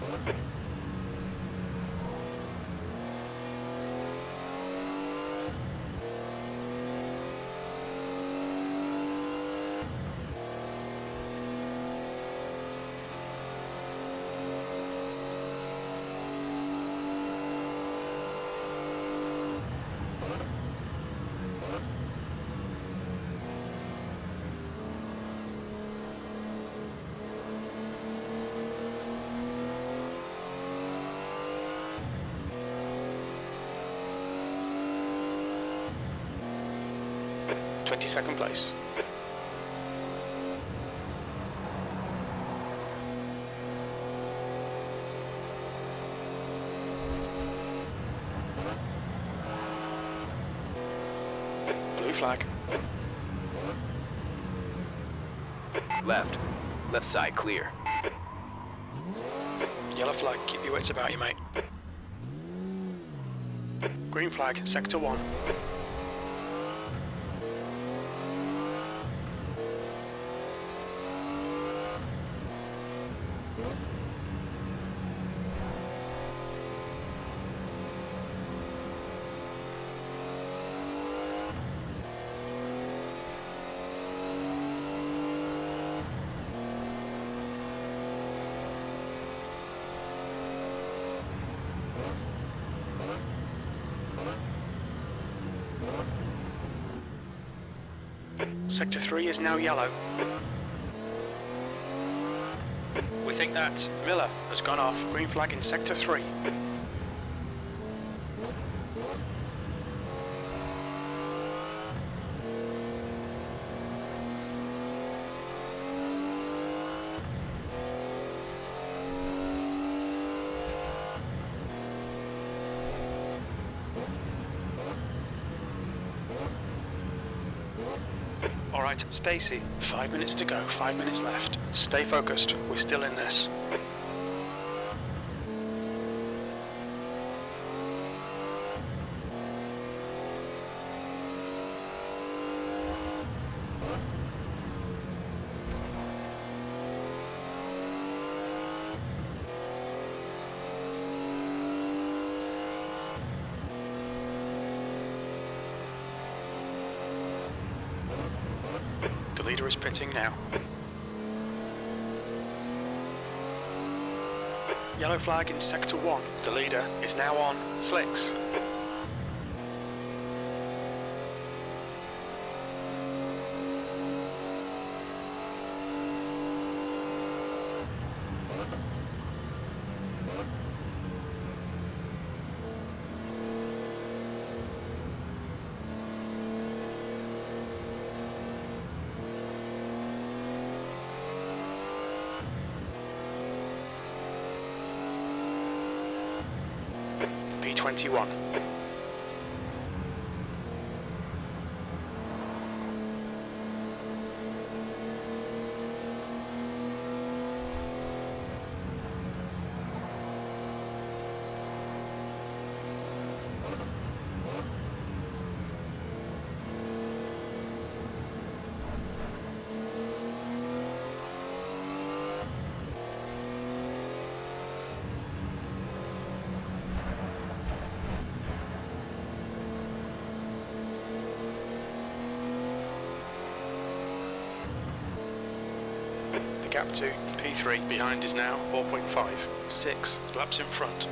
Second place. Blue flag. Left. Left side clear. Yellow flag, keep your wits about you, mate. Green flag, sector 1. Sector 3 is now yellow. We think that Miller has gone off. Green flag in Sector 3. right. Stacy, 5 minutes to go, 5 minutes left. Stay focused, we're still in this. The leader is pitting now. Yellow flag in sector 1. The leader is now on slicks. P21. Gap to P3 behind is now 4.5. 6 laps in front.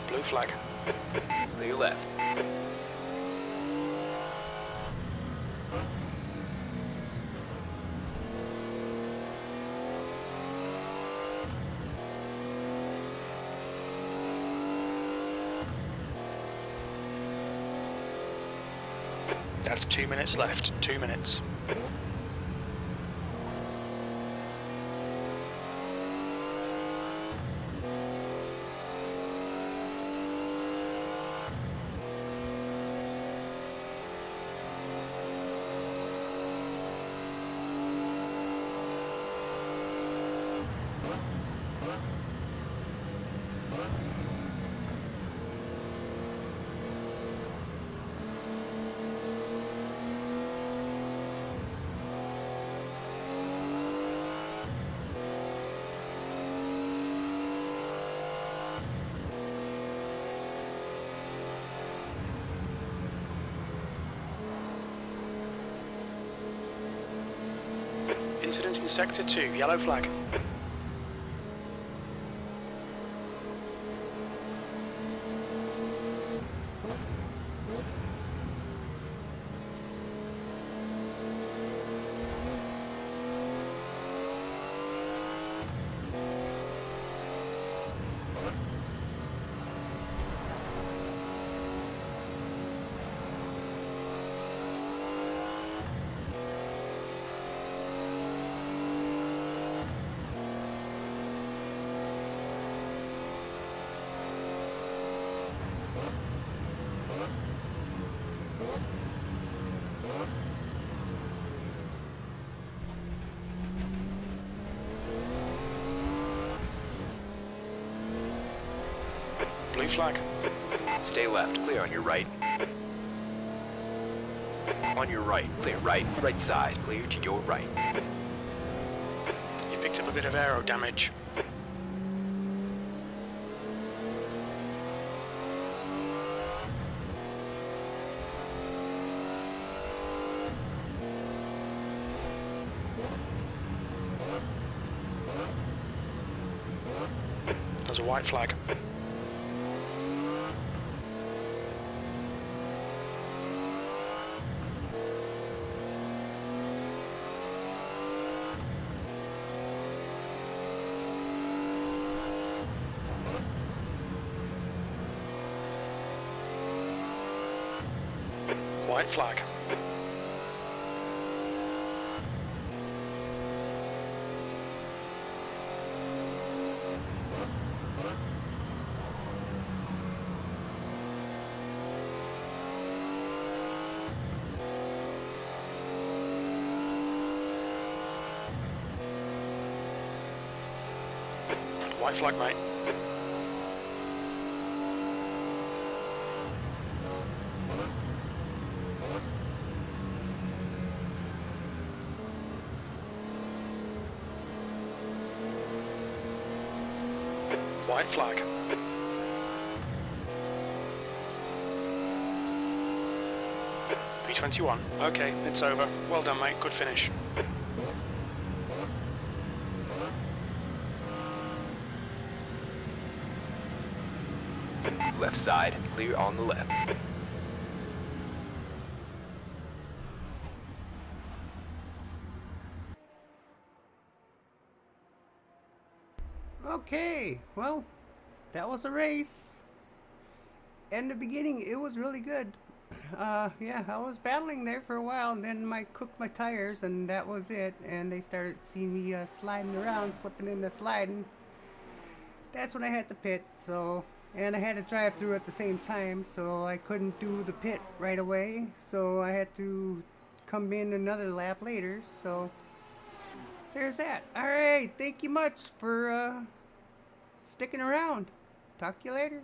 Blue flag. Clear left. That's 2 minutes left. 2 minutes. Incident in sector 2, yellow flag. Blue flag. Stay left, clear on your right. On your right, clear right, right side, clear to your right. You picked up a bit of aero damage. There's a white flag. White flag. White flag, mate. White flag. P21. Okay, it's over. Well done, mate. Good finish. Left side, clear on the left. Okay, well, that was a race. In the beginning, it was really good. Yeah, I was battling there for a while, and then I cooked my tires, and that was it. And they started seeing me sliding around, slipping in the sliding. That's when I had to pit, so... And I had to drive through at the same time, so I couldn't do the pit right away. So I had to come in another lap later, so... There's that. Alright, thank you much for sticking around. Talk to you later.